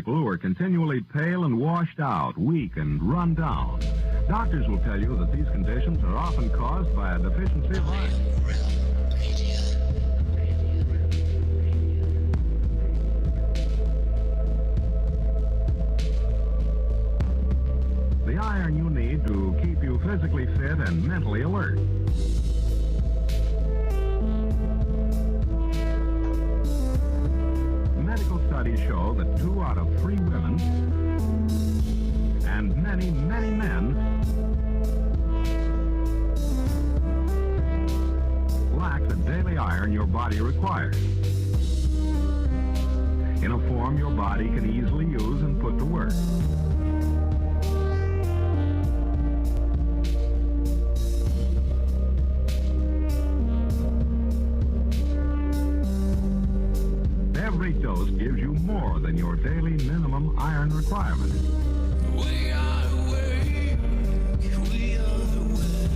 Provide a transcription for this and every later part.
people who are continually pale and washed out, weak and run down. Doctors will tell you that these conditions are often caused by a deficiency of iron. The iron you need to keep you physically fit and mentally alert. Medical studies show that 2 out of 3 women and many, many men lack the daily iron your body requires in a form your body can easily use and put to work. Every dose gives you more than your daily minimum iron requirement. We are awake, we are awake,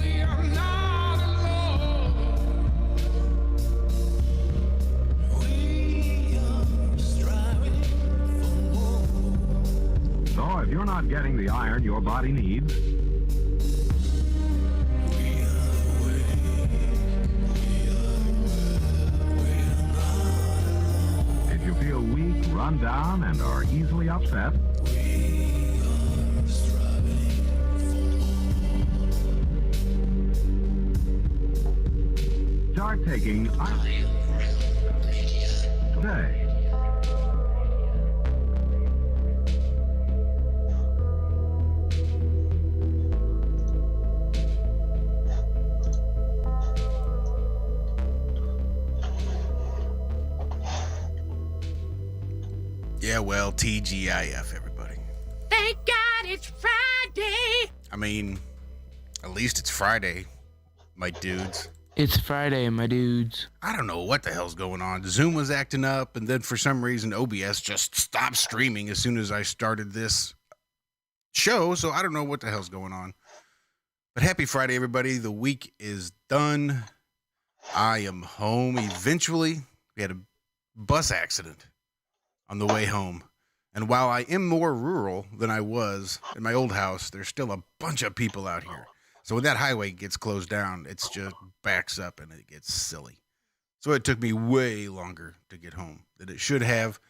we are not alone. We are striving for more. So if you're not getting the iron your body needs, if you feel weak, run down, and are easily upset, start taking iron today. Yeah, well, TGIF, everybody. Thank God it's Friday. I mean, at least it's Friday, my dudes. It's Friday, my dudes. I don't know what the hell's going on. Zoom was acting up, and then for some reason, OBS just stopped streaming as soon as I started this show, so I don't know what the hell's going on. But happy Friday, everybody. The week is done. I am home eventually. We had a bus accident on the way home. And while I am more rural than I was in my old house, there's still a bunch of people out here. So when that highway gets closed down, it's just backs up and it gets silly. So it took me way longer to get home than it should have.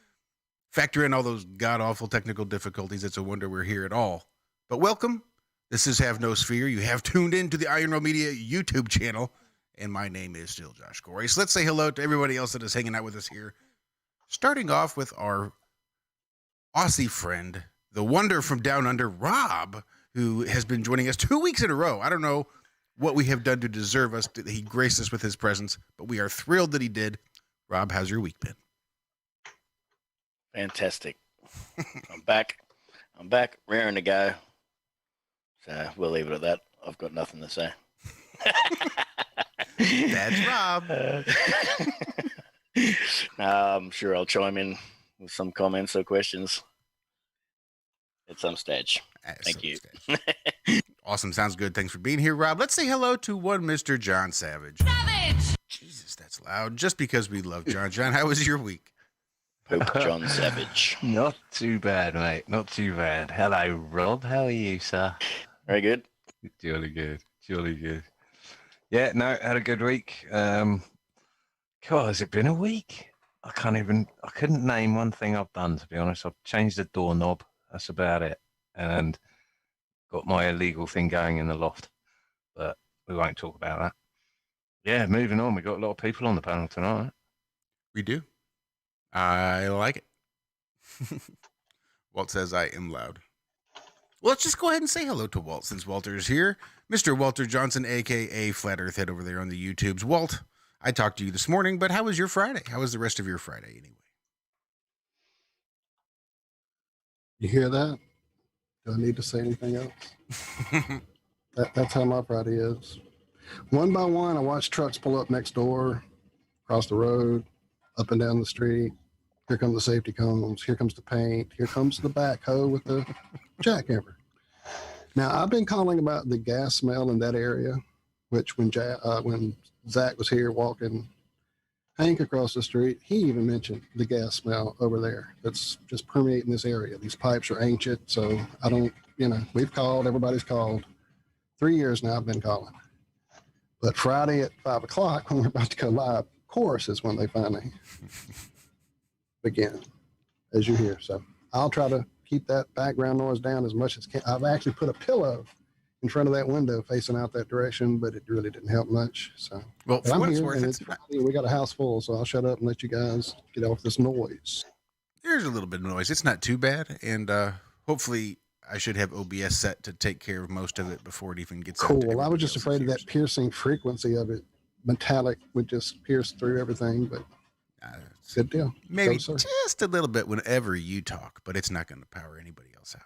Factor in all those god-awful technical difficulties. It's a wonder we're here at all. But welcome. This is Have No Sphere. You have tuned in to the Iron Roll Media YouTube channel. And my name is still Josh Corey. So let's say hello to everybody else that is hanging out with us here. Starting off with our Aussie friend, the wonder from down under, Rob, who has been joining us 2 weeks in a row. I don't know what we have done to deserve us. He graced us with his presence, but we are thrilled that he did. Rob, how's your week been? Fantastic. I'm back, raring to go. So we'll leave it at that. I've got nothing to say. That's Rob. I'm sure I'll chime in with some comments or questions at some stage. Thank you. Awesome. Sounds good. Thanks for being here, Rob. Let's say hello to one Mr. John Savage. Savage! Jesus, that's loud. Just because we love John. John, how was your week? Pope John Savage. Not too bad, mate. Not too bad. Hello, Rob. How are you, sir? Very good. Jolly good. Jolly good. Yeah, no, had a good week. God, has it been a week? I couldn't name one thing I've done, to be honest. I've changed the doorknob. That's about it. And got my illegal thing going in the loft. But we won't talk about that. Yeah, moving on. We've got a lot of people on the panel tonight. We do. I like it. Walt says I am loud. Well, let's just go ahead and say hello to Walt since Walter is here. Mr. Walter Johnson, a.k.a. Flat Earth Head over there on the YouTubes. Walt, I talked to you this morning, but how was your Friday? How was the rest of your Friday anyway? You hear that? Do I need to say anything else? That's how my Friday is. One by one, I watch trucks pull up next door, across the road, up and down the street. Here come the safety cones. Here comes the paint. Here comes the backhoe with the jackhammer. Now, I've been calling about the gas smell in that area, which when Zach was here walking Hank across the street, he even mentioned the gas smell over there that's just permeating this area. These pipes are ancient, so I don't, we've called, everybody's called. 3 years now I've been calling. But Friday at 5 o'clock, when we're about to go live, of course, is when they finally begin, as you hear. So I'll try to keep that background noise down as much as can. I've actually put a pillow in front of that window facing out that direction, but it really didn't help much. So, Well, but for I'm what it's here, worth, and it's it's not, Friday, we got a house full, so I'll shut up and let you guys get off this noise. there's a little bit of noise. It's not too bad, and hopefully I should have OBS set to take care of most of it before it even gets out to Cool. I was everybody just else's afraid of ears. that piercing frequency of it. Metallic would just pierce through everything, but It's good deal. maybe Go, sir. just a little bit whenever you talk, but it's not going to power anybody else out.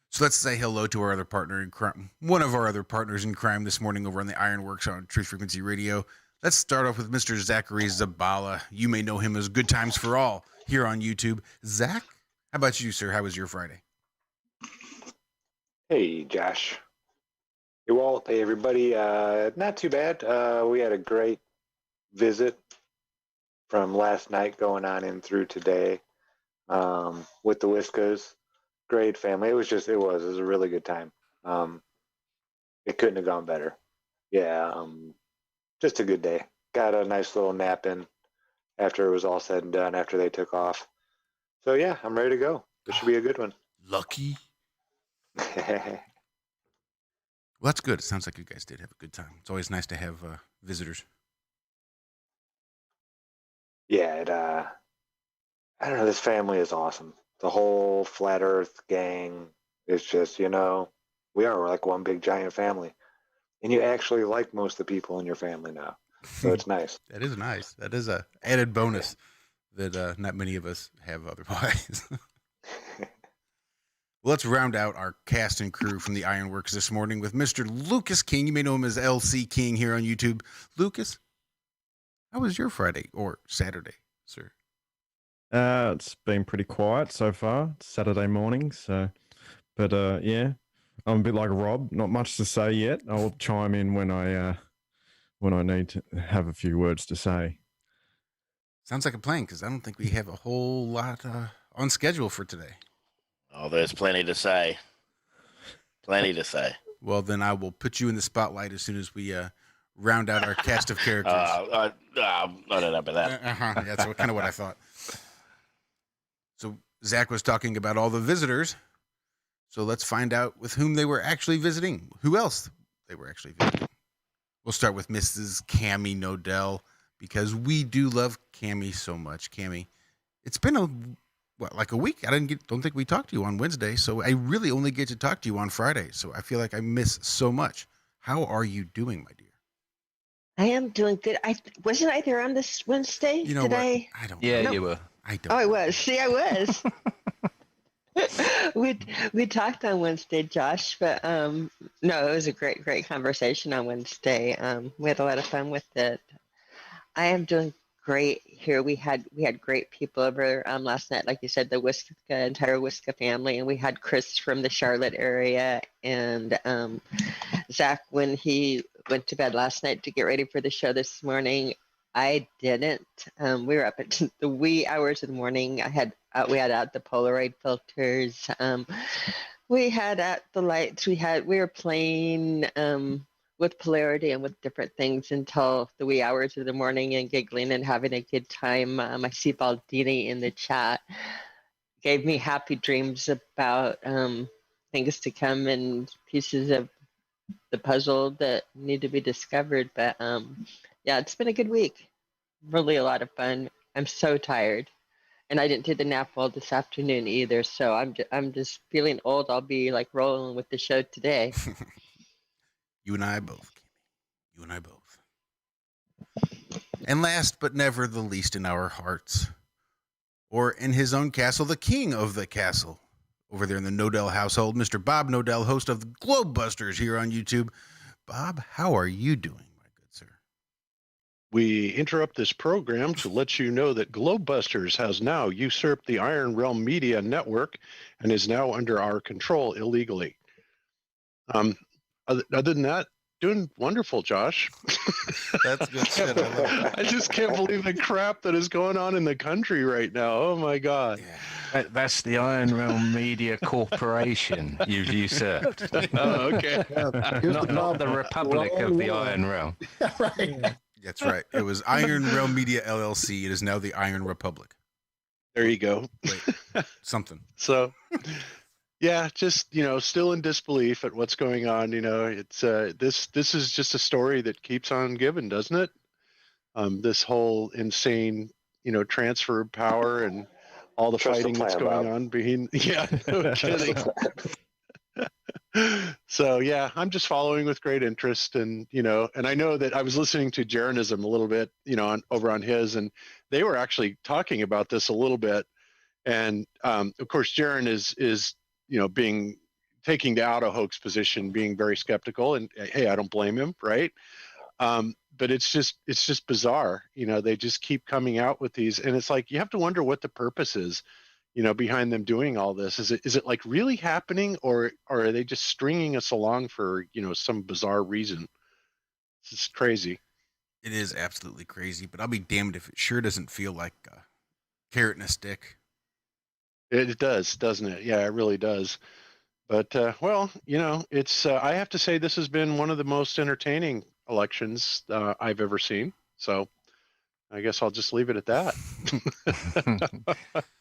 So let's say hello to our other partner in crime, one of our other partners in crime this morning over on the Ironworks on Truth Frequency Radio. Let's start off with Mr. Zachary Zabala. You may know him as Good Times for All here on YouTube. Zach, how about you, sir? How was your Friday? Hey, Josh. Hey, Walt. Hey, everybody. Not too bad. We had a great visit from last night going on in through today with the Wiscas. Great family. It was a really good time. It couldn't have gone better. Yeah, just a good day. Got a nice little nap in after it was all said and done, after they took off. So, yeah, I'm ready to go. This should be a good one. Lucky. Well, that's good. It sounds like you guys did have a good time. It's always nice to have visitors. Yeah, I don't know. This family is awesome. The whole Flat Earth gang is just, we're like one big giant family. And you actually like most of the people in your family now. So it's nice. That is nice. That is a added bonus that not many of us have otherwise. Well, let's round out our cast and crew from the Ironworks this morning with Mr. Lucas King. You may know him as LC King here on YouTube. Lucas, how was your Friday or Saturday, sir? It's been pretty quiet so far. It's Saturday morning, but yeah, I'm a bit like Rob. Not much to say yet. I'll chime in when I need to have a few words to say. Sounds like a plan because I don't think we have a whole lot on schedule for today. Oh, there's plenty to say. Plenty to say. Well, then I will put you in the spotlight as soon as we round out our cast of characters. I don't know about that. That's kind of what I thought. So Zach was talking about all the visitors. So let's find out with whom they were actually visiting. Who else they were actually visiting. We'll start with Mrs. Cammie Nodell because we do love Cammie so much. Cammie, it's been a week. Don't think we talked to you on Wednesday, so I really only get to talk to you on Friday. So I feel like I miss so much. How are you doing, my dear? I am doing good. Wasn't I there on this Wednesday? You know Did what? I? don't. Yeah, No. you were. I don't. Oh, I was. See, I was. we talked on Wednesday, Josh, but no, it was a great conversation on Wednesday. We had a lot of fun with it. I am doing great here. We had great people over last night, like you said, the entire Wiska family, and we had Chris from the Charlotte area, and Zach when he went to bed last night to get ready for the show this morning. I didn't. We were up at the wee hours of the morning. We had out the Polaroid filters. We had out the lights. We were playing with polarity and with different things until the wee hours of the morning and giggling and having a good time. I see Baldini in the chat gave me happy dreams about things to come and pieces of the puzzle that need to be discovered. But yeah, it's been a good week. Really a lot of fun. I'm so tired. And I didn't take the nap well this afternoon either. So I'm just feeling old. I'll be like rolling with the show today. You and I both, Cammie. You and I both. And last but never the least in our hearts, or in his own castle, the king of the castle, over there in the Nodell household, Mr. Bob Nodell, host of the Globebusters here on YouTube. Bob, how are you doing, my good sir? We interrupt this program to let you know that Globebusters has now usurped the Iron Realm Media Network and is now under our control illegally. Other than that, doing wonderful, Josh. That's good shit. I love it. I just can't believe the crap that is going on in the country right now. Oh my God. That's the Iron Realm Media Corporation you've usurped. Oh, okay. Not the Republic of the Iron Realm. Right. That's right. It was Iron Realm Media LLC. It is now the Iron Republic. There you go. Wait, something. So, yeah, just still in disbelief at what's going on. It's this is just a story that keeps on giving, doesn't it? This whole insane transfer of power and all the Trust the fighting that's plan, going Bob. on behind. Yeah, no kidding. So yeah, I'm just following with great interest, and I know that I was listening to Jeranism a little bit, over on his, and they were actually talking about this a little bit, and of course Jaron is taking the auto hoax position, being very skeptical, and hey, I don't blame him, right? But it's just bizarre, they just keep coming out with these, and it's like you have to wonder what the purpose is, behind them doing all this. Is it like really happening, or are they just stringing us along for some bizarre reason? It's crazy. It is absolutely crazy, but I'll be damned if it sure doesn't feel like a carrot and a stick. It does, doesn't it? Yeah, it really does. But well, it's I have to say this has been one of the most entertaining elections I've ever seen. So I guess I'll just leave it at that.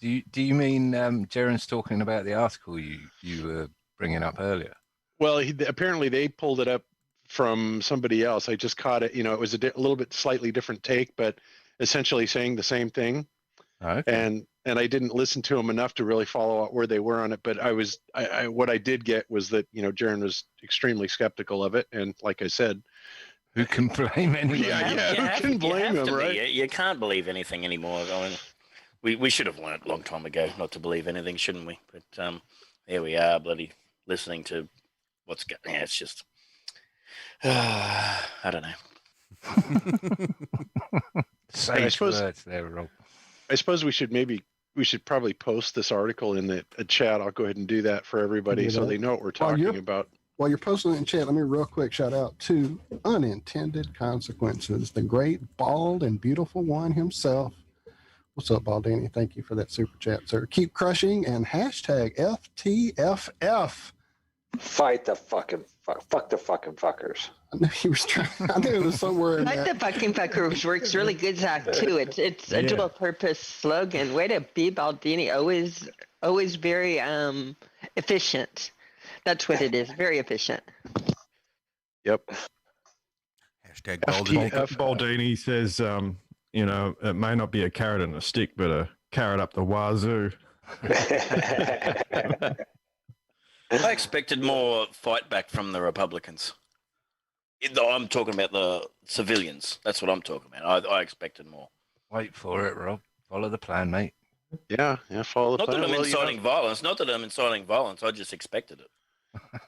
Do you mean Jaron's talking about the article you were bringing up earlier? Well, apparently they pulled it up from somebody else. I just caught it. It was a little bit slightly different take, but essentially saying the same thing. Okay. And I didn't listen to them enough to really follow out where they were on it. But what I did get was that Jaron was extremely skeptical of it, and like I said, who can blame anyone? Yeah, who can blame him, right? You can't believe anything anymore. I mean, we should have learned a long time ago not to believe anything, shouldn't we? But here we are, bloody listening to what's going. Yeah, it's just I don't know. Sage words there, Rob. I suppose we should probably post this article in the chat. I'll go ahead and do that for everybody so they know what we're talking about. While you're posting it in chat, let me real quick shout out to Unintended Consequences, the great, bald, and beautiful one himself. What's up, Baldini? Thank you for that super chat, sir. Keep crushing and hashtag FTFF. Fight the fucking fuck the fucking fuckers. I knew he was trying. I knew it was somewhere in Like there. the fucking fuckers works really good, Zach, too. It's a dual purpose slogan. Way to be, Baldini. Always very efficient. That's what it is. Very efficient. Yep. Hashtag Baldini. Baldini says, it may not be a carrot and a stick, but a carrot up the wazoo. I expected more fight back from the Republicans. I'm talking about the civilians. That's what I'm talking about. I expected more. Wait for it, Rob. Follow the plan, mate. Yeah, follow the Not plan. that I'm Well, inciting violence. Not that I'm inciting violence. I just expected it.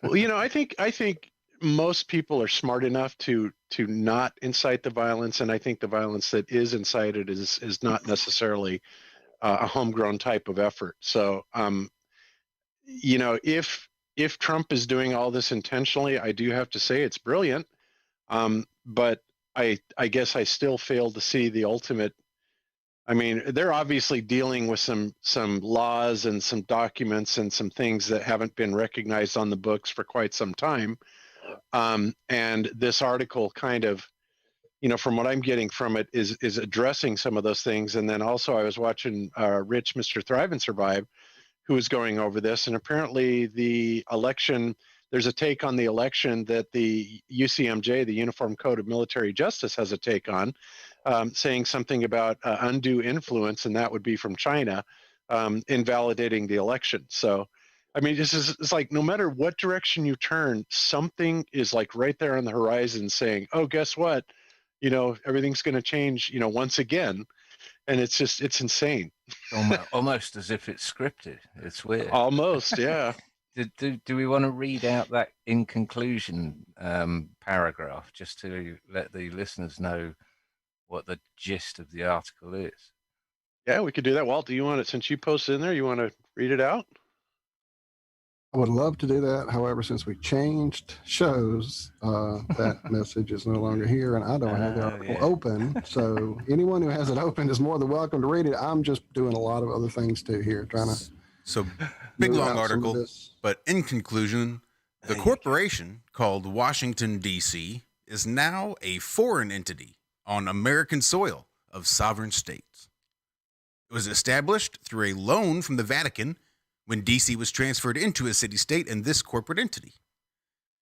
Well, I think most people are smart enough to not incite the violence, and I think the violence that is incited is not necessarily a homegrown type of effort. So, if Trump is doing all this intentionally, I do have to say it's brilliant. But I guess I still fail to see the ultimate. I mean, they're obviously dealing with some laws and some documents and some things that haven't been recognized on the books for quite some time. And this article kind of, from what I'm getting from it is addressing some of those things. And then also I was watching Rich, Mr. Thrive and Survive, who was going over this. And apparently the election, there's a take on the election that the UCMJ, the Uniform Code of Military Justice, has a take on, saying something about undue influence, and that would be from China, invalidating the election. So, I mean, it's like no matter what direction you turn, something is like right there on the horizon saying, oh, guess what? Everything's going to change, once again. And it's insane. Almost as if it's scripted. It's weird. Almost, yeah. Do we want to read out that in conclusion paragraph just to let the listeners know what the gist of the article is? Yeah, we could do that. Walt, do you want it, since you posted in there, you want to read it out? I would love to do that. However, since we changed shows, that message is no longer here, and I don't have the article open. So anyone who has it open is more than welcome to read it. I'm just doing a lot of other things too here, trying to. So big move out long some of article, this. but in conclusion, the corporation called Washington, D.C. is now a foreign entity on American soil of sovereign states. It was established through a loan from the Vatican when D.C. was transferred into a city-state and this corporate entity.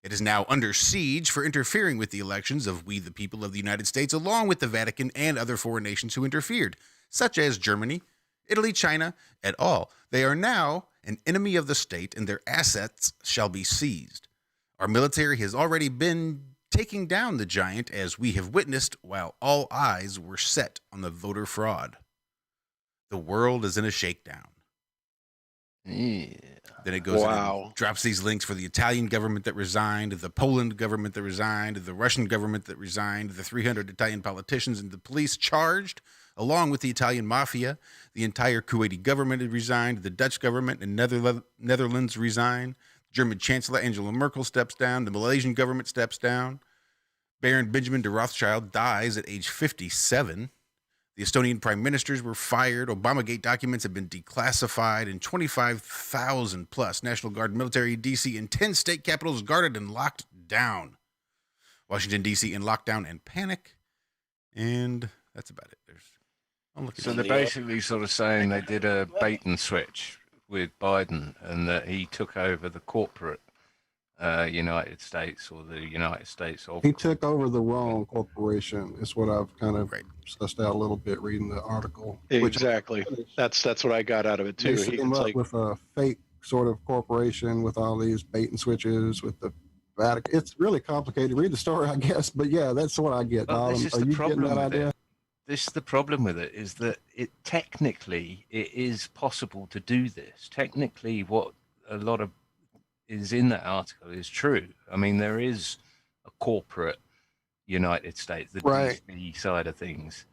It is now under siege for interfering with the elections of we the people of the United States, along with the Vatican and other foreign nations who interfered, such as Germany, Italy, China, et al. They are now an enemy of the state, and their assets shall be seized. Our military has already been taking down the giant, as we have witnessed, while all eyes were set on the voter fraud. The world is in a shakedown. Yeah. Then it goes Wow. and drops these links for the Italian government that resigned, the Poland government that resigned, the Russian government that resigned, the 300 Italian politicians and the police charged, along with the Italian mafia. The entire Kuwaiti government had resigned. The Dutch government and Netherlands resigned. German Chancellor Angela Merkel steps down. The Malaysian government steps down. Baron Benjamin de Rothschild dies at age 57. The Estonian prime ministers were fired. Obamagate documents have been declassified, and 25,000 plus National Guard military D.C. and 10 state capitals guarded and locked down. Washington, D.C. in lockdown and panic. And that's about it. So they're basically sort of saying they did a bait and switch with Biden, and that he took over the corporate United States, or the United States of. He took over the wrong corporation. Is what I've kind of sussed out a little bit reading the article. Exactly. That's what I got out of it too. They came up with a fake sort of corporation with all these bait and switches with the Vatican. It's really complicated. Read the story, I guess. But yeah, that's what I get. Well, this is Are the you problem getting that with idea? it. This is the problem with it, is that it technically it is possible to do this. Technically, what a lot of is in that article is true. I mean, there is a corporate United States, the Right. DC side of things,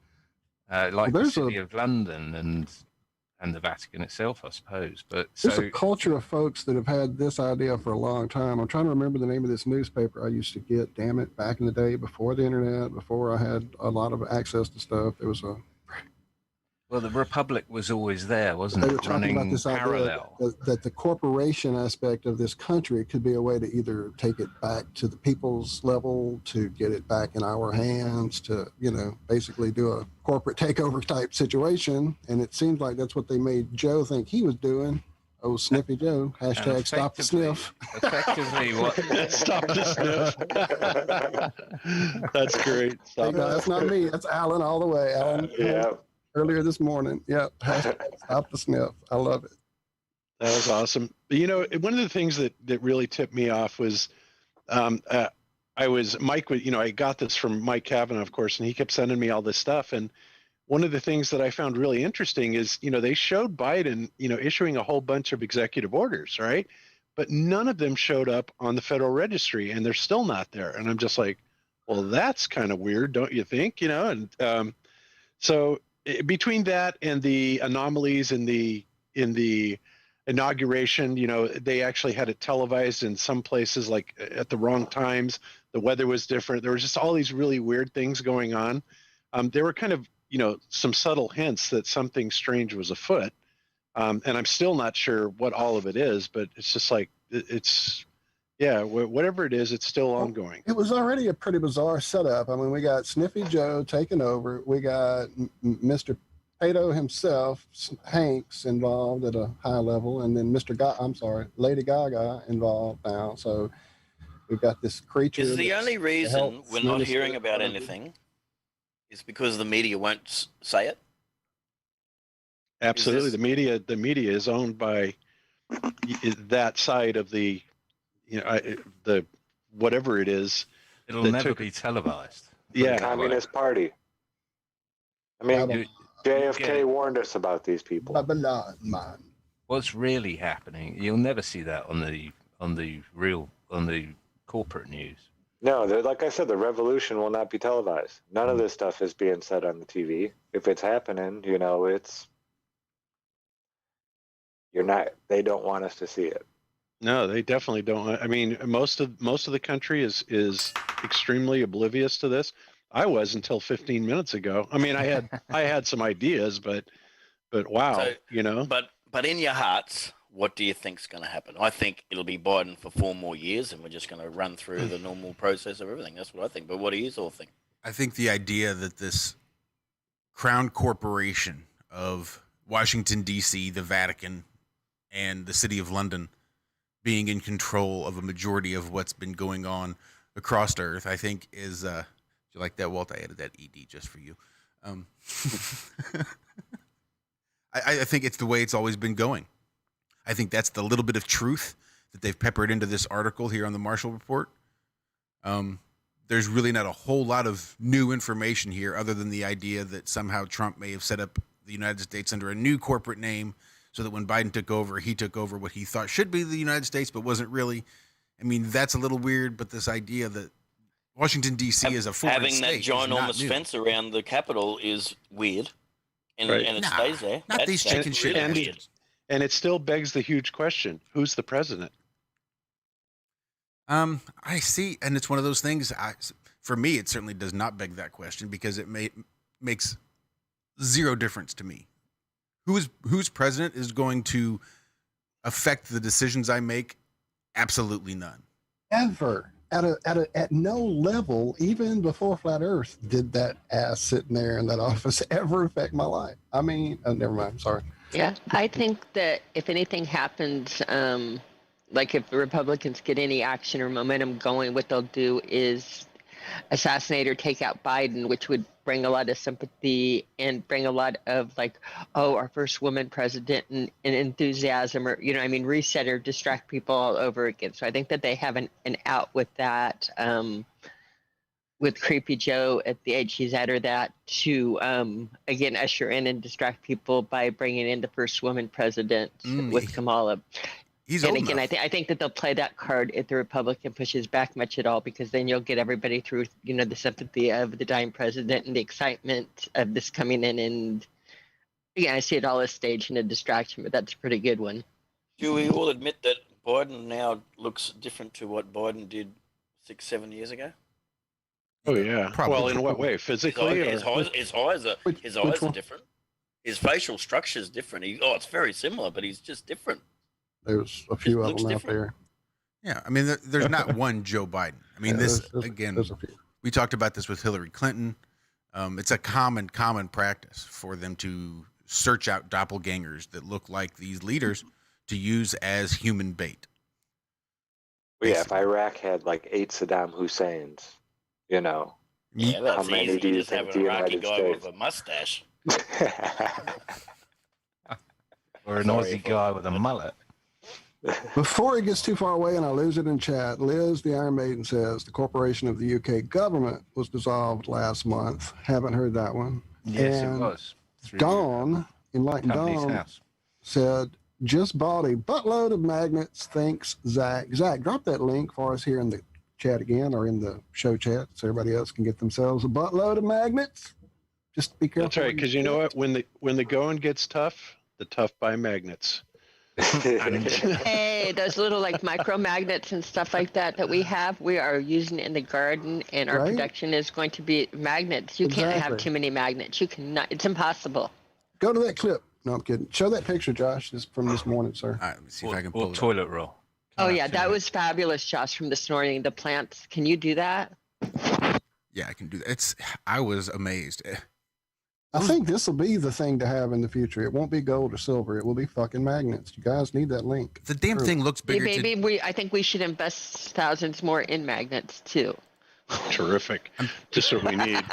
like the there's City of London and the Vatican itself, I suppose. But There's so a culture of folks that have had this idea for a long time. I'm trying to remember the name of this newspaper I used to get, damn it, back in the day before the internet, before I had a lot of access to stuff. There was a well, the Republic was always there, wasn't they were it? talking about Running this idea parallel. that the corporation aspect of this country could be a way to either take it back to the people's level, to get it back in our hands, to, basically do a corporate takeover type situation. And it seems like that's what they made Joe think he was doing. Oh, Sniffy Joe. Hashtag stop the sniff. Effectively, what? Stop the sniff. That's great. Hey, no, that's not me. That's Alan all the way. Alan. Yeah. Earlier this morning. Yep. Hashtag stop the sniff. I love it. That was awesome. But, one of the things that really tipped me off was I got this from Mike Kavanaugh, of course, and he kept sending me all this stuff. And one of the things that I found really interesting is, they showed Biden, issuing a whole bunch of executive orders, right? But none of them showed up on the Federal Registry, and they're still not there. And I'm just like, well, that's kind of weird, don't you think? So between that and the anomalies in the inauguration, they actually had it televised in some places, like at the wrong times. The weather was different. There was just all these really weird things going on. There were kind of, some subtle hints that something strange was afoot. And I'm still not sure what all of it is, but it's just like, whatever it is, it's still ongoing. It was already a pretty bizarre setup. I mean, we got Sniffy Joe taking over. We got Mr. Pato himself, Hanks, involved at a high level, and then Lady Gaga involved now. So we've got this creature. Is the only reason we're not minister. hearing about anything is because the media won't say it? Absolutely. The media is owned by that side of the, the whatever it is. It'll never be televised. Yeah. Communist Party. I mean, JFK warned us about these people. What's really happening? You'll never see that on the corporate news. No, like I said, the revolution will not be televised. None of this stuff is being said on the TV. If it's happening, they don't want us to see it. No, they definitely don't. I mean, most of the country is extremely oblivious to this. I was until 15 minutes ago. I mean, I had some ideas, but wow, So, you know. but in your hearts, what do you think's going to happen? I think it'll be Biden for 4 more years, and we're just going to run through the normal process of everything. That's what I think. But what do you all think? I think the idea that this crown corporation of Washington, D.C., the Vatican, and the City of London being in control of a majority of what's been going on across Earth, I think is, do you like that, Walt? I added that ED just for you. I think it's the way it's always been going. I think that's the little bit of truth that they've peppered into this article here on the Marshall Report. There's really not a whole lot of new information here other than the idea that somehow Trump may have set up the United States under a new corporate name so that when Biden took over, he took over what he thought should be the United States, but wasn't really. I mean, that's a little weird, but this idea that Washington, D.C. is a foreign Having state that ginormous fence around the Capitol is weird, and, Right. and it Nah, stays there. not these chicken shit really Andy. weird. And it still begs the huge question: who's the president? I see, and it's one of those things. For me, it certainly does not beg that question because it makes zero difference to me. Who's president is going to affect the decisions I make? Absolutely none. Ever at no level, even before Flat Earth, did that ass sitting there in that office ever affect my life. I mean, never mind. Sorry. Yeah, I think that if anything happens, like if the Republicans get any action or momentum going, what they'll do is assassinate or take out Biden, which would bring a lot of sympathy and bring a lot of like, oh, our first woman president and enthusiasm, or, you know, I mean, reset or distract people all over again. So I think that they have an out with that, with Creepy Joe at the age he's at, or that to, again, usher in and distract people by bringing in the first woman president with Kamala. He's and old again, enough. I think that they'll play that card if the Republican pushes back much at all, because then you'll get everybody through, you know, the sympathy of the dying president and the excitement of this coming in. And again, I see it all as staged and a distraction, but that's a pretty good one. Do we all admit that Biden now looks different to what Biden did 6-7 years ago? Oh yeah. Probably. Well, in what way? Physically? His or- eyes are Which one? different. His facial structure is different. It's very similar, but he's just different. There's a few of looks them out different. there. Yeah, I mean, there's not one Joe Biden. I mean, Yeah, this there's again. a few. We talked about this with Hillary Clinton. It's a common practice for them to search out doppelgangers that look like these leaders to use as human bait. Well, yeah, if Iraq had like 8 Saddam Husseins, you know, Yeah, how that's many easy. do You you just have think an the Iraqi United guy States? with a mustache. Or an Sorry Aussie for- guy with a mullet. Before it gets too far away and I lose it in chat, Liz, the Iron Maiden, says the corporation of the UK government was dissolved last month. Haven't heard that one. Yes, And it was. Through Dawn, Enlightened Company's Dawn, house. said, just bought a buttload of magnets. Thanks, Zach. Zach, drop that link for us here in the chat again, or in the show chat, so everybody else can get themselves a buttload of magnets. Just be careful. That's right, because you know what? When the going gets tough, the tough buy magnets. Hey, those little like micromagnets and stuff like that we have, we are using in the garden, and our Right. production is going to be magnets. You can't have Exactly. too many magnets. You cannot. It's impossible. Go to that clip. No, I'm kidding. Show that picture, Josh. This from this morning, sir. All right, let me see if I can Or pull it up. toilet roll. Oh yeah, that was fabulous, Josh, from this morning. The plants. Can you do that? Yeah, I can do that. I was amazed. I think this will be the thing to have in the future. It won't be gold or silver. It will be fucking magnets. You guys need that link. The damn True. thing looks Hey, bigger. baby, I think we should invest thousands more in magnets too. Terrific. Just what we need.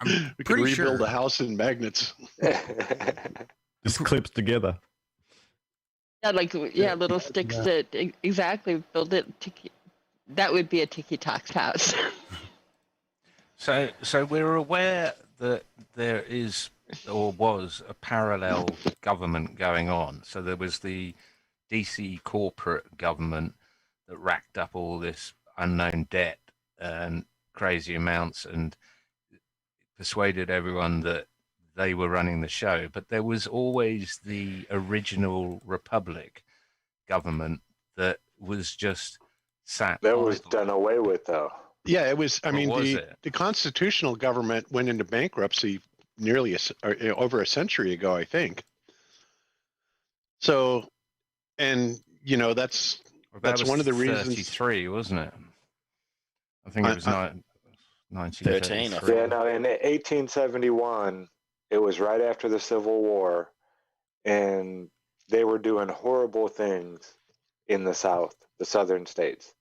I'm We can pretty rebuild sure. a house in magnets. Just clips together. Yeah, like little sticks Yeah. that exactly build it. That would be a Tiki Talks house. So we're aware that there is or was a parallel government going on. So there was the DC corporate government that racked up all this unknown debt and crazy amounts and persuaded everyone that they were running the show. But there was always the original republic government that was just sat. That was idle. done away with, though. Yeah, it was. I Or mean, was it? the constitutional government went into bankruptcy nearly over a century ago, I think. So, and that's Well, that was one of the reasons. 33, wasn't it? I think it was 1913. 13, Yeah, no, in 1871, it was right after the Civil War, and they were doing horrible things in the South, the southern states.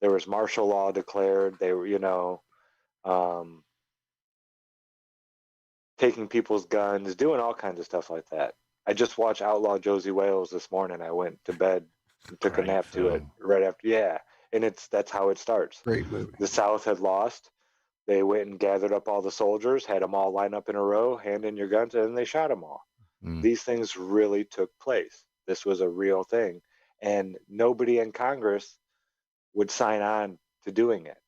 There was martial law declared. They were, taking people's guns, doing all kinds of stuff like that. I just watched Outlaw Josie Wales this morning. I went to bed and took a Great nap to it film. right after. Yeah, and that's how it starts. Great movie. The South had lost. They went and gathered up all the soldiers, had them all line up in a row, hand in your guns, and then they shot them all. Mm. These things really took place. This was a real thing, and nobody in Congress would sign on to doing it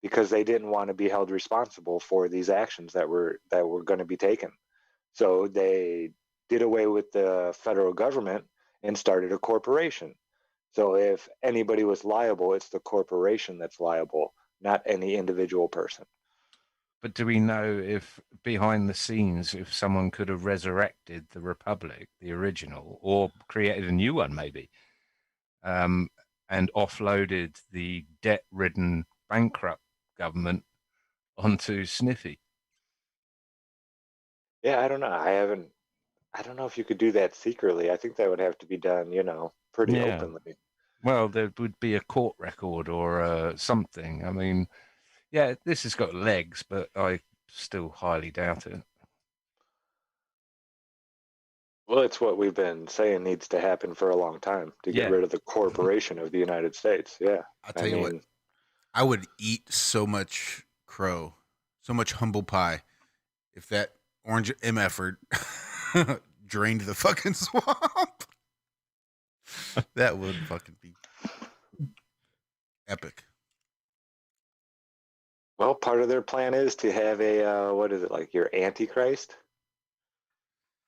because they didn't want to be held responsible for these actions that were going to be taken. So they did away with the federal government and started a corporation. So if anybody was liable, it's the corporation that's liable, not any individual person. But do we know if behind the scenes, if someone could have resurrected the Republic, the original, or created a new one maybe, and offloaded the debt-ridden, bankrupt government onto Sniffy? Yeah, I don't know. I don't know if you could do that secretly. I think that would have to be done, pretty Yeah. openly. Well, there would be a court record or something. I mean, yeah, this has got legs, but I still highly doubt it. Well, it's what we've been saying needs to happen for a long time to get Yeah. rid of the corporation of the United States. Yeah. I'll tell you what, I would eat so much crow, so much humble pie, if that Orange MF'er drained the fucking swamp. That would fucking be epic. Well, part of their plan is to have a, what is it, like your Antichrist?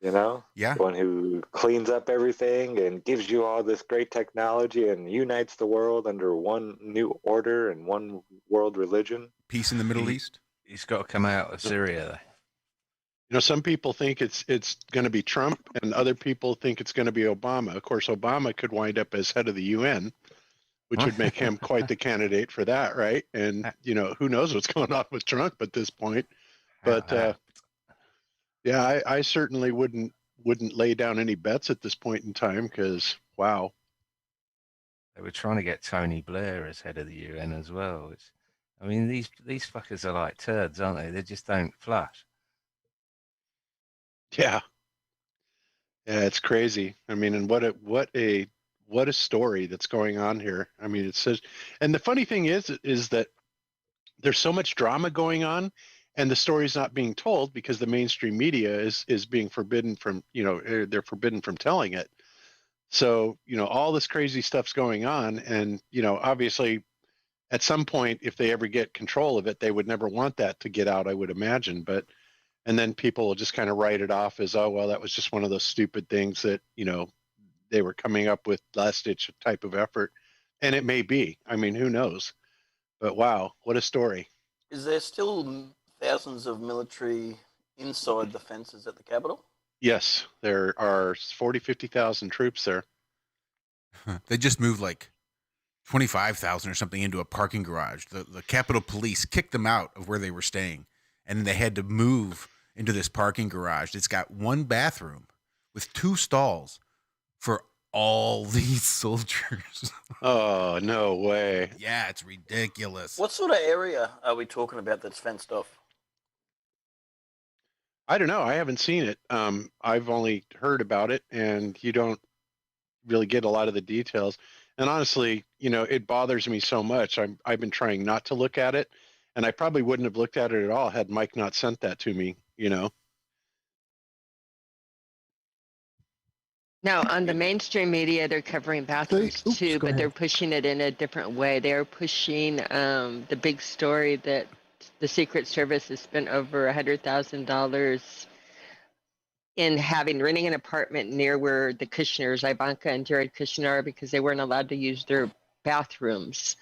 Yeah. One who cleans up everything and gives you all this great technology and unites the world under one new order and one world religion. Peace in the Middle East. He's got to come out of Syria. Some people think it's going to be Trump, and other people think it's going to be Obama. Of course, Obama could wind up as head of the UN, which would make him quite the candidate for that, right? And who knows what's going on with Trump at this point? But yeah, I certainly wouldn't lay down any bets at this point in time because wow. They were trying to get Tony Blair as head of the UN as well. I mean, these fuckers are like turds, aren't they? They just don't flush. Yeah, it's crazy. I mean, and what a story that's going on here. I mean, it says, and the funny thing is that there's so much drama going on, and the story's not being told because the mainstream media is being forbidden from, they're forbidden from telling it. So, all this crazy stuff's going on, and obviously, at some point, if they ever get control of it, they would never want that to get out, I would imagine. And then people will just kind of write it off as, oh, well, that was just one of those stupid things that, they were coming up with last-ditch type of effort. And it may be. I mean, who knows? But wow, what a story. Is there still thousands of military inside the fences at the Capitol? Yes, there are 50,000 troops there. They just moved like 25,000 or something into a parking garage. The Capitol Police kicked them out of where they were staying, and then they had to move into this parking garage. It's got one bathroom with 2 stalls for all these soldiers. Oh, no way. Yeah, it's ridiculous. What sort of area are we talking about that's fenced off? I don't know. I haven't seen it. I've only heard about it, and you don't really get a lot of the details. And honestly, it bothers me so much. I've been trying not to look at it, and I probably wouldn't have looked at it at all had Mike not sent that to me, No, on the mainstream media, they're covering bathrooms too, but they're pushing it in a different way. They're pushing the big story that the Secret Service has spent over $100,000 in renting an apartment near where the Kushners, Ivanka and Jared Kushner, are, because they weren't allowed to use their bathrooms.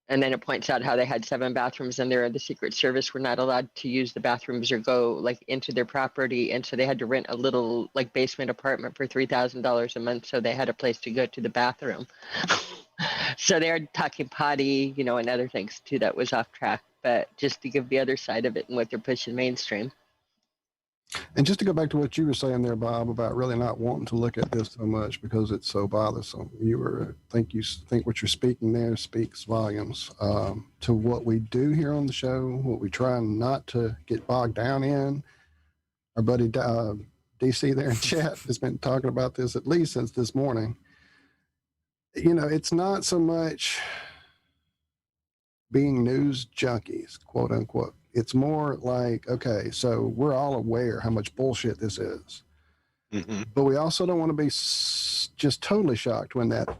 And then it points out how they had 7 bathrooms and the Secret Service were not allowed to use the bathrooms or go like into their property. And so they had to rent a little like basement apartment for $3,000 a month. So they had a place to go to the bathroom. So they're talking potty, you know, and other things too that was off track, but just to give the other side of it and what they're pushing mainstream. And just to go back to what you were saying there, Bob, about really not wanting to look at this so much because it's so bothersome. You think what you're speaking there speaks volumes to what we do here on the show, what we try not to get bogged down in. Our buddy DC there in chat has been talking about this at least since this morning. You know, it's not so much being news junkies, quote unquote. It's more like, okay, so we're all aware how much bullshit this is. Mm-hmm. But we also don't want to be just totally shocked when that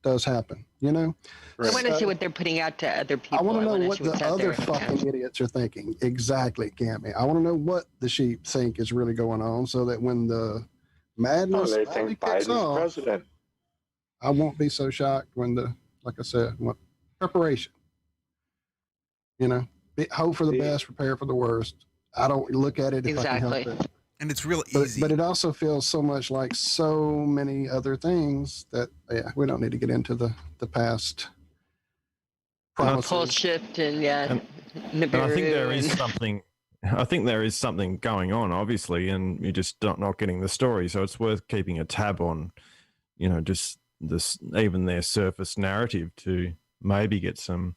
does happen, you know? I want to see what they're putting out to other people. I want to know wanna what see the what's out other there. fucking idiots are thinking. Exactly, Cammy. I want to know what the sheep think is really going on so that when the madness they finally think kicks Biden's off, president. I won't be so shocked when like I said, preparation. You know, hope for the best, prepare for the worst. I don't look at it if I can help it. And it's real But, easy. but it also feels so much like so many other things that, yeah, we don't need to get into the past. Pole shift and And I think there is Nibiru something. I think there is something going on, obviously, and you're just not getting the story. So it's worth keeping a tab on, you know, just this, even their surface narrative, to maybe get some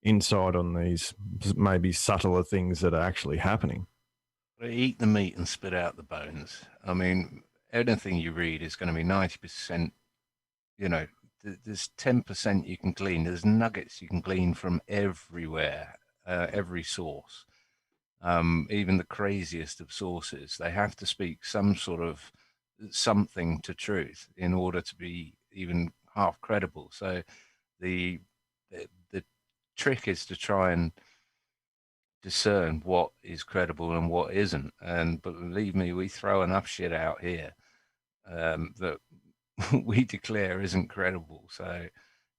insight on these maybe subtler things that are actually happening. Eat the meat and spit out the bones. I mean, anything you read is going to be 90%, you know, there's 10% you can glean. There's nuggets you can glean from everywhere, every source. Even the craziest of sources, they have to speak some sort of something to truth in order to be even half credible. So the trick is to try and discern what is credible and what isn't. And believe me, we throw enough shit out here that we declare isn't credible. So,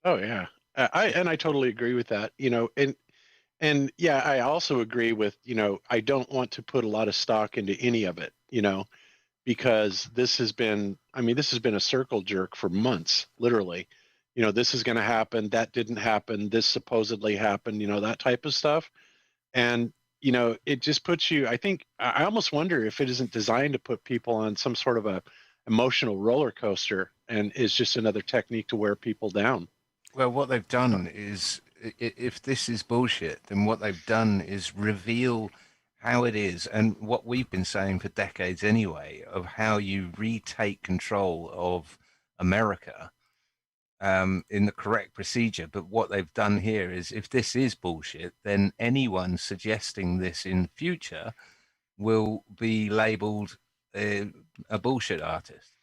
oh yeah, I totally agree with that. You know, and yeah, I also agree with, you know, I don't want to put a lot of stock into any of it, you know, because this has been a circle jerk for months, literally. You know, this is going to happen, that didn't happen, this supposedly happened, you know, that type of stuff. And, you know, it just puts you, I almost wonder if it isn't designed to put people on some sort of a emotional roller coaster and is just another technique to wear people down. well, what they've done is, if this is bullshit, then what they've done is reveal how it is, and what we've been saying for decades anyway, of how you retake control of America in the correct procedure. But what they've done here is, if this is bullshit, then anyone suggesting this in future will be labeled a bullshit artist.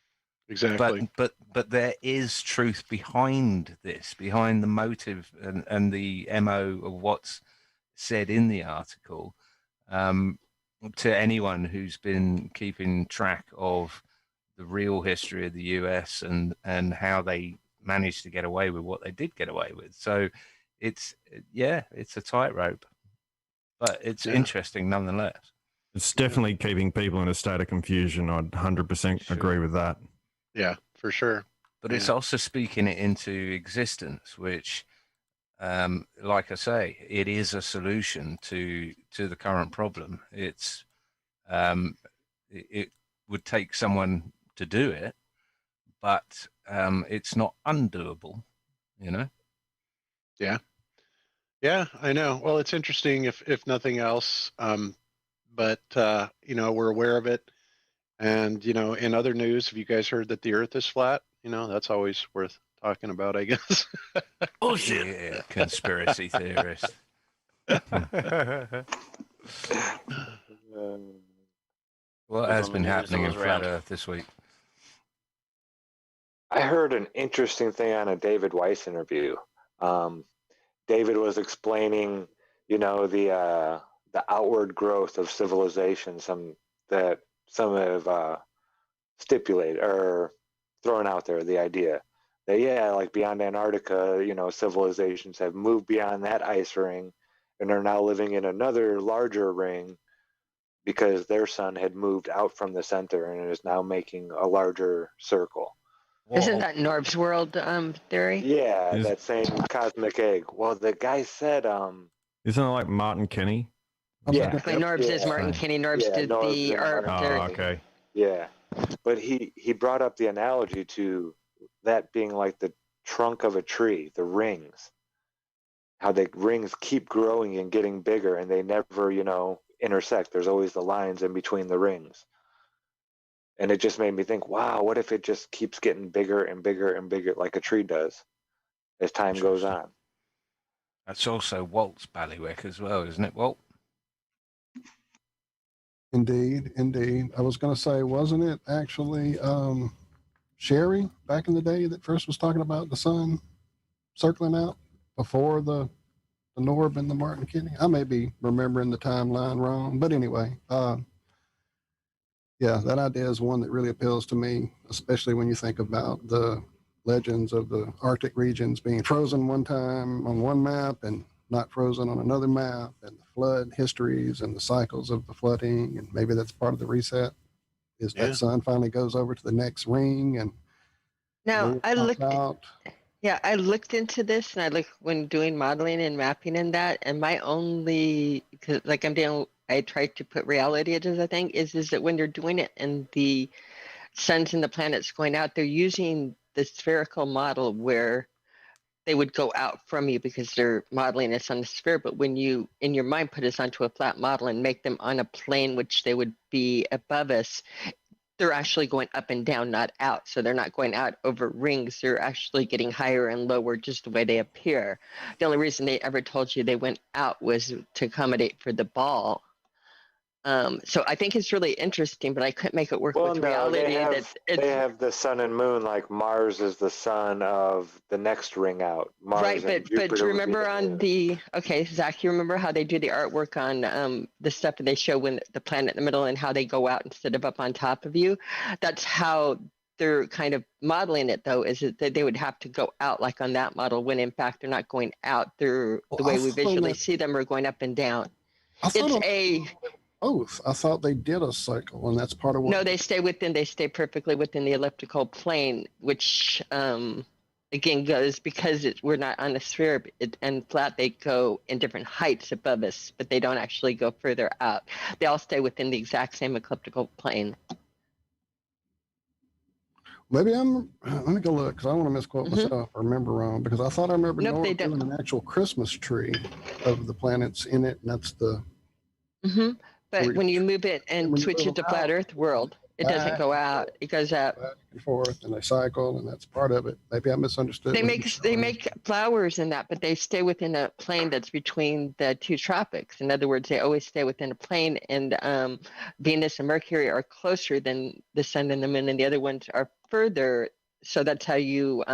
Exactly. But there is truth behind this, behind the motive and the MO of what's said in the article. To anyone who's been keeping track of the real history of the US and how they managed to get away with what they did get away with. So it's a tightrope, but it's interesting nonetheless. It's definitely keeping people in a state of confusion. I'd 100% agree with that. Yeah, for sure. But it's also speaking it into existence, which, like I say, it is a solution to the current problem. It's it would take someone to do it, but it's not undoable, you know? Yeah. Yeah, I know. Well, it's interesting if nothing else. But you know, we're aware of it. And, you know, in other news, have you guys heard that the earth is flat? You know, that's always worth talking about, I guess. Bullshit. Yeah, conspiracy theorist. What has been happening in Flat Earth this week? I heard an interesting thing on a David Weiss interview. David was explaining, you know, the outward growth of civilization, that some have stipulated or thrown out there the idea that, yeah, like beyond Antarctica, civilizations have moved beyond that ice ring and are now living in another larger ring because their sun had moved out from the center and is now making a larger circle. Isn't that Norb's world theory? Yeah, that same cosmic egg. Well, the guy said, Isn't it like Martin Kenny? yeah, Wait, Norb's is Martin Kenny. Norb's Yeah, did Norb's the and art Martin theory. Oh, okay. yeah, but he brought up the analogy to that being like the trunk of a tree, the rings, how the rings keep growing and getting bigger and they never, intersect. There's always the lines in between the rings. And it just made me think, wow, what if it just keeps getting bigger and bigger and bigger like a tree does as time goes on? That's also Walt's bailiwick as well, isn't it, Walt? Indeed, indeed. I was going to say, wasn't it actually Sherry back in the day that first was talking about the sun circling out before the Norb and the Martin Kenny? I may be remembering the timeline wrong, but anyway, yeah, that idea is one that really appeals to me, especially when you think about the legends of the Arctic regions being frozen one time on one map and not frozen on another map, and the flood histories and the cycles of the flooding, and maybe that's part of the reset. Is Yeah. that sun finally goes over to the next ring and Now, Norb I pops looked. out? Yeah, I looked into this and I looked when doing modeling and mapping and that, and my only, cause like I tried to put reality into the thing is that when they're doing it and the suns and the planets going out, they're using the spherical model where they would go out from you because they're modeling this on the sphere. But when you, in your mind, put us onto a flat model and make them on a plane, which they would be above us, they're actually going up and down, not out. So they're not going out over rings. They're actually getting higher and lower just the way they appear. The only reason they ever told you they went out was to accommodate for the ball. So I think it's really interesting, but I couldn't make it work Well, with no, reality. they have, That it's, they have the sun and moon, like Mars is the sun of the next ring out. Mars right, and but Jupiter do you would be remember the on moon. the okay, Zach? You remember how they do the artwork on the stuff that they show when the planet in the middle and how they go out instead of up on top of you? That's how they're kind of modeling it, though, is that they would have to go out like on that model when in fact they're not going out. They're the Well, I way we thought visually that- see them are going up and down. I thought It's it a was both. I thought they did a cycle, and that's part of what. no, they stay perfectly within the elliptical plane, which again goes because we're not on a sphere and flat. They go in different heights above us, but they don't actually go further out. They all stay within the exact same elliptical plane. Maybe let me go look because I don't want to misquote myself or remember wrong, because I thought I remember Nope, they Norb doing an actual Christmas tree of the planets in it, and that's the. hmm But Where- when you move it when and you switch move it to them flat out, Earth world, it doesn't back go out. It goes out. back and forth, and they cycle, and that's part of it. Maybe I misunderstood. They what make you were they saying. make flowers in that, but they stay within a plane that's between the two tropics. In other words, they always stay within a plane, and Venus and Mercury are closer than the sun and the moon, and the other ones are further. So that's how you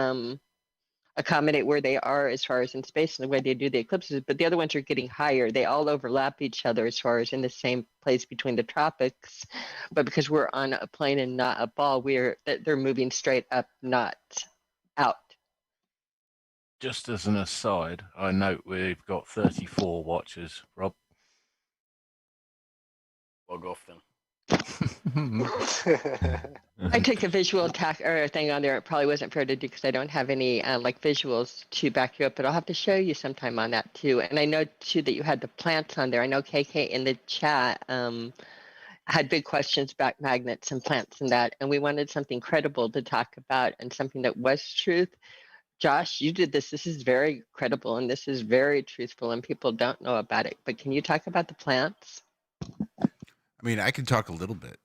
accommodate where they are as far as in space and the way they do the eclipses. But the other ones are getting higher. They all overlap each other as far as in the same place between the tropics. But because we're on a plane and not a ball, they're moving straight up, not out. Just as an aside, I note we've got 34 watchers, Rob. Log off then. I took a visual or thing on there. It probably wasn't fair to do because I don't have any like visuals to back you up, but I'll have to show you sometime on that too. And I know too that you had the plants on there. I know KK in the chat had big questions about magnets and plants and that, and we wanted something credible to talk about and something that was truth. Josh, you did this. This is very credible and this is very truthful, and people don't know about it. But can you talk about the plants? I mean, I can talk a little bit.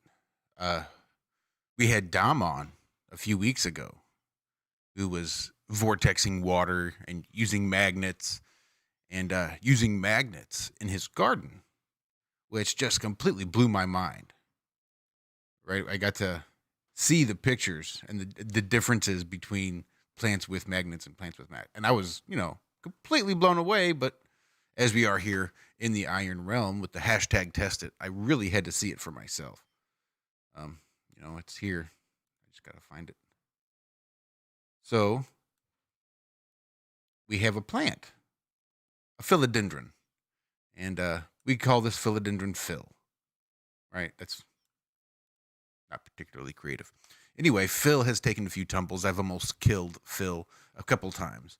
We had Dom on a few weeks ago, who was vortexing water and using magnets in his garden, which just completely blew my mind. Right, I got to see the pictures and the differences between plants with magnets and plants with magnets, and I was, completely blown away. But as we are here in the Iron Realm with the hashtag test it, I really had to see it for myself. It's here. I just gotta find it. So we have a plant, a philodendron, and we call this philodendron Phil. Right? That's not particularly creative. Anyway, Phil has taken a few tumbles. I've almost killed Phil a couple times.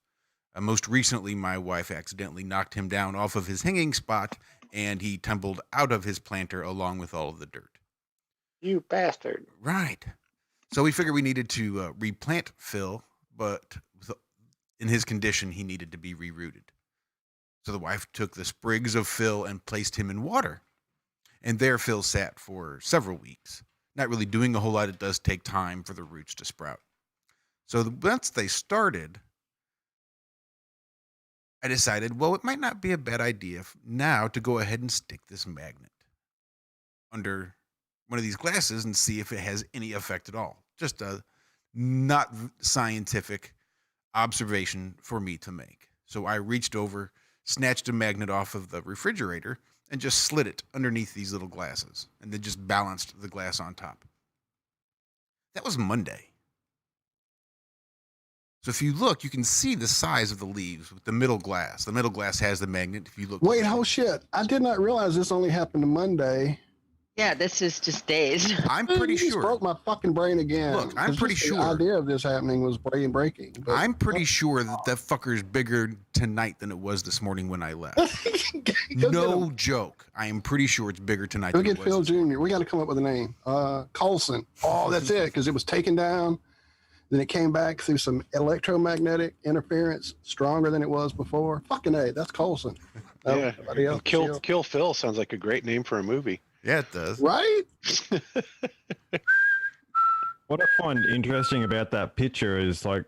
Most recently, my wife accidentally knocked him down off of his hanging spot, and he tumbled out of his planter along with all of the dirt. You bastard. Right. So we figured we needed to replant Phil, but in his condition, he needed to be rerooted. So the wife took the sprigs of Phil and placed him in water. And there Phil sat for several weeks, not really doing a whole lot. It does take time for the roots to sprout. So once they started, I decided, well, it might not be a bad idea now to go ahead and stick this magnet under one of these glasses and see if it has any effect at all. Just a not scientific observation for me to make. So I reached over, snatched a magnet off of the refrigerator, and just slid it underneath these little glasses, and then just balanced the glass on top. That was Monday. So if you look, you can see the size of the leaves with the middle glass. The middle glass has the magnet. If you look. Wait, oh shit. I did not realize this only happened Monday. Yeah, this is just days. I'm pretty You just sure. broke my fucking brain again. Look, I'm 'Cause pretty just sure. The idea of this happening was breaking. But I'm pretty sure that fucker's bigger tonight than it was this morning when I left. Go No joke. I am pretty sure it's bigger tonight Go than get it Phil was. Jr. We got to come up with a name. Coulson. Oh, that's it. Because it was taken down. Then it came back through some electromagnetic interference, stronger than it was before. Fucking A, that's Coulson. Yeah. Nobody else. Kill Phil sounds like a great name for a movie. Yeah, it does. Right? What I find interesting about that picture is like,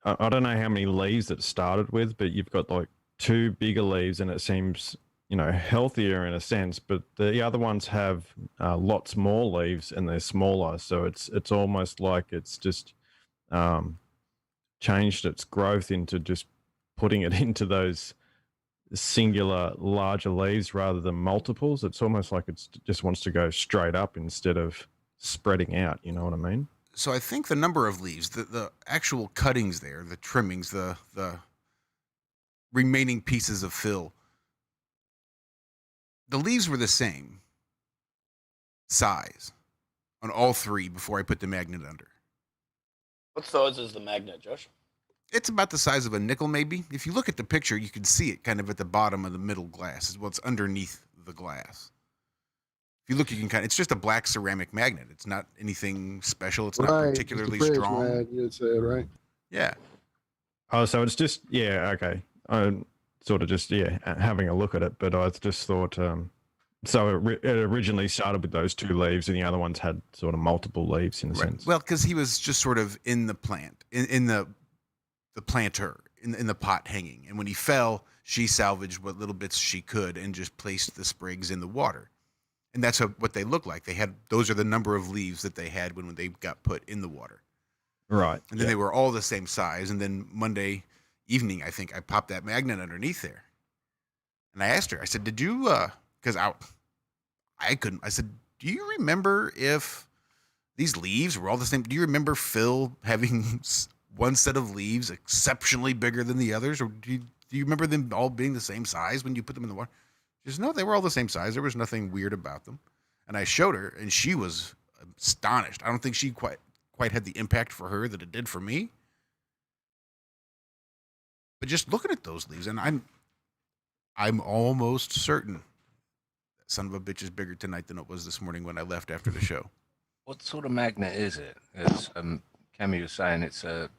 I don't know how many leaves it started with, but you've got like 2 bigger leaves and it seems, healthier in a sense, but the other ones have lots more leaves and they're smaller. So it's almost like it's just changed its growth into just putting it into those singular larger leaves rather than multiples. It's almost like it just wants to go straight up instead of spreading out. You know what I mean? So I think the number of leaves, the actual cuttings there, the trimmings, the remaining pieces of Phil, the leaves were the same size on all 3 before I put the magnet under. What size is the magnet, Josh? It's about the size of a nickel, maybe. If you look at the picture, you can see it kind of at the bottom of the middle glass. Is what's underneath the glass. If you look, you can it's just a black ceramic magnet. It's not anything special. It's not Right. particularly It's a fridge strong. magnet, it said, right? Yeah. Oh, so it's just, yeah, okay. I'm sort of just, having a look at it, but I just thought, so it originally started with those 2 leaves and the other ones had sort of multiple leaves in a sense. Well, because he was just sort of in the plant, in the planter, in the pot hanging. And when he fell, she salvaged what little bits she could and just placed the sprigs in the water. And that's what they look like. Those are the number of leaves that they had when they got put in the water. Right. And then they were all the same size. And then Monday evening, I think I popped that magnet underneath there. And I asked her, I said, did you, because I couldn't, I said, do you remember if these leaves were all the same? Do you remember Phil having one set of leaves exceptionally bigger than the others? Or do you remember them all being the same size when you put them in the water? She said, no, they were all the same size. There was nothing weird about them. And I showed her, and she was astonished. I don't think she quite had the impact for her that it did for me. But just looking at those leaves, and I'm almost certain that son of a bitch is bigger tonight than it was this morning when I left after the show. What sort of magnet is it? It's Cammy was saying it's a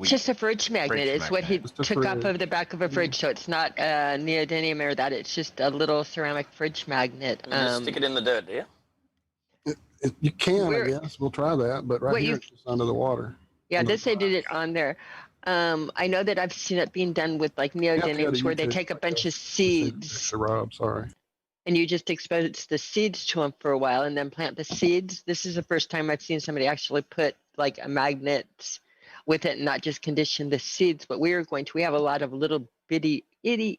It's just a fridge magnet. It's what he Just a took off fridge. of the back of a fridge. So it's not neodymium or that. It's just a little ceramic fridge magnet. You just stick it in the dirt, do you? You can, Where- I guess. We'll try that. But right What here, you- it's just under the water. Yeah, on the this they did it on there. I know that I've seen it being done with like have to go to neodymiums where they YouTube. take a bunch of seeds Mr. Rob, sorry. and you just expose the seeds to them for a while and then plant the seeds. This is the first time I've seen somebody actually put like a magnet with it and not just condition the seeds. But we have a lot of little bitty, itty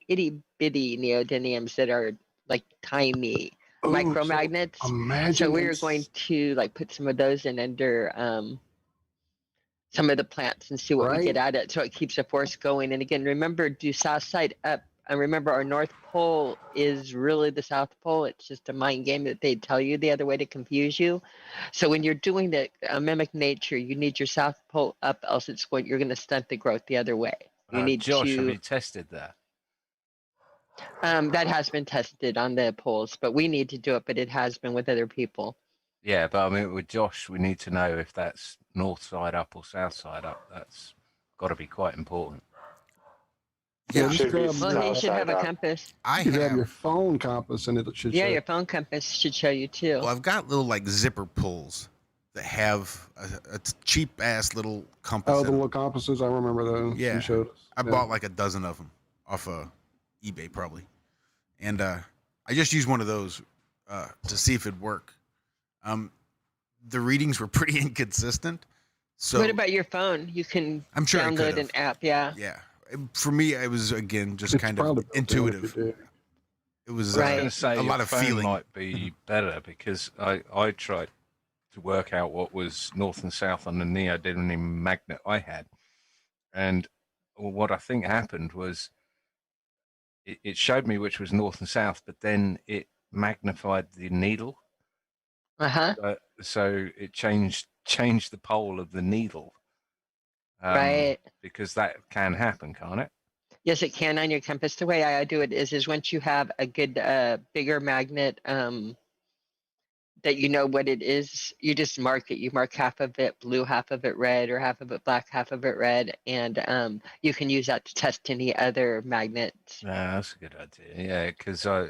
bitty neodymiums that are like tiny. Ooh, micromagnets. Imagine. So we were it's- going to like put some of those in under some of the plants and see what we get Right. out of it, so it keeps the force going. And again, remember, do south side up. And remember, our North Pole is really the South Pole. It's just a mind game that they tell you the other way to confuse you. So when you're doing the mimic nature, you need your South Pole up, else you're going to stunt the growth the other way. You need Josh, have to. you tested that? That has been tested on the poles, but we need to do it. But it has been with other people. Yeah, but I mean, with Josh, we need to know if that's north side up or south side up. That's got to be quite important. Yeah, Should be just grab, Well, he should have a South side up. compass. I you grab have. your phone compass and it should Yeah, show. your phone compass should show you too. Well, I've got little like zipper pulls that have a cheap ass little compass. Oh, in the 'em. little compasses. I remember those. Yeah. You showed us. I Yeah. bought like a dozen of them off eBay probably, and I just used one of those to see if it'd work. The readings were pretty inconsistent. So What about your phone? You can I'm sure I download could've. an app. Yeah. yeah, for me it was again just It's kind probably of built in if you intuitive. do. It was I was Right. going to say a lot your of phone feeling. might be better because I tried to work out what was north and south on the neodymium magnet I had, and what I think happened was it showed me which was north and south, but then it magnified the needle, Uh-huh. so it changed the pole of the needle. Right. Because that can happen, can't it? Yes, it can on your compass. The way I do it is once you have a good bigger magnet that you know what it is, you just mark it. You mark half of it blue, half of it red, or half of it black, half of it red, and you can use that to test any other magnets. Yeah, that's a good idea. Yeah, because I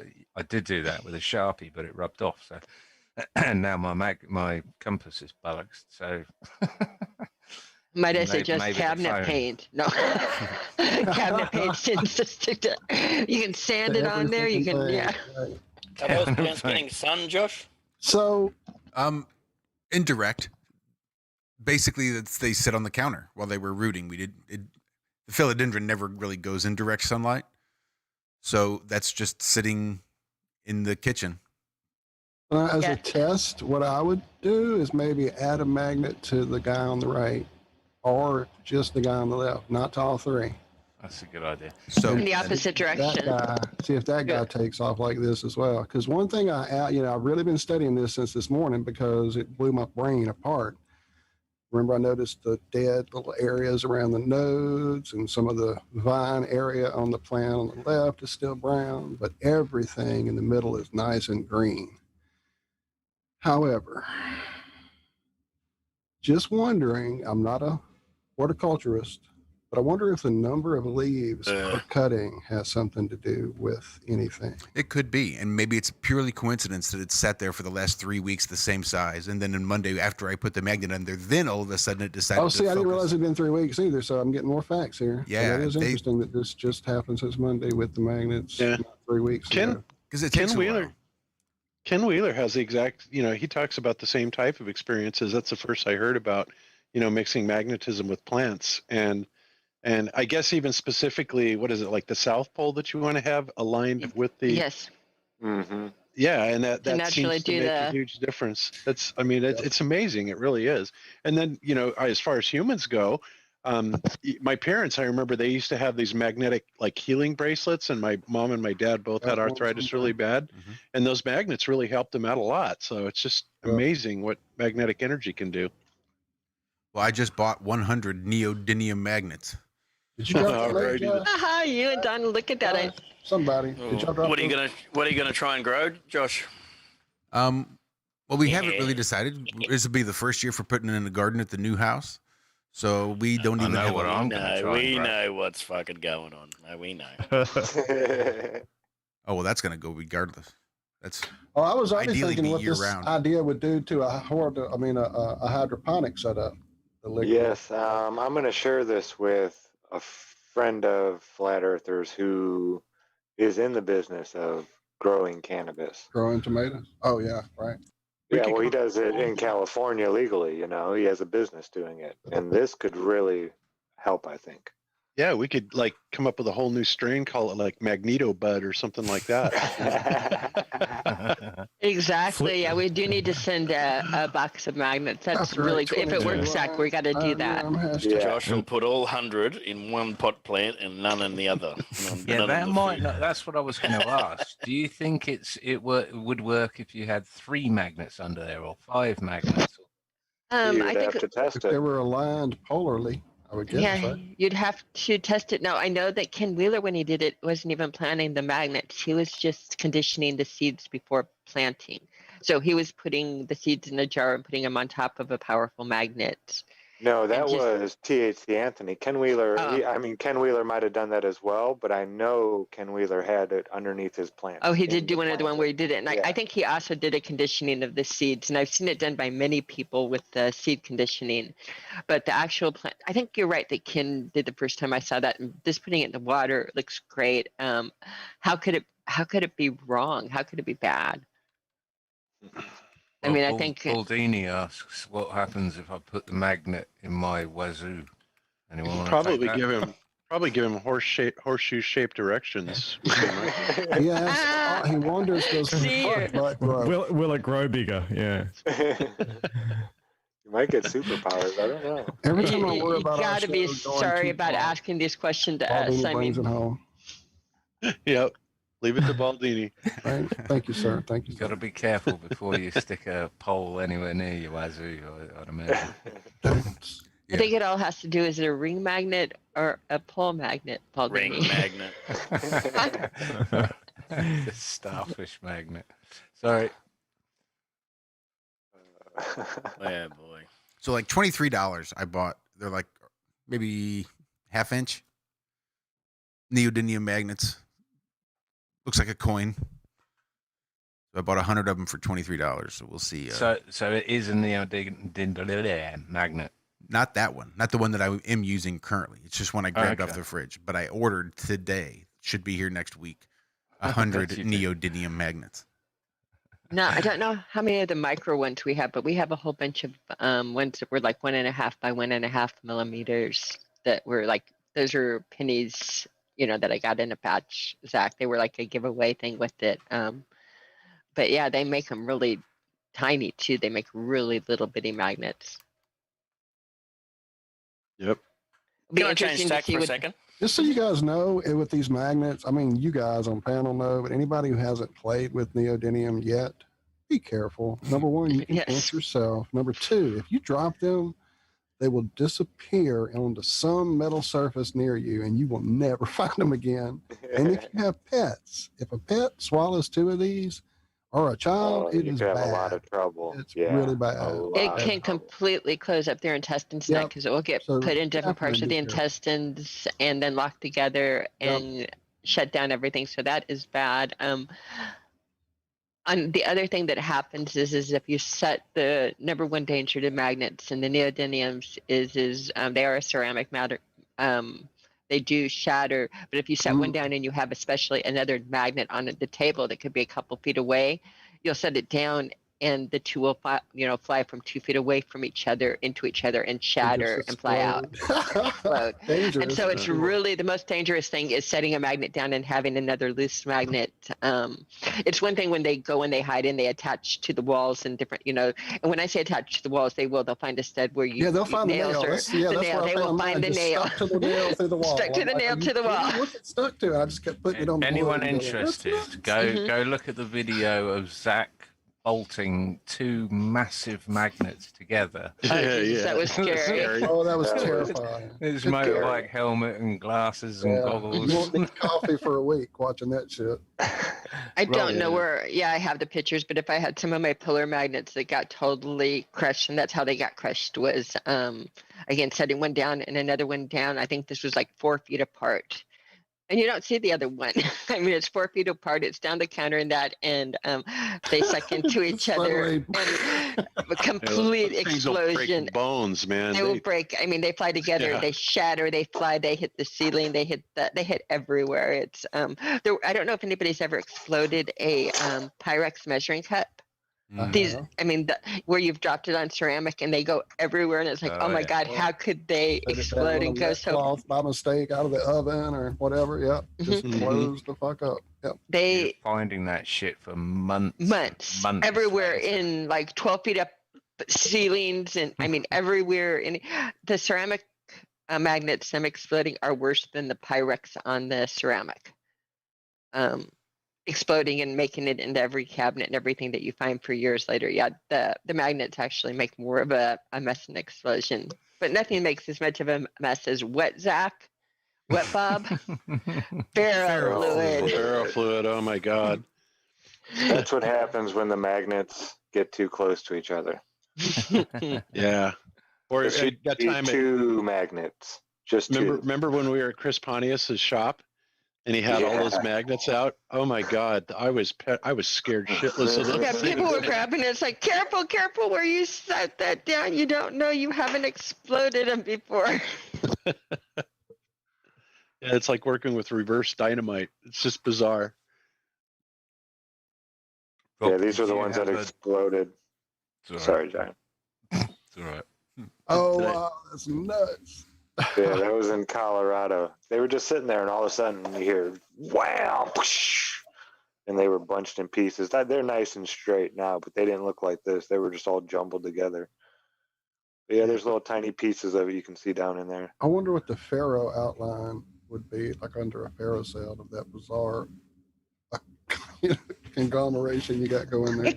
did do that with a Sharpie, but it rubbed off. So and now my compass is bollocks. So Might I Maybe- suggest maybe the cabinet phone. paint? No, cabinet paint tends to stick to. You can sand it on there. You can, yeah. Right. Are those plants getting sun, Josh? So indirect. Basically, they sit on the counter while they were rooting. The philodendron never really goes in direct sunlight, so that's just sitting in the kitchen. as Yeah. a test, what I would do is maybe add a magnet to the guy on the right, or just the guy on the left, not to all three. that's a good idea. So In the opposite That direction. guy, see if that guy Yeah. takes off like this as well. Because one thing I've really been studying this since this morning because it blew my brain apart. Remember, I noticed the dead little areas around the nodes, and some of the vine area on the plant on the left is still brown, but everything in the middle is nice and green. However, just wondering, I'm not a horticulturist, but I wonder if the number of leaves per cutting has something to do with anything. it could be, and maybe it's purely coincidence that it's sat there for the last 3 weeks the same size, and then on Monday after I put the magnet under, then all of a sudden it decided. Oh, to see, I didn't focus. realize it'd been 3 weeks either, so I'm getting more facts here. So Yeah, that is they- interesting that this just happened since Monday with the magnets. Yeah. 3 weeks Ken- ago. because it Ken takes a Wheeler. while. Ken Wheeler has the exact, he talks about the same type of experiences. That's the first I heard about, mixing magnetism with plants. And I guess even specifically, what is it, like the South Pole that you want to have aligned with the, Yes. Mm-hmm. yeah, and that naturally seems to do make a the- huge difference. It's amazing. It really is. And then, as far as humans go, my parents, I remember they used to have these magnetic like healing bracelets, and my mom and my dad both had arthritis really bad, and those magnets really helped them out a lot. So it's just amazing what magnetic energy can do. Well, I just bought 100 neodymium magnets. Did you drop that late, Alrighty. Josh? Aha, you and Don, look at that. Somebody. Did y'all drop What are you those? gonna try and grow, Josh? Well, we haven't really decided. This will be the first year for putting in the garden at the new house, so we don't even know have what a- I'm gonna try. We and grow. know what's fucking going on. No, we know. Oh well, that's gonna go regardless. That's Oh, I was already Ideally thinking be what this year-round. idea would do to a hydroponic setup. The liquid. Yes, I'm going to share this with a friend of Flat Earthers who is in the business of growing cannabis. Growing tomatoes. Oh yeah, right. Yeah, well, he does it in California legally. He has a business doing it, and this could really help, I think. Yeah, we could like come up with a whole new strain, call it like Magneto Bud or something like that. Exactly. Yeah, we do need to send a box of magnets. That's Copyright really good. If it 22, works, Zach, we got to do that. Yeah. Josh will put all 100 in one pot plant and none in the other. Yeah, None that in the might food. not. That's what I was going to ask. Do you think would work if you had 3 magnets under there or 5 magnets? You'd I think have to test If they it. were aligned polarly, I would guess. yeah, Right? you'd have to test it. Now, I know that Ken Wheeler, when he did it, wasn't even planting the magnets. He was just conditioning the seeds before planting. So he was putting the seeds in a jar and putting them on top of a powerful magnet. No, that And just- was THC Anthony. Ken Wheeler, Ken Wheeler might have done that as well, but I know Ken Wheeler had it underneath his plant. Oh, he in did do the another one plant. where he did it. And Yeah. I think he also did a conditioning of the seeds. And I've seen it done by many people with the seed conditioning. But the actual plant, I think you're right that Ken did the first time I saw that. And just putting it in the water looks great. How could it be wrong? How could it be bad? I mean, I think Baldini asks, what happens if I put the magnet in my wazoo? Anyone want to Probably take that? give him horseshoe shaped directions. Yes. He wonders, does the See butt butt grow? Will it grow bigger? Yeah. You might get superpowers. I don't know. Every time I you worry about our gotta be show going sorry too about far, asking this question to us. Baldini I brings mean, it home. Yep. Leave it to Baldini. Thank you, sir. Thank you. You've got to be careful before you stick a pole anywhere near your wazoo, I'd imagine. I think it all has to do, is it a ring magnet or a pole magnet, Paul Ring Dini? magnet. The starfish magnet. Sorry. Oh boy. So like $23 I bought. They're like maybe half-inch neodymium magnets. Looks like a coin. So I bought 100 of them for $23. So we'll see. So it is a neodymium magnet. Not that one. Not the one that I am using currently. It's just one I grabbed off Okay. the fridge. But I ordered today. Should be here next week. 100 Bet you did. neodymium magnets. No, I don't know how many of the micro ones we have, but we have a whole bunch of ones that were like 1.5 by 1.5 millimeters that were like, those are pennies, that I got in a batch, Zach. They were like a giveaway thing with it. But yeah, they make them really tiny too. They make really little bitty magnets. Yep. Be Can I change interesting to tack see for a what- second? Just so you guys know, with these magnets, I mean, you guys on panel know, but anybody who hasn't played with neodymium yet, be careful. Number one, you can Yes. pinch yourself. Number two, if you drop them, they will disappear onto some metal surface near you, and you will never find them again. And if you have pets, if a pet swallows 2 of these, or a child, it you is could have bad. a lot of trouble. It's Yeah, really bad. a lot It of can trouble. completely close up their intestines Yep. because it will get So put in different parts of the definitely be careful. intestines and then locked together Yep. and shut down everything. So that is bad. And the other thing that happens is if you set the number one danger to magnets and the neodymiums is they are a ceramic matter. They do shatter, but if you set one down and you have especially another magnet on the table that could be a couple feet away, you'll set it down and the two will fly from 2 feet away from each other into each other and shatter and fly out. Explode. Dangerous. And so it's really the most dangerous thing is setting a magnet down and having another loose magnet. It's one thing when they go and they hide and they attach to the walls and different, and when I say attach to the walls, they'll find a stud where you Yeah, they'll find the nail. nails That's, are yeah, the that's nail. where I They will found find mine, the just nail. Stuck to the nail through the wall. Stuck to I'm the like, nail "Are you to the kidding wall." me? What's it stuck to? I just kept putting it on the Anyone wood and going, interested? "That's Go Mhm. go look at the video of Zach bolting 2 massive magnets together. Oh, Jesus, that was scary. Oh, that was That was- terrifying. His Good motorbike God. helmet and glasses and Yeah. goggles. You won't need coffee for a week watching that shit. I don't know yeah. where. Yeah, I have the pictures, but if I had some of my pillar magnets that got totally crushed, and that's how they got crushed was again setting one down and another one down. I think this was like 4 feet apart, and you don't see the other one. I mean, it's 4 feet apart. It's down the counter and that, and they suck into each other. And a complete Those things will break explosion. bones, man. They will break. I mean, they fly together. Yeah. They shatter. They fly. They hit the ceiling. They hit They hit everywhere. It's I don't know if anybody's ever exploded a Pyrex measuring cup. These, I mean, where you've dropped it on ceramic and they go everywhere, and it's like, oh my yeah. God, how could they Set it explode down and on go that so? cloth by mistake out of the oven or whatever. Yep. Just Mhm. blows the fuck up. Yep. They Finding that shit for months. months everywhere in like 12 feet up ceilings, and I mean everywhere. In the ceramic magnets, them exploding are worse than the Pyrex on the ceramic. Exploding and making it into every cabinet and everything that you find for years later. Yeah, the magnets actually make more of a mess and explosion, but nothing makes as much of a mess as wet Zach, wet Bob, ferrofluid. Ferrofluid. Oh my God. That's what happens when the magnets get too close to each other. Yeah. Or There at should that be time, two magnets. Just two. remember when we were at Chris Pontius's shop and he had all those magnets out? Oh my God. I was scared shitless of those Yeah, things. people were grabbing it. It's like, careful, careful where you set that down. You don't know, you haven't exploded them before. Yeah, it's like working with reverse dynamite. It's just bizarre. Yeah, these are the ones that exploded. Sorry, John. It's all right. Oh, wow. That's nuts. Yeah, that was in Colorado. They were just sitting there, and all of a sudden you hear wow, whoosh, and they were bunched in pieces. They're nice and straight now, but they didn't look like this. They were just all jumbled together. But yeah, there's little tiny pieces of it you can see down in there. I wonder what the Faro outline would be like under a Faro cell of that bizarre conglomeration you got going there.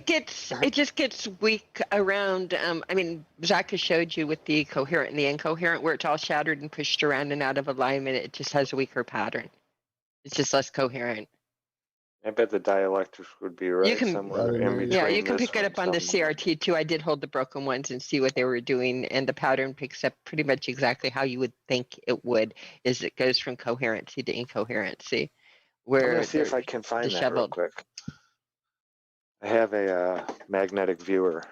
It just gets weak around. I mean, Zach has showed you with the coherent and the incoherent where it's all shattered and pushed around and out of alignment. It just has a weaker pattern. It's just less coherent. I bet the dielectrics would be right somewhere in between. Yeah, you can this pick it up on the somewhere. CRT too. I did hold the broken ones and see what they were doing, and the pattern picks up pretty much exactly how you would think it would. Is it goes from coherency to incoherency, I'm where gonna see if they're I can find that real disheveled. quick. I have a magnetic viewer.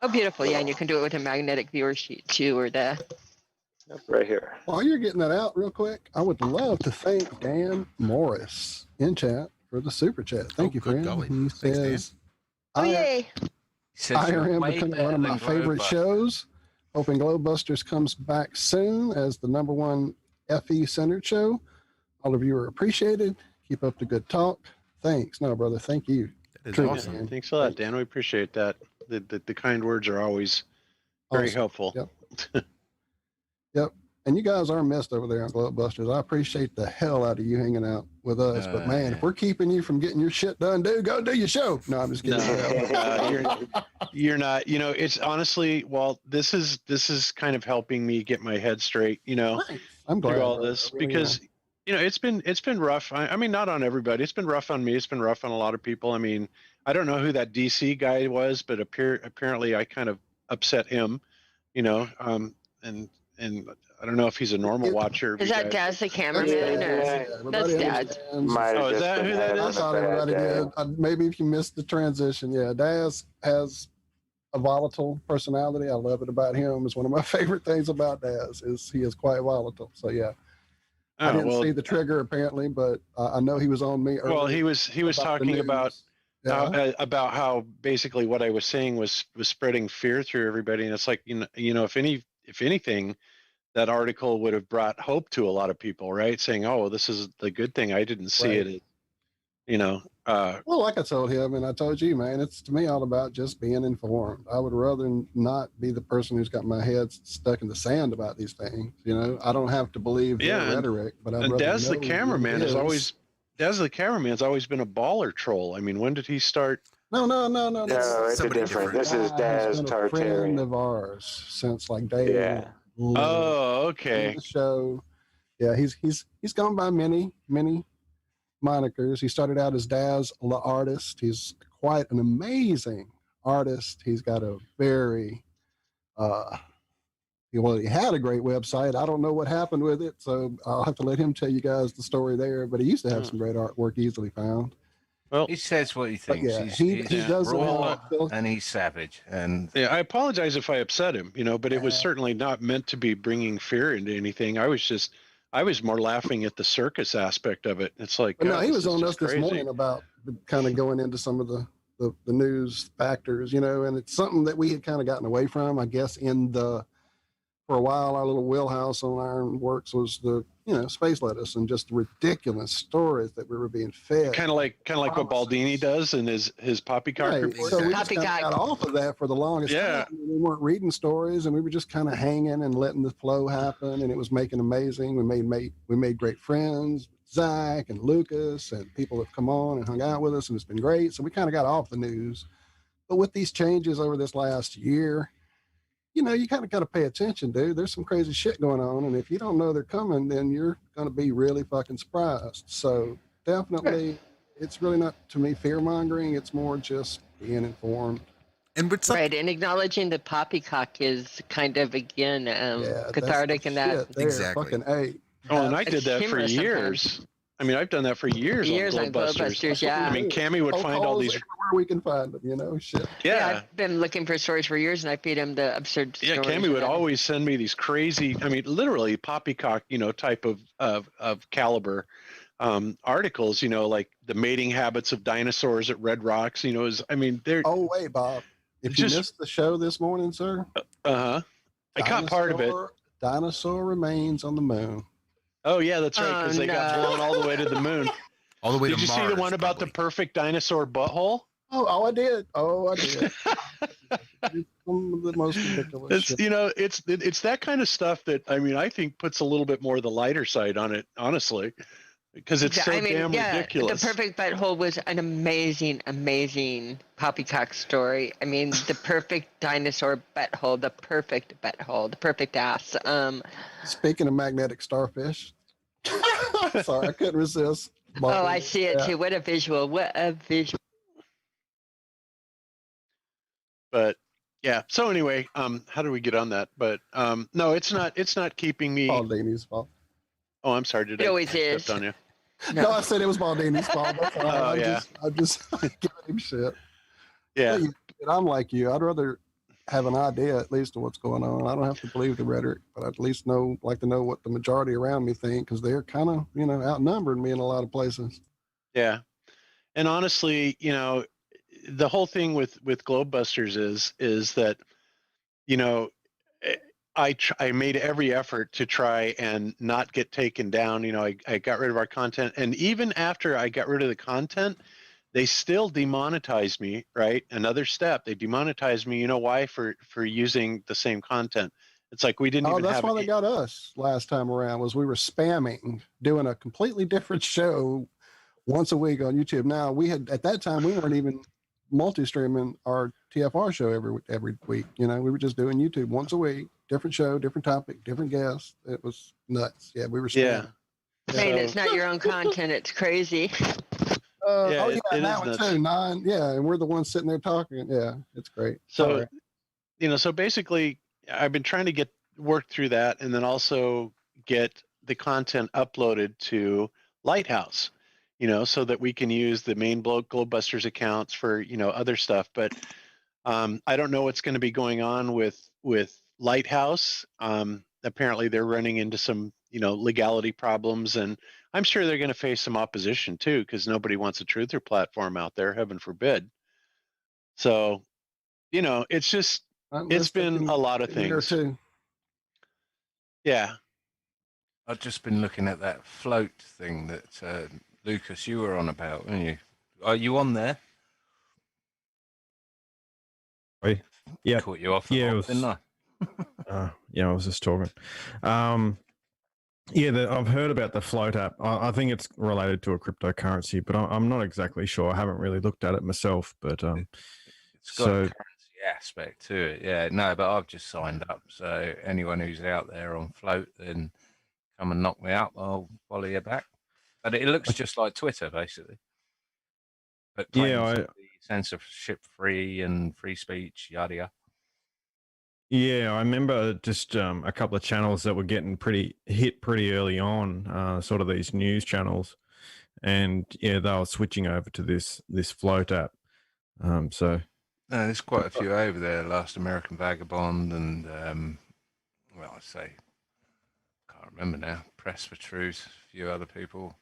Oh, beautiful! Yeah, and you can do it with a magnetic viewer sheet too, or the. Right here. While you're getting that out real quick, I would love to thank Dan Morris in chat for the super chat. Thank you, friend. golly. He says, Oh yay! IRM becoming one of my favorite shows. Hoping Globebusters comes back soon as the #1 FE centered show. All of you are appreciated. Keep up the good talk. Thanks. No, brother. Thank you. That is Truly, awesome. man. Thanks a lot, Dan. We appreciate that. The kind words are always very Awesome. helpful. Yep. Yep. And you guys are missed over there on Globebusters. I appreciate the hell out of you hanging out with us. But man, if we're keeping you from getting your shit done, dude, go do your show. No, I'm just kidding. You're not. You know, it's honestly, well, this is kind of helping me get my head straight. You know, I'm glad through all brother. this I really because am. you know it's been rough. I mean, not on everybody. It's been rough on me. It's been rough on a lot of people. I mean, I don't know who that DC guy was, but apparently I kind of upset him. You know, and I don't know if he's a normal watcher. Is that Daz the cameraman? Or? That's Daz. Oh, is that who that I is? thought everybody did. Maybe if you missed the transition, yeah, Daz has a volatile personality. I love it about him. It's one of my favorite things about Daz is he is quite volatile. So yeah, I didn't see the trigger apparently, but I know he was on me earlier. Well, he was talking about how basically what I was saying was spreading fear through everybody, and it's like you know if anything, that article would have brought hope to a lot of people, right? Saying, oh, this is the good thing. I didn't see Right. it. You know. Well, like I told him, and I told you, man, it's to me all about just being informed. I would rather not be the person who's got my head stuck in the sand about these things. You know, I don't have to believe their Yeah, rhetoric, but I'd And rather Daz the know cameraman what it has is. always been a baller troll. I mean, when did he start? No. No, it's a different. This is Daz been a friend Tartarian. of ours since like day Yeah. one. Oh, okay. The show. Yeah, he's gone by many monikers. He started out as Daz La Artist. He's quite an amazing artist. He's got a very he had a great website. I don't know what happened with it, so I'll have to let him tell you guys the story there. But he used to have some great artwork easily found. Well, he says what he But thinks. yeah, he's he does raw well. and he's savage. And Yeah, I apologize if I upset him, but it was certainly not meant to be bringing fear into anything. I was more laughing at the circus aspect of it. It's like, But no, God, he this was is on just us this crazy. morning about kind of going into some of the the news factors, you know, and it's something that we had kind of gotten away from, I guess, for a while, our little wheelhouse on Ironworks was the, you know, space lettuce and just ridiculous stories that we were being fed. Kind of like what Baldini does in his poppycock Right. report. So we just kind of got off of that for the longest time. We weren't reading stories, and we were just kind of hanging and letting the flow happen, and it was making amazing. We made great friends, Zach and Lucas, and people have come on and hung out with us, and it's been great. So we kind of got off the news. But with these changes over this last year, you know, you kind of got to pay attention, dude. There's some crazy shit going on, and if you don't know they're coming, then you're going to be really fucking surprised. So definitely, it's really not, to me, fear mongering. It's more just being informed. And but Right, and acknowledging the poppycock is kind of, again, cathartic in that. Fucking A. Oh, and I did that for humorous years. sometimes. I mean, I've done that for years, on Globebusters. yeah. I mean, Cammy would find all these. Everywhere we can find them, you know, shit. Yeah. I've been looking for stories for years, and I feed him the absurd Yeah, stories. Cammy would always send me these crazy, I mean, literally poppycock, you know, type of caliber articles, you know, like the mating habits of dinosaurs at Red Rocks, you know, I mean, they're. Oh, wait, Bob. If you missed the show this morning, sir. I caught part of it. Dinosaur remains on the moon. Oh, yeah, that's right, because they got blown all the way to the moon. All the way Did to you see the one about the perfect dinosaur butthole? Oh, I did. It's some of the most ridiculous It's, shit. you know, it's that kind of stuff that, I mean, I think puts a little bit more of the lighter side on it, honestly, because it's so damn ridiculous. The perfect butthole was an amazing, amazing poppycock story. I mean, the perfect dinosaur butthole, the perfect butthole, the perfect ass. Speaking of magnetic starfish, sorry, I couldn't resist. Oh, I see it too. What a visual! What a visual! But yeah. So anyway, how do we get on that? But no, it's not keeping me. Baldini's fault. Oh, I'm sorry. Did It I always step is. on you? No, I said it was Baldini's fault. That's all. Oh, yeah. I'm just giving him shit. Yeah. I'm like you. I'd rather have an idea at least of what's going on. I don't have to believe the rhetoric, but I at least like to know what the majority around me think, because they're kind of, you know, outnumbering me in a lot of places. Yeah. And honestly, you know, the whole thing with Globebusters is that, you know, I made every effort to try and not get taken down. You know, I got rid of our content, and even after I got rid of the content, they still demonetized me, right? Another step, they demonetized me. You know why? For using the same content. It's like we didn't even that's have why they got us last time around, was we were spamming, doing a completely different show once a week on YouTube. Now, we had, at that time, we weren't even multi-streaming our TFR show every week. You know, we were just doing YouTube once a week, different show, different topic, different guests. It was nuts. Yeah, we were spamming. I mean, it's not your own content. It's crazy. Yeah, it that is one nuts. too. And we're the ones sitting there talking. Yeah, it's great. So, Sorry. you know, so basically, I've been trying to work through that, and then also get the content uploaded to Lighthouse, you know, so that we can use the main Globebusters accounts for, you know, other stuff. But I don't know what's going to be going on with Lighthouse. Apparently, they're running into some, you know, legality problems, and I'm sure they're going to face some opposition too, because nobody wants a truther platform out there, heaven forbid. So, you know, it's just, it's been a lot of things. Yeah. I've just been looking at that float thing that Lucas, you were on about, weren't you? Are you on there? Yeah. Caught you off the Yeah, hop, it was, didn't I? yeah, I was just talking. I've heard about the float app. I think it's related to a cryptocurrency, but I'm not exactly sure. I haven't really looked at it myself, but It's got a currency aspect to it. Yeah, no, but I've just signed up. So anyone who's out there on float, then come and knock me up. I'll follow you back. But it looks just like Twitter, basically. But claims to be censorship free and free speech, yada yada. Yeah, I remember just a couple of channels that were getting pretty early on, sort of these news channels, and yeah, they were switching over to this float app. So no, there's quite a few over there. Last American Vagabond and well, I say can't remember now. Press for Truth, a few other people.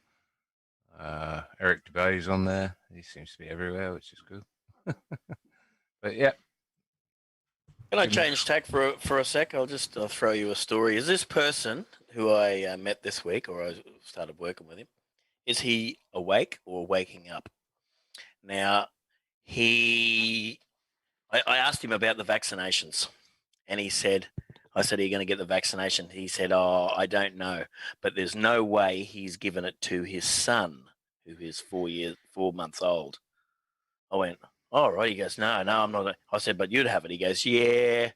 Eric DeBay's on there. He seems to be everywhere, which is good. But yeah, Can I change tack for a sec? I'll just throw you a story. Is this person who I met this week, or I started working with him, is he awake or waking up? Now, I asked him about the vaccinations, and he said, I said, are you going to get the vaccination? He said, oh, I don't know, but there's no way he's given it to his son, who is 4 months old. I went, all right. He goes, no, I'm not. I said, but you'd have it. He goes, yeah,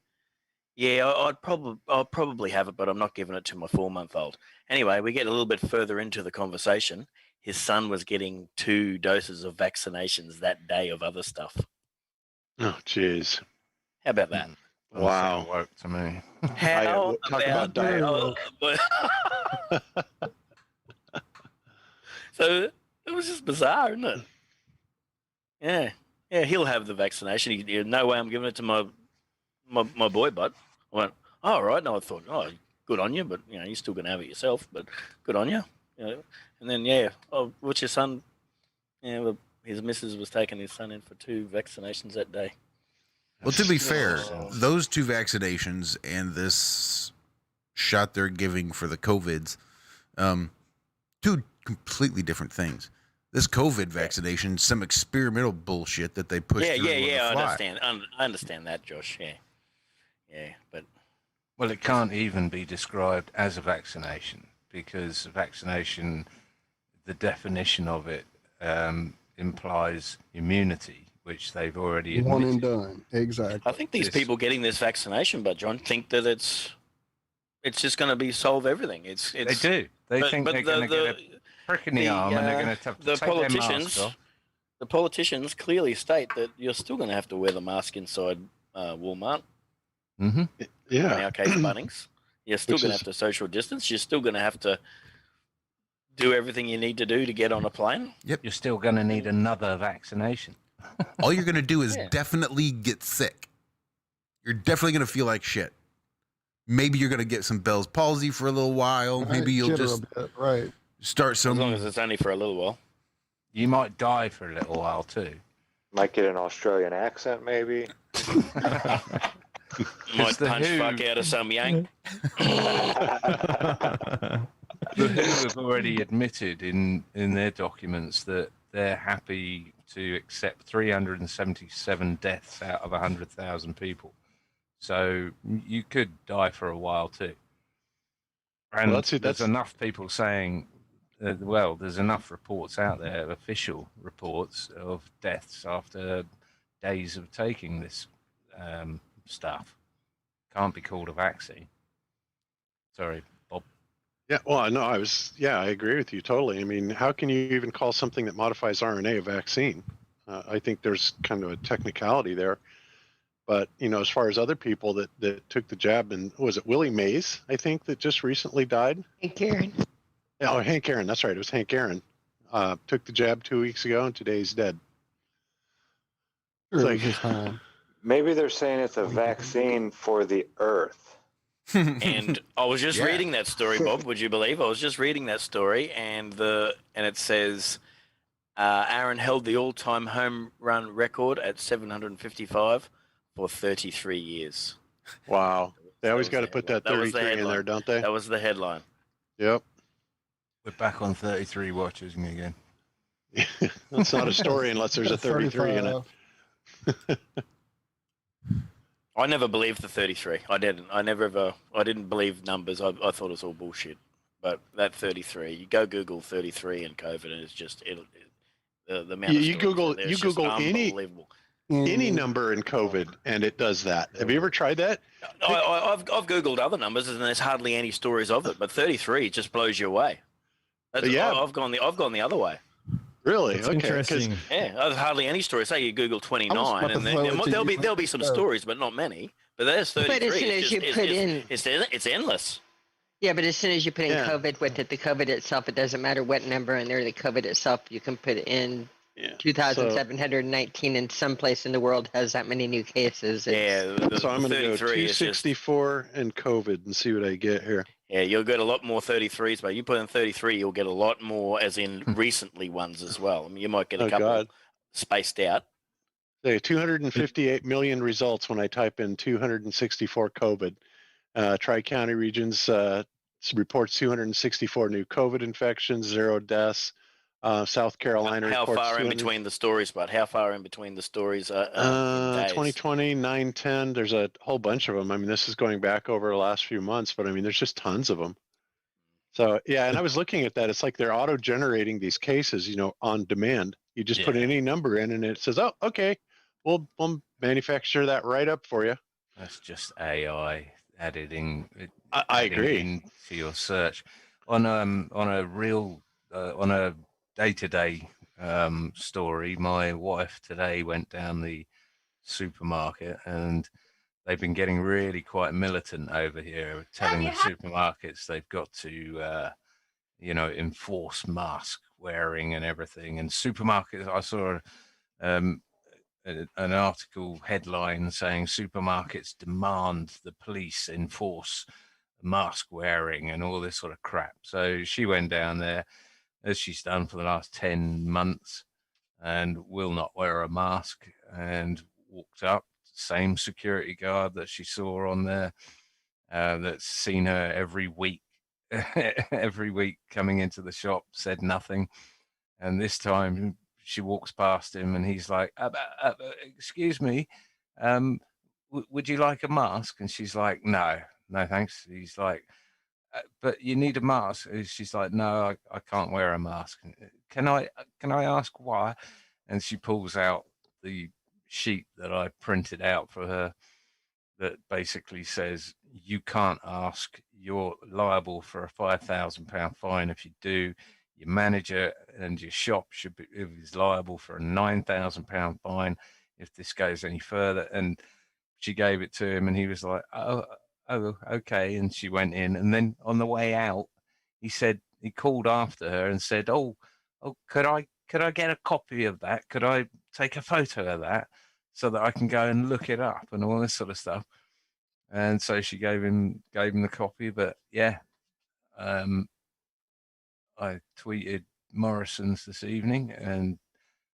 I'll probably have it, but I'm not giving it to my 4-month-old. Anyway, we get a little bit further into the conversation. His son was getting 2 doses of vaccinations that day of other stuff. Oh, jeez. How about that? Wow. Woke to me. How talk about diet woke. So it was just bizarre, isn't it? Yeah, he'll have the vaccination. No way I'm giving it to my boy, bud. I went, all right. No, I thought, oh, good on you, but you're still gonna have it yourself. But good on you. And then what's your son? Yeah, well, his missus was taking his son in for 2 vaccinations that day. Well, to be fair, those 2 vaccinations and this shot they're giving for the COVIDs, 2 completely different things. This COVID vaccination, some experimental bullshit that they pushed. Yeah. I understand that, Josh. Yeah, but Well, it can't even be described as a vaccination because vaccination, the definition of it implies immunity, which they've already admitted. One and done. Exactly. I think these people getting this vaccination, but John, think that it's just going to solve everything. They do. They think they're going to get a prick in the arm and they're going to have to take their mask off. The politicians clearly state that you're still going to have to wear the mask inside Walmart. Mm-hmm. Yeah. In our case, Bunnings. You're still going to have to social distance. You're still going to have to do everything you need to do to get on a plane. Yep. You're still going to need another vaccination. All you're going to do is definitely get sick. You're definitely going to feel like shit. Maybe you're going to get some Bell's palsy for a little while. Right, Maybe you'll just start some. As long as it's only for a little while. You might die for a little while too. Might get an Australian accent, maybe. Might punch fuck out of some yank. The WHO have already admitted in their documents that they're happy to accept 377 deaths out of 100,000 people. So you could die for a while too. And there's enough people saying, there's enough reports out there, official reports of deaths after days of taking this stuff. Can't be called a vaccine. Sorry, Bob. Yeah, well, I agree with you totally. I mean, how can you even call something that modifies RNA a vaccine? I think there's kind of a technicality there. But, as far as other people that took the jab, and was it Willie Mays, I think, that just recently died? Hank Aaron. Oh, Hank Aaron. That's right. It was Hank Aaron. Took the jab 2 weeks ago, and today he's dead. Maybe they're saying it's a vaccine for the Earth. And I was just reading that story, Bob. Would you believe? I was just reading that story, and it says Aaron held the all-time home run record at 755 for 33 years. Wow. They always got to put that 33 in there, don't they? That was the headline. Yep. We're back on 33 watching again. That's not a story unless there's a 33 in it. I never believed the 33. I didn't. I didn't believe numbers. I thought it was all bullshit. But that 33, you go Google 33 and COVID, and it's just the amount. You Google any number in COVID, and it does that. Have you ever tried that? I've Googled other numbers, and there's hardly any stories of it. But 33 just blows you away. I've gone the other way. Really? That's okay. interesting. Yeah, there's hardly any stories. Say you Google 29, and there'll be some stories, but not many. But there's 33. But as soon as you put in, it's endless. Yeah, but as soon as you put in COVID with it, the COVID itself, it doesn't matter what number in there, the COVID itself, you can put in 2,719, and someplace in the world has that many new cases. So I'm going to go 264 and COVID and see what I get here. Yeah, you'll get a lot more 33s, but you put in 33, you'll get a lot more, as in recently ones as well. I mean, you might get a couple spaced out. Say 258 million results when I type in 264 COVID. Tri-County regions reports 264 new COVID infections, 0 deaths. South Carolina How reports far in 200 between the stories, but how far in between the stories? In days? 2020, 910. There's a whole bunch of them. I mean, this is going back over the last few months, but I mean, there's just tons of them. So yeah, and I was looking at that. It's like they're auto-generating these cases, on demand. You just put any number in, and it says, "Oh, okay, we'll manufacture that right up for you." That's just AI editing. I agree. Into your search on a real on a day-to-day story. My wife today went down the supermarket, and they've been getting really quite militant over here, telling the supermarkets they've got to enforce mask wearing and everything. And supermarkets, I saw an article headline saying supermarkets demand the police enforce mask wearing and all this sort of crap. So she went down there, as she's done for the last 10 months, and will not wear a mask, and walked up. Same security guard that she saw on there, that's seen her every week every week coming into the shop, said nothing. And this time she walks past him, and he's like, excuse me, would you like a mask? And she's like, no thanks. He's like, but you need a mask. And she's like, no, I can't wear a mask. Can I ask why? And she pulls out the sheet that I printed out for her that basically says, you can't ask, you're liable for a £5,000 fine if you do. Your manager and your shop is liable for a £9,000 fine if this goes any further. And she gave it to him, and he was like, oh, okay. And she went in, and then on the way out, he called after her and said, oh, could I get a copy of that? Could I take a photo of that so that I can go and look it up and all this sort of stuff? And so she gave him the copy. But yeah, I tweeted Morrison's this evening and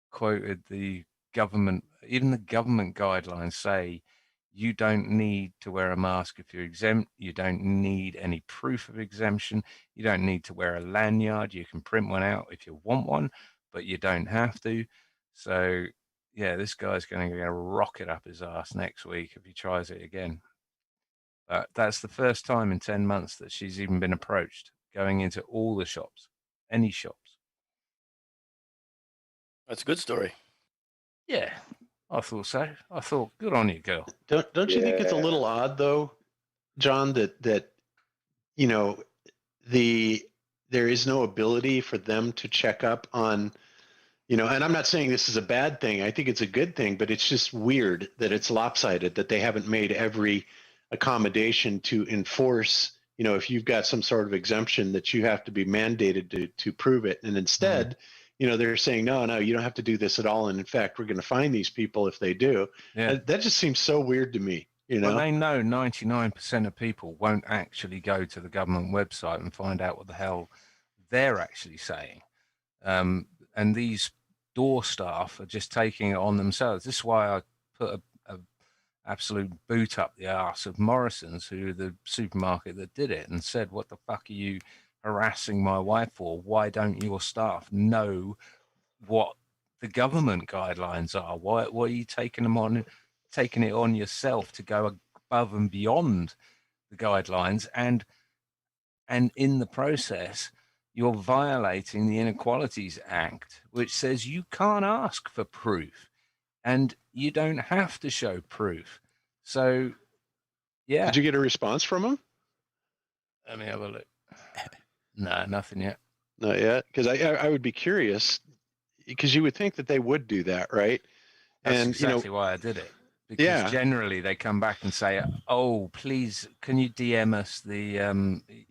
quoted the government. Even the government guidelines say you don't need to wear a mask if you're exempt. You don't need any proof of exemption. You don't need to wear a lanyard. You can print one out if you want one, but you don't have to. So yeah, this guy's going to get a rocket up his ass next week if he tries it again. That's the first time in 10 months that she's even been approached going into all the shops, any shops. That's a good story. Yeah, I thought so. I thought, good on you, girl. Don't you think it's a little odd though, John, that there is no ability for them to check up on, and I'm not saying this is a bad thing. I think it's a good thing, but it's just weird that it's lopsided, that they haven't made every accommodation to enforce, if you've got some sort of exemption, that you have to be mandated to prove it. And instead, they're saying, no, you don't have to do this at all. And in fact, we're going to fine these people if they do. Yeah. That just seems so weird to me. Well, they know 99% of people won't actually go to the government website and find out what the hell they're actually saying. And these door staff are just taking it on themselves. This is why I put a absolute boot up the arse of Morrison's, who are the supermarket that did it, and said, what the fuck are you harassing my wife for? Why don't your staff know what the government guidelines are? Why are you taking it on yourself to go above and beyond the guidelines? And in the process, you're violating the Inequalities Act, which says you can't ask for proof. And you don't have to show proof. So, yeah. Did you get a response from them? Let me have a look. No, nothing yet. Not yet? Because I would be curious, because you would think that they would do that, right? That's exactly why I did it. Because generally they come back and say, oh, please, can you DM us the,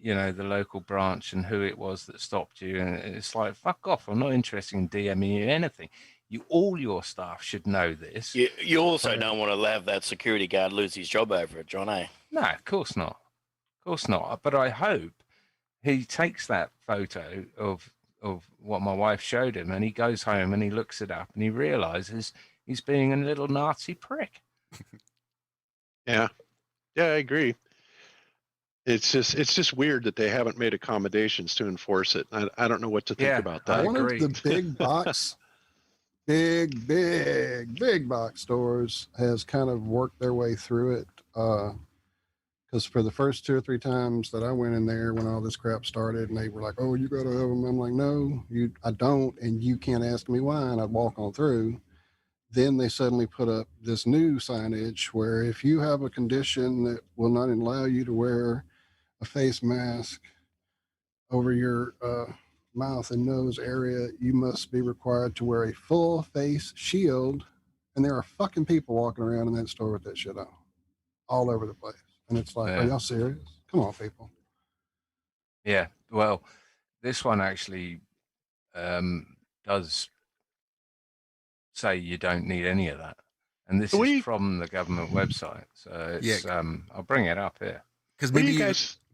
the local branch and who it was that stopped you? And it's like, fuck off. I'm not interested in DMing you anything. All your staff should know this. You also don't want to have that security guard lose his job over it, John, eh? No, of course not. Of course not. But I hope he takes that photo of what my wife showed him, and he goes home and he looks it up and he realizes he's being a little Nazi prick. Yeah, I agree. It's just weird that they haven't made accommodations to enforce it. I don't know what to think about that. One of the big box, big box stores has kind of worked their way through it. Because for the first 2 or 3 times that I went in there when all this crap started, and they were like, "Oh, you got to have them," I'm like, "No, I don't, and you can't ask me why," and I'd walk on through. Then they suddenly put up this new signage where if you have a condition that will not allow you to wear a face mask over your mouth and nose area, you must be required to wear a full face shield. And there are fucking people walking around in that store with that shit on all over the place. And it's like, Yeah. are y'all serious? Come on, people. Yeah, well, this one actually does say you don't need any of that, and this is from the government website. So it's, I'll bring it up here. Because maybe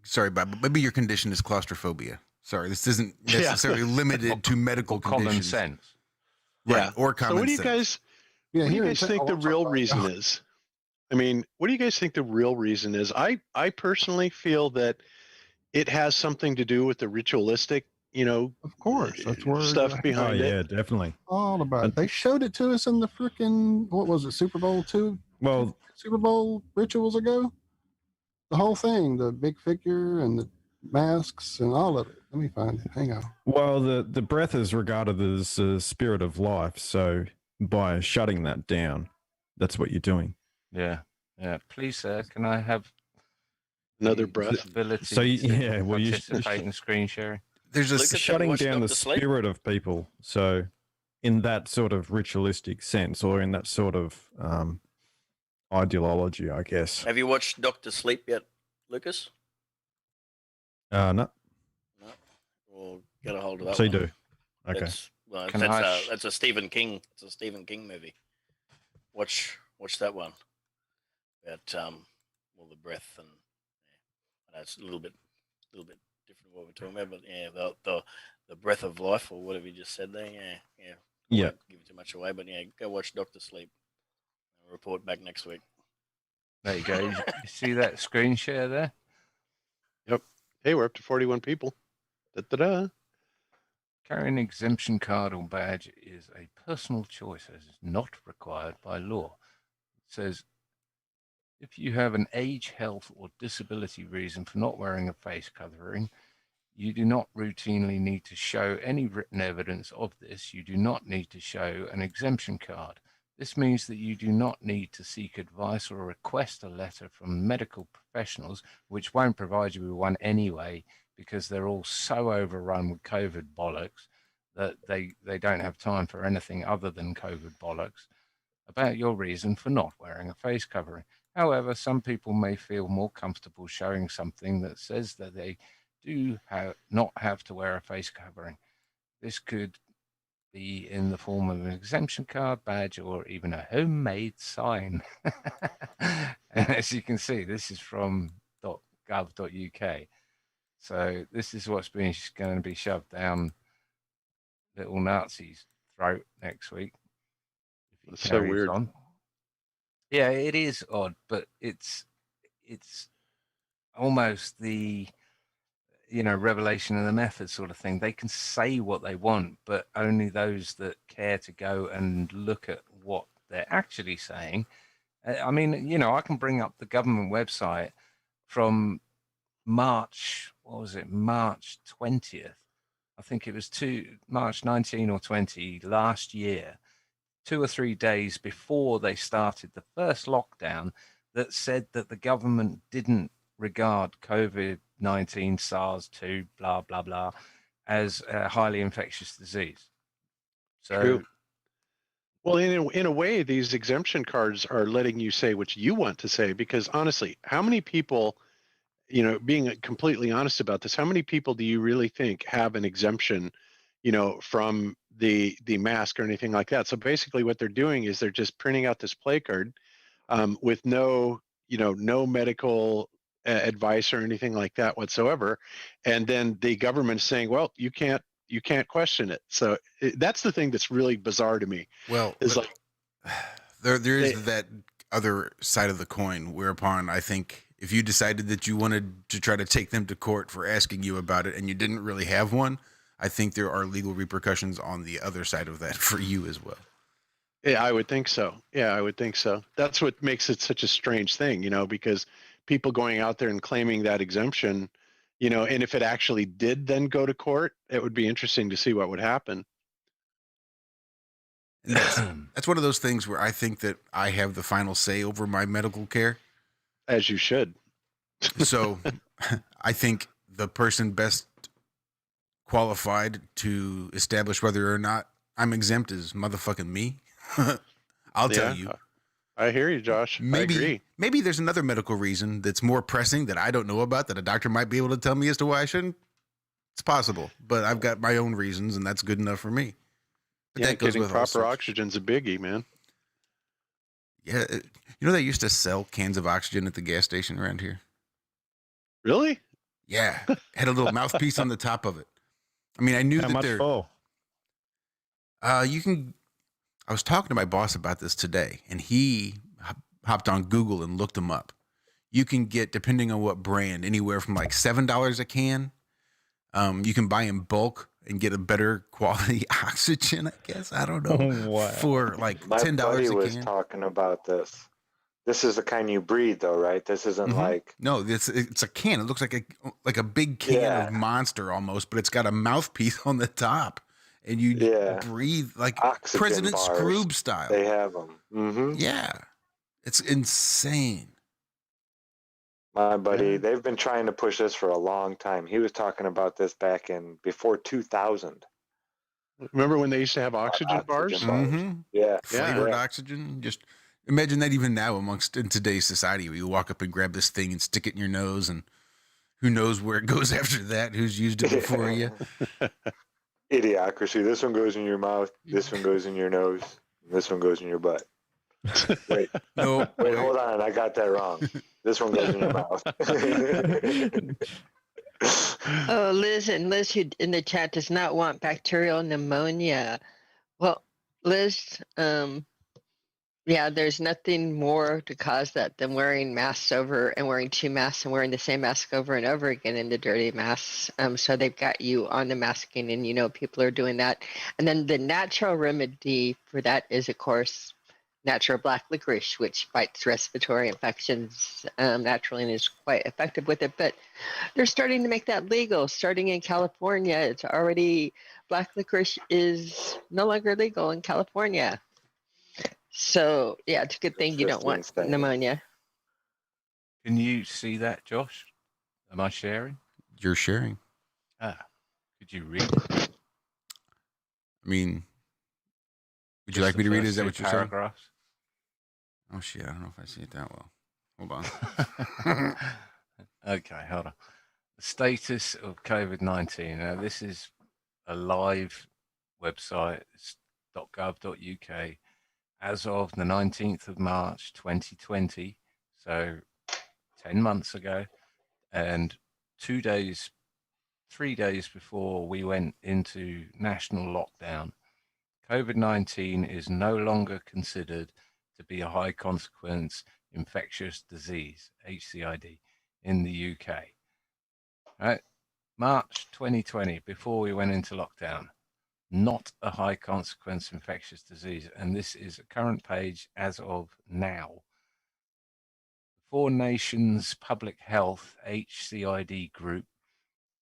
sorry, Bob, but maybe your condition is claustrophobia. Sorry, this isn't necessarily limited to medical common conditions. sense. Right, or common So what do you sense. guys? What do you guys think the real reason is? I mean, what do you guys think the real reason is? I personally feel that it has something to do with the ritualistic, of course, that's where stuff behind it. Yeah, definitely. All about it. They showed it to us in the freaking, what was it, Super Bowl 2? Well, Super Bowl rituals ago? The whole thing, the big figure and the masks and all of it. Let me find it. Hang on. Well, the breath is regarded as a spirit of life. So by shutting that down, that's what you're doing. Yeah. Please, sir, can I have another breath? Ability So to well, you participate in screen sharing. There's just shutting down the spirit of people. So in that sort of ritualistic sense, or in that sort of ideology, I guess. Have you watched Dr. Sleep yet, Lucas? No. No. We'll get a hold of that So you one. do. Okay. That's a Stephen King. It's a Stephen King movie. Watch that one. About well, the breath and it's a little bit different what we're talking about, but yeah, the breath of life or whatever you just said there. Yeah. Yeah. Won't give too much away, but yeah, go watch Dr. Sleep. I'll report back next week. There you go. You see that screen share there? Yep. Hey, we're up to 41 people. Da-da-da. Carrying an exemption card or badge is a personal choice as is not required by law. It says, if you have an age, health, or disability reason for not wearing a face covering, you do not routinely need to show any written evidence of this. You do not need to show an exemption card. This means that you do not need to seek advice or request a letter from medical professionals, which won't provide you with one anyway, because they're all so overrun with COVID bollocks that they don't have time for anything other than COVID bollocks about your reason for not wearing a face covering. However, some people may feel more comfortable showing something that says that they do not have to wear a face covering. This could be in the form of an exemption card, badge, or even a homemade sign. And as you can see, this is from .gov.uk. So this is what's going to be shoved down little Nazi's throat next week. It's so weird. On. Yeah, it is odd, but it's almost the revelation of the method sort of thing. They can say what they want, but only those that care to go and look at what they're actually saying. I mean, I can bring up the government website from March 20th. I think it was March 19 or 20 last year, 2 or 3 days before they started the first lockdown, that said that the government didn't regard COVID-19, SARS-2, blah, blah, blah, as a highly infectious disease. So, true. Well, in a way, these exemption cards are letting you say what you want to say, because honestly, how many people, being completely honest about this, how many people do you really think have an exemption, from the mask or anything like that? So basically what they're doing is they're just printing out this placard with no medical advice or anything like that whatsoever. And then the government's saying, well, you can't question it. So that's the thing that's really bizarre to me. Well, is like, There is that other side of the coin, whereupon I think if you decided that you wanted to try to take them to court for asking you about it and you didn't really have one, I think there are legal repercussions on the other side of that for you as well. Yeah, I would think so. Yeah, I would think so. That's what makes it such a strange thing, because people going out there and claiming that exemption, and if it actually did then go to court, it would be interesting to see what would happen. And that's one of those things where I think that I have the final say over my medical care. As you should. So I think the person best qualified to establish whether or not I'm exempt is motherfucking me. I'll tell you. I hear you, Josh. I agree. Maybe there's another medical reason that's more pressing that I don't know about that a doctor might be able to tell me as to why I shouldn't. It's possible, but I've got my own reasons, and that's good enough for me. But Yeah, that goes getting with all proper sorts. oxygen's a biggie, man. Yeah, they used to sell cans of oxygen at the gas station around here. Really? Yeah, had a little mouthpiece on the top of it. I mean, I knew How that much there. for? You can. I was talking to my boss about this today, and he hopped on Google and looked them up. You can get, depending on what brand, anywhere from like $7 a can. You can buy in bulk and get a better quality oxygen, I guess. I don't know. Wow. For like My $10 buddy a was can. talking about this. This is the kind you breathe, though, right? This isn't Mhm. like No, it's a can. It looks like a big can Yeah. of Monster almost, but it's got a mouthpiece on the top, and you Yeah. breathe like oxygen President bars. Scrooge style. They have them. Mm-hmm. Yeah, it's insane. My buddy, they've been trying to push this for a long time. He was talking about this back in before 2000. Remember when they used to have oxygen bars? Oxygen bars. Mhm. Yeah. Flavored Yeah. oxygen. Just imagine that even now in today's society, where you walk up and grab this thing and stick it in your nose, and who knows where it goes after that? Who's used it before you? Idiocracy. This one goes in your mouth. This one goes in your nose. And this one goes in your butt. Wait, No, wait, hold on. I got that wrong. This one goes in your mouth. Oh, Liz who in the chat does not want bacterial pneumonia. Well, Liz, yeah, there's nothing more to cause that than wearing masks over and wearing two masks and wearing the same mask over and over again in the dirty masks. So they've got you on the masking, and people are doing that. And then the natural remedy for that is, of course, natural black licorice, which fights respiratory infections naturally and is quite effective with it. But they're starting to make that legal. Starting in California, it's already black licorice is no longer legal in California. So yeah, it's a good thing you don't want Interesting. pneumonia. Can you see that, Josh? Am I sharing? You're sharing. Could you read it? I mean, would you Just like me the to read it? first Is that two what you're saying? paragraphs? Oh shit! I don't know if I see it that well. Hold on. Okay, hold on. The status of COVID-19. Now, this is a live website. It's .gov.uk as of the 19th of March 2020, so 10 months ago, and 3 days before we went into national lockdown. COVID-19 is no longer considered to be a high consequence infectious disease, HCID, in the UK. Right? March 2020, before we went into lockdown, not a high consequence infectious disease. And this is a current page as of now. The Four Nations Public Health HCID group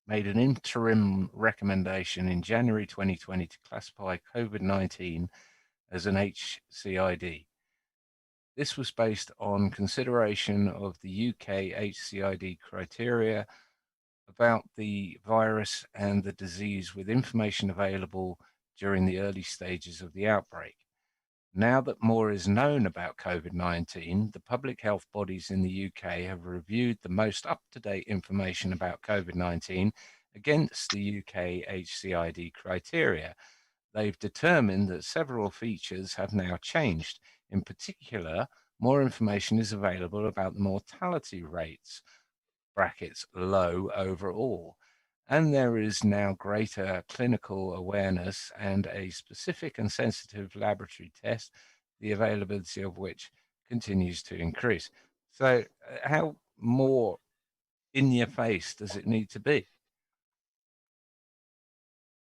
made an interim recommendation in January 2020 to classify COVID-19 as an HCID. This was based on consideration of the UK HCID criteria about the virus and the disease, with information available during the early stages of the outbreak. Now that more is known about COVID-19, the public health bodies in the UK have reviewed the most up-to-date information about COVID-19 against the UK HCID criteria. They've determined that several features have now changed. In particular, more information is available about the mortality rates, brackets low overall, and there is now greater clinical awareness and a specific and sensitive laboratory test, the availability of which continues to increase. So, how more in your face does it need to be?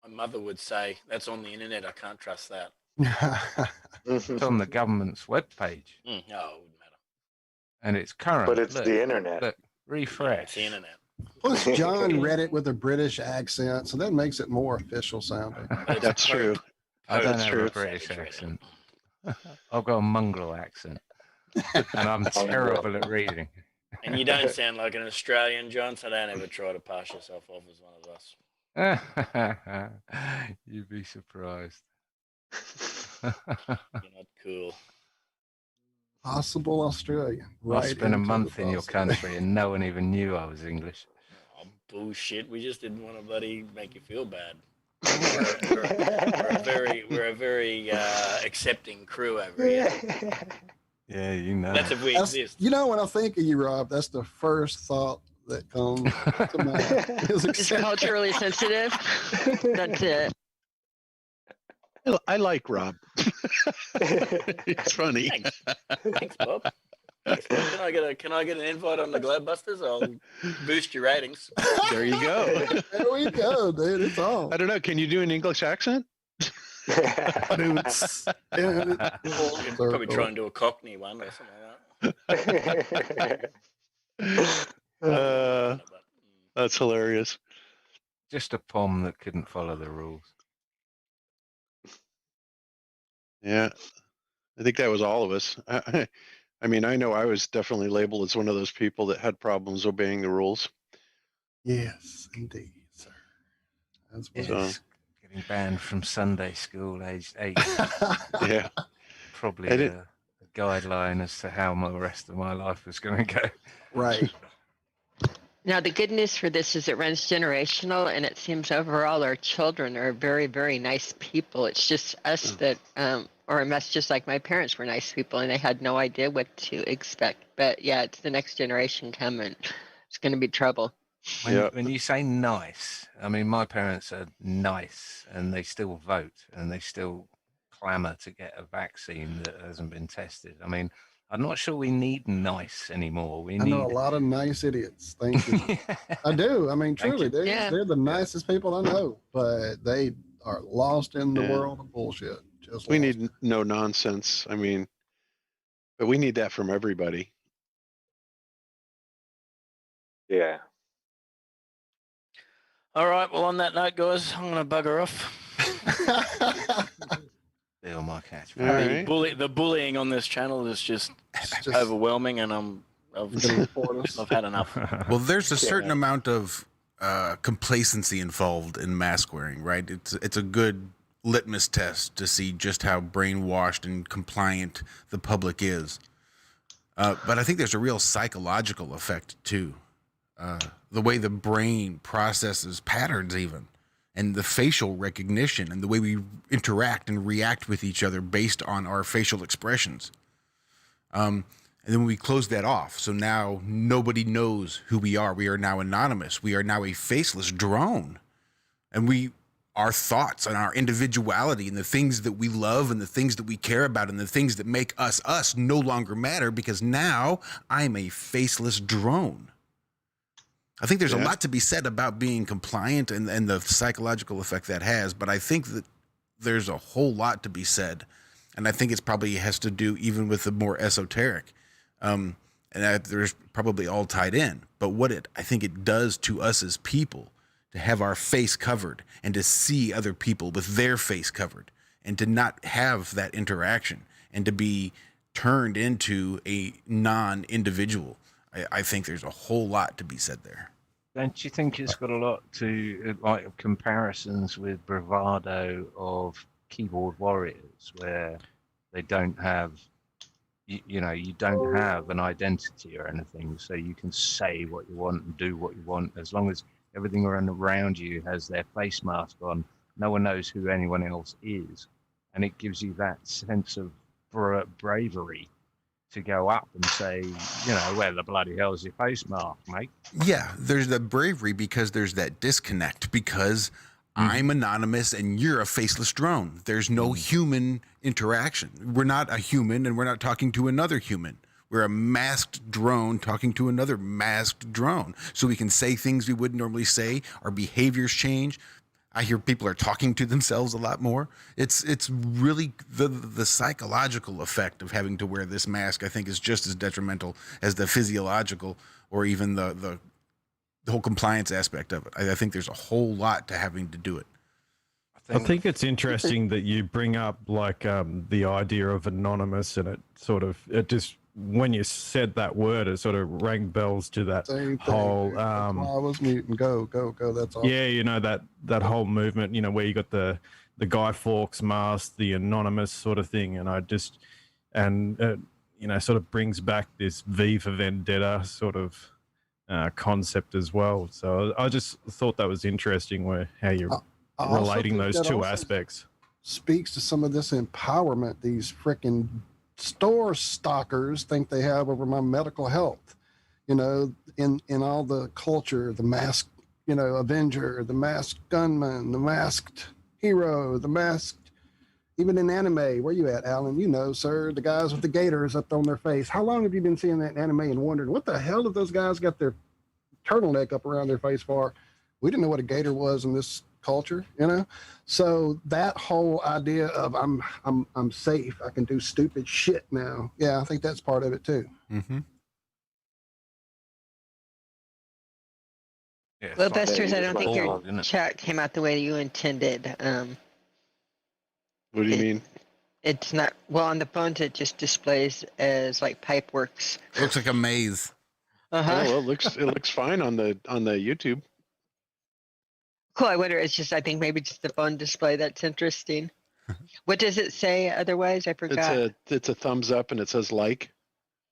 My mother would say, "That's on the internet. I can't trust that." It's on the government's webpage, No, it wouldn't matter. and it's current. But it's Look, the internet. Look, Yeah, refresh. it's the internet. Plus, John read it with a British accent, so that makes it more official sounding. That's true. I don't That's have true. a British accent. I've got a mongrel accent, and I'm terrible at reading. And you don't sound like an Australian, John, so don't ever try to pass yourself off as one of us. You'd be surprised. You're not cool. Possible Australian. I spent a into month the in your possible. country and no one even knew I was English. Oh, bullshit. We just didn't want to bloody make you feel bad. We're a very accepting crew over here. Yeah, you know. That's if we That's- exist. you know, when I think of you, Rob, that's the first thought that comes to mind. Is Is it culturally sensitive? That's it. I like Rob. It's funny. Thanks. Thanks, Bob. Thanks, Bob. Can I get an invite on the Globebusters? I'll boost your ratings. There you go. There we go, dude. It's on. I don't know. Can you do an English accent? Dudes. Yeah, Probably try and do a Cockney one or something like that. That's hilarious. Just a pom that couldn't follow the rules. Yeah, I think that was all of us. I mean, I know I was definitely labeled as one of those people that had problems obeying the rules. Yes, indeed, sir. That's what Yes, getting banned from Sunday school aged 8. Yeah. Probably I did- a guideline as to how the rest of my life was going to go. right. Now, the good news for this is it runs generational, and it seems overall our children are very, very nice people. It's just us that, or a mess just like my parents were nice people, and they had no idea what to expect. But yeah, it's the next generation coming. It's going to be trouble. When you say nice, I mean, my parents are nice and they still vote and they still clamor to get a vaccine that hasn't been tested. I mean, I'm not sure we need nice anymore. We I need. know a lot of nice idiots. Thank you. I do. I mean, Thank truly, you. they're the nicest people I know, but they are lost in the Yeah. world of bullshit. Just We lost. need no nonsense. I mean, but we need that from everybody. Yeah. All right. Well, on that note, guys, I'm going to bugger off. Steal my catch. All right. The bullying on this channel is just just- overwhelming, and I've had enough. Well, there's a certain amount of complacency involved in mask wearing, right? It's a good litmus test to see just how brainwashed and compliant the public is. But I think there's a real psychological effect too. The way the brain processes patterns, even, and the facial recognition, and the way we interact and react with each other based on our facial expressions. And then we close that off. So now nobody knows who we are. We are now anonymous. We are now a faceless drone. And our thoughts and our individuality and the things that we love and the things that we care about and the things that make us us no longer matter, because now I'm a faceless drone. I think there's a lot to be said about being compliant and the psychological effect that has, but I think that there's a whole lot to be said. And I think it's probably has to do even with the more esoteric. And that there's probably all tied in. But what I think it does to us as people, to have our face covered and to see other people with their face covered and to not have that interaction and to be turned into a non-individual. I think there's a whole lot to be said there. Don't you think it's got a lot to like comparisons with bravado of keyboard warriors, where they don't have, you don't have an identity or anything, so you can say what you want and do what you want as long as everything around you has their face mask on. No one knows who anyone else is, and it gives you that sense of bravery to go up and say, where the bloody hell's your face mask, mate? Yeah, there's that bravery because there's that disconnect, because I'm anonymous and you're a faceless drone. There's no human interaction. We're not a human and we're not talking to another human. We're a masked drone talking to another masked drone. So we can say things we wouldn't normally say. Our behaviors change. I hear people are talking to themselves a lot more. It's really the psychological effect of having to wear this mask, I think, is just as detrimental as the physiological or even the whole compliance aspect of it. I think there's a whole lot to having to do it. I think it's interesting that you bring up like the idea of anonymous, and it just when you said that word, it sort of rang bells to that Same thing. whole. That's why I was muting. Go. That's all. Yeah, that whole movement, where you got the Guy Fawkes mask, the anonymous sort of thing, and sort of brings back this V for Vendetta sort of concept as well. So I just thought that was interesting, how you're I also relating think those that two also aspects. speaks to some of this empowerment these freaking store stalkers think they have over my medical health. In all the culture, the masked, Avenger, the masked gunman, the masked hero, the masked, even in anime. Where you at, Alan? Sir, the guys with the gators up on their face. How long have you been seeing that in anime and wondering what the hell have those guys got their turtleneck up around their face for? We didn't know what a gator was in this culture, So that whole idea of I'm safe, I can do stupid shit now. Yeah, I think that's part of it too. Mm-hmm. Yeah, Well, it's like- Busters, I don't think your isn't it? chat came out the way you intended. What do you mean? It's not well on the phones. It just displays as like Pipeworks. It looks like a maze. Uh Oh, huh. well, it looks fine on the YouTube. Cool. I wonder. It's just. I think maybe just the phone display that's interesting. What does it say otherwise? I forgot. It's a thumbs up and it says like.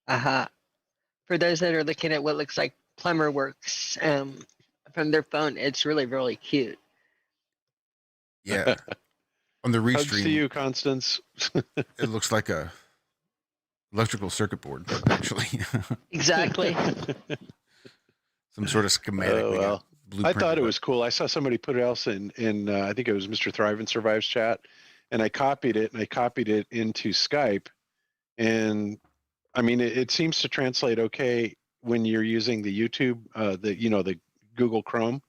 For those that are looking at what looks like Plumber Works from their phone, it's really really cute. Yeah. On the Hugs to restream, you, Constance. it looks like a electrical circuit board, actually. Exactly. Some sort of schematic. Oh, we got well. I blueprint thought it of was cool. I saw somebody put it else in I think it was Mr. Thrive and Survives chat, and I copied it into Skype, and I mean it seems to translate okay when you're using the YouTube, the Google Chrome,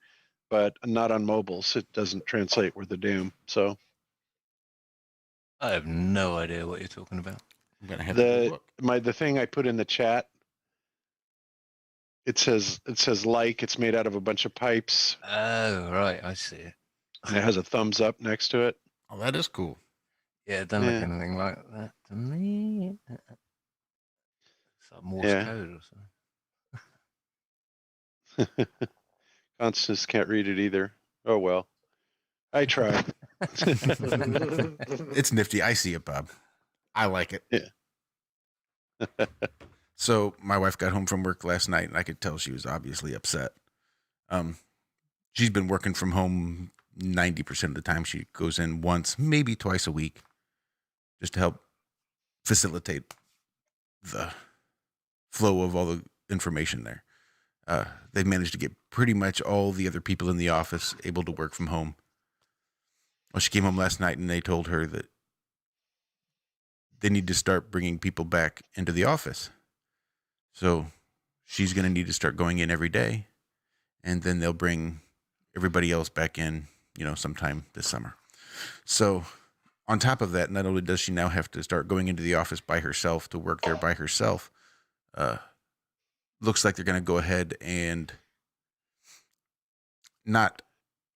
but not on mobiles. It doesn't translate worth a damn. So I have no idea what you're talking about. I'm gonna have to look. the thing I put in the chat. It says like it's made out of a bunch of pipes. Oh, right, I see it. And it has a thumbs up next to it. Oh, that is cool. Yeah, it doesn't Yeah. look anything like that to me. It's like Morse Yeah. code or something. Constance can't read it either. Oh well. I try. It's nifty. I see it, Bob. I like it. Yeah. So my wife got home from work last night, and I could tell she was obviously upset. She's been working from home 90% of the time. She goes in once, maybe twice a week, just to help facilitate the flow of all the information there. They've managed to get pretty much all the other people in the office able to work from home. Well, she came home last night, and they told her that they need to start bringing people back into the office. So she's going to need to start going in every day, and then they'll bring everybody else back in, sometime this summer. So on top of that, not only does she now have to start going into the office by herself to work there by herself, looks like they're going to go ahead and not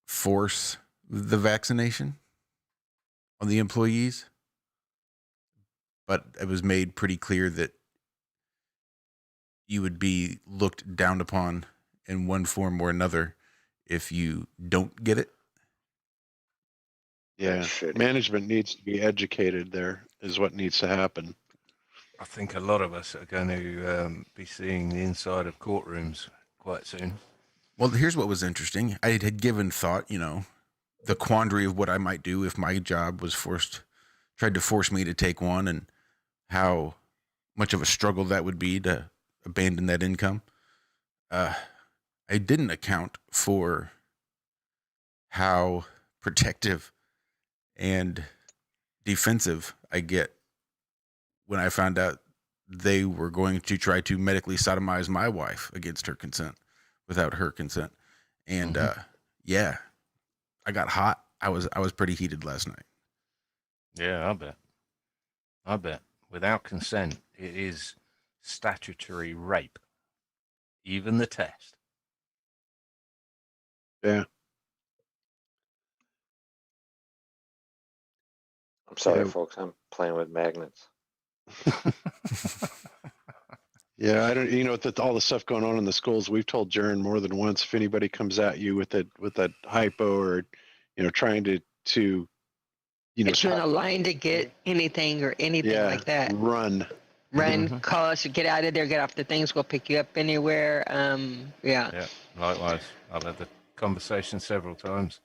force the vaccination on the employees, but it was made pretty clear that you would be looked down upon in one form or another if you don't get it. Yeah. That's shitty. Management needs to be educated. There is what needs to happen. I think a lot of us are going to be seeing the inside of courtrooms quite soon. Well, here's what was interesting. I had given thought, the quandary of what I might do if my job was tried to force me to take one, and how much of a struggle that would be to abandon that income. I didn't account for how protective and defensive I get when I found out they were going to try to medically sodomize my wife against her consent, without her consent. And yeah, I got hot. I was pretty heated last night. Yeah, I bet. Without consent, it is statutory rape. Even the test. Yeah. I'm sorry, Yeah. folks. I'm playing with magnets. Yeah, I don't. You know, with all the stuff going on in the schools, we've told Jaren more than once. If anybody comes at you with that hypo or, trying to Get you in a line to get anything or anything like that. run. Call us, get out of there, get off the things. We'll pick you up anywhere. Yeah. Yeah, likewise. I've had the conversation several times.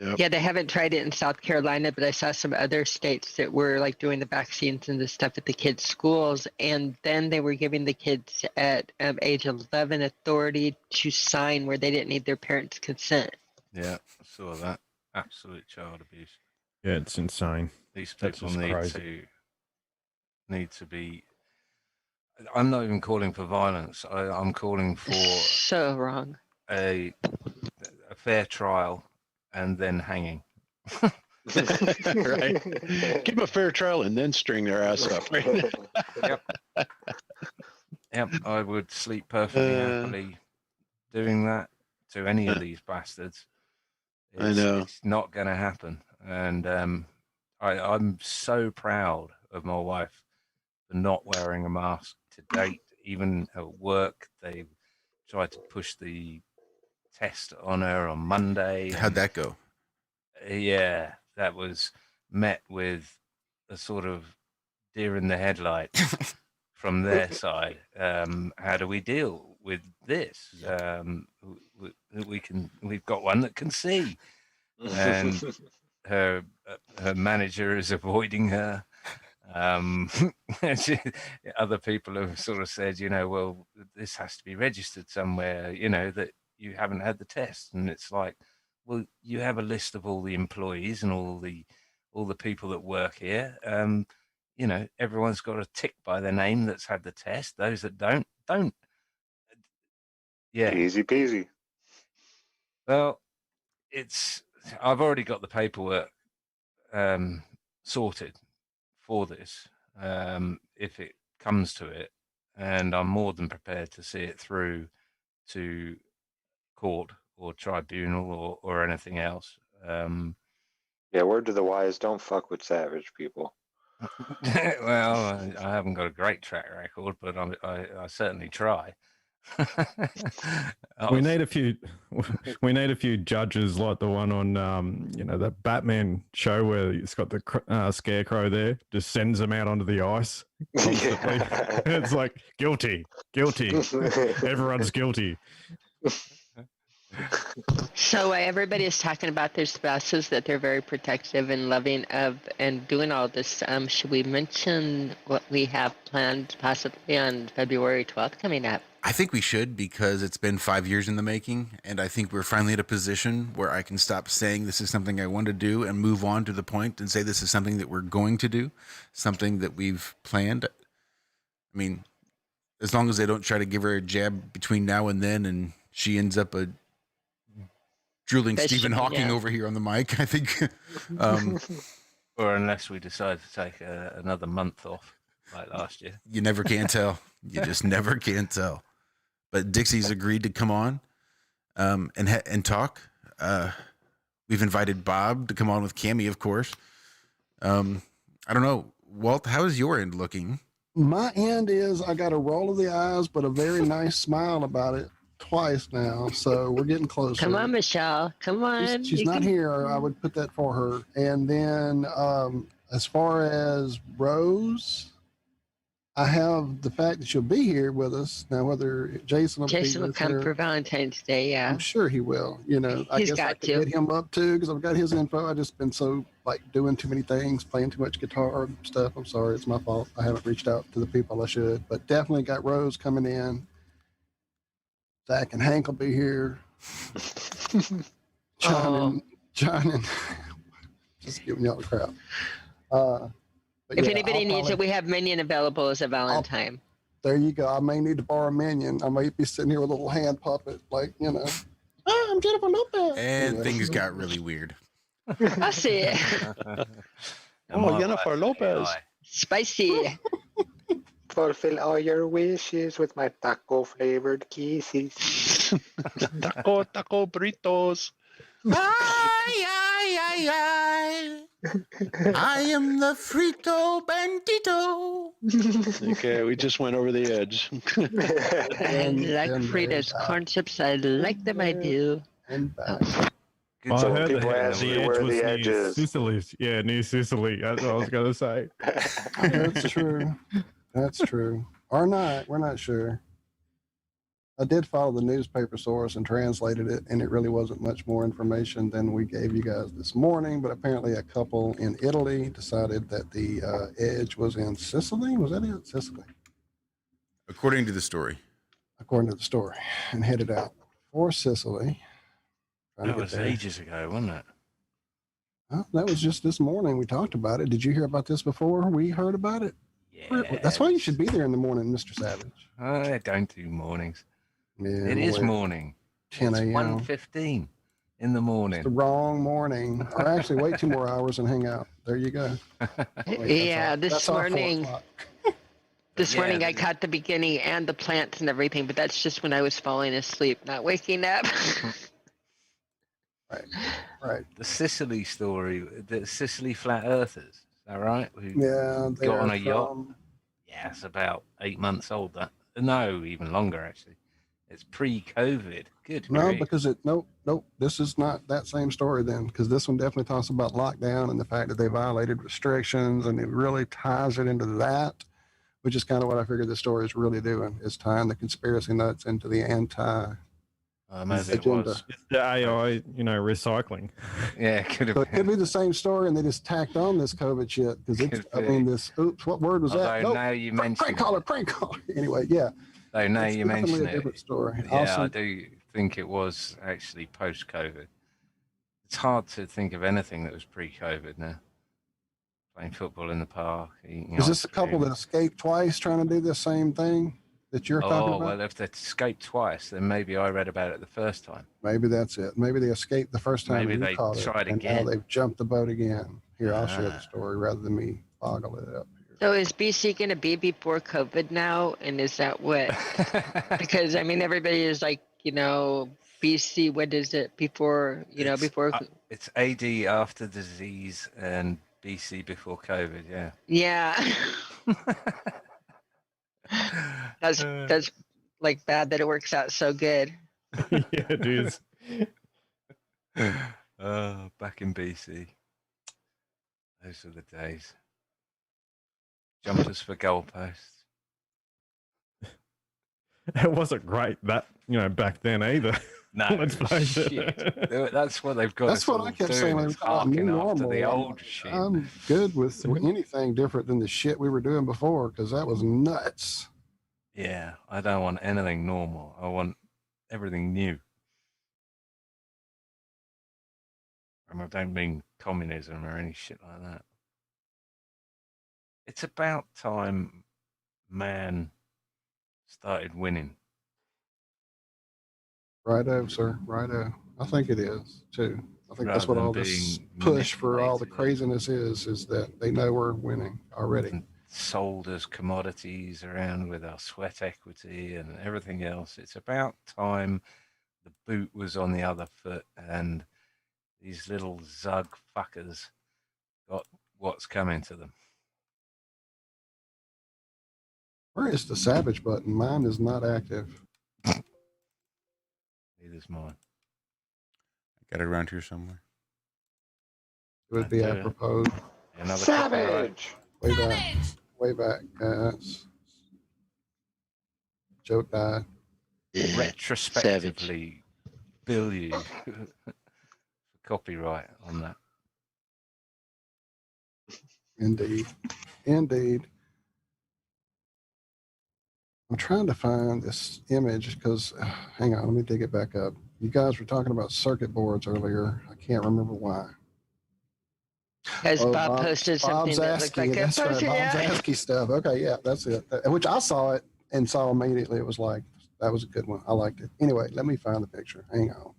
Yep. Yeah, they haven't tried it in South Carolina, but I saw some other states that were like doing the vaccines and the stuff at the kids' schools, and then they were giving the kids at age 11 authority to sign where they didn't need their parents' consent. Yeah, I saw that. Absolute child abuse. Yeah, it's insane. These That's people just need to be. I'm not even calling for violence. I'm calling for So wrong. a fair trial and then hanging. Right. Give them a fair trial and then string their ass up. Right? Yep, I would sleep perfectly happily doing that to any of these bastards. I know. It's not going to happen. And I'm so proud of my wife for not wearing a mask to date. Even at work, they tried to push the test on her on Monday. How'd that go? Yeah, that was met with a sort of deer in the headlights from their side. How do we deal with this? We've got one that can see, and her manager is avoiding her. Other people have sort of said, well, this has to be registered somewhere, that you haven't had the test, and it's like, well, you have a list of all the employees and all the people that work here. Everyone's got a tick by their name that's had the test. Those that don't. Yeah. Easy peasy. Well, I've already got the paperwork sorted for this, if it comes to it, and I'm more than prepared to see it through to court or tribunal or anything else. Yeah, word to the wise, don't fuck with savage people. Well, I haven't got a great track record, but I certainly try. We need a few. We need a few judges like the one on, that Batman show where it's got the scarecrow there. Just sends them out onto the ice constantly. It's like guilty. Everyone's guilty. So everybody is talking about their spouses, that they're very protective and loving of and doing all this. Should we mention what we have planned possibly on February 12th coming up? I think we should, because it's been 5 years in the making, and I think we're finally at a position where I can stop saying this is something I want to do and move on to the point and say this is something that we're going to do, something that we've planned. I mean, as long as they don't try to give her a jab between now and then and she ends up drooling Stephen Hawking over here on the mic, I think. Or unless we decide to take another month off like last year. You never can tell. You just never can tell. But Dixie's agreed to come on and talk. We've invited Bob to come on with Cammie, of course. I don't know. Walt, how is your end looking? My end is I got a roll of the eyes, but a very nice smile about it twice now. So we're getting closer. Come on, Michelle. Come on. She's not here. I would put that for her. And then as far as Rose, I have the fact that she'll be here with us. Now, whether Jason will come for Valentine's Day, yeah. I'm sure he will. I He's guess got I could to. hit him up too, because I've got his info. I've just been so doing too many things, playing too much guitar stuff. I'm sorry, it's my fault. I haven't reached out to the people I should, but definitely got Rose coming in. Zach and Hank will be here. John and just giving y'all the crap. But If yeah, anybody I'll needs it, probably- we have Minion available as a Valentine. There you go. I may need to borrow a minion. I might be sitting here with a little hand puppet, like, you know. Oh, I'm Jennifer Lopez. And Anyway. things got really weird. I see it. Oh, Jennifer Lopez. Spicy. Fulfill all your wishes with my taco flavored kisses. Taco burritos. I am the Frito Bandito. Okay, we just went over the edge. I like and Fritos corn chips. I like them. I do. And back. Good So talk. when people ask the you edge where was the near edge is. Sicily. Yeah, near Sicily. That's what I was going to say. That's true. That's true. Or not. We're not sure. I did follow the newspaper source and translated it, and it really wasn't much more information than we gave you guys this morning. But apparently, a couple in Italy decided that the edge was in Sicily. Was that it? Sicily, According to the story. according to the story, and headed out for Sicily. Trying to That get was there. ages ago, wasn't it? Oh, that was just this morning. We talked about it. Did you hear about this before we heard about it? Yeah. That's why you should be there in the morning, Mr. Savage. I don't do mornings. Yeah, It is wait, morning. 10 It's a.m. 1:15 in the morning. The wrong morning. Or actually, wait 2 more hours and hang out. There you go. Wait, Yeah, that's this our 4 morning. o'clock. This Yeah, morning I the- caught the beginning and the plants and everything, but that's just when I was falling asleep, not waking up. Right. The Sicily story, the Sicily flat earthers. Is that right? Who Yeah. got on a they're yacht? from- Yeah, it's about 8 months old. That no, even longer actually. It's pre-COVID. Good. No, grief. because nope. This is not that same story then, because this one definitely talks about lockdown and the fact that they violated restrictions, and it really ties it into that, which is kind of what I figured the story is really doing, is tying the conspiracy nuts into the anti. Maybe it agenda. was. It's the AI, recycling. Yeah, it could So have it could been. be the same story, and they just tacked on this COVID shit because it's. Could I be. mean, this. Oops, what word was that? Although Nope. now you Prank mention caller, prank caller. Anyway, yeah. though now It's you definitely mention a it. different story. Yeah, Also, I do think it was actually post-COVID. It's hard to think of anything that was pre-COVID now. Playing football in the park. Eating is this ice a couple cream. that escaped twice trying to do the same thing that you're talking Oh, about? well, if they escaped twice, then maybe I read about it the first time. Maybe that's it. Maybe they escaped the first time Maybe and you they caught it, tried and now again. they've jumped the boat again. Here, I'll share the Ah. story rather than me boggle it up here. So is BC going to be before COVID now? And is that what? Because I mean, everybody is like, BC. What is it before? Before. It's AD after disease and BC before COVID. Yeah. Yeah. That's like bad that it works out so good. Yeah, it is. Back in BC. Those are the days. Jumpers for goalposts. It wasn't great that, back then either. No, Let's face it. shit. That's what they've got. That's us what all I kept doing, saying. They is were calling new harking after normal. the old shit. I'm good with anything different than the shit we were doing before because that was nuts. Yeah, I don't want anything normal. I want everything new. And I don't mean communism or any shit like that. It's about time man started winning. Righto, sir. Righto. I think it is too. I think that's Rather what than all this being push for all the manipulated. craziness is that they know we're winning already. And sold as commodities around with our sweat equity and everything else. It's about time the boot was on the other foot and these little zug fuckers got what's coming to them. Where is the Savage button? Mine is not active. Neither's mine. I got it around here somewhere. It would be Yeah. apropos. Another Savage. Way back. Way back, guys. Joke died. retrospectively bill you for copyright on that. Indeed. Indeed. I'm trying to find this image because, hang on, let me dig it back up. You guys were talking about circuit boards earlier. I can't remember why. Because Bob posted something Bob's that looked like a that's right. poster. Bob's Yeah. ASCII stuff. Okay, yeah, that's it. Which I saw it and saw immediately. It was like, that was a good one. I liked it. Anyway, let me find the picture. Hang on.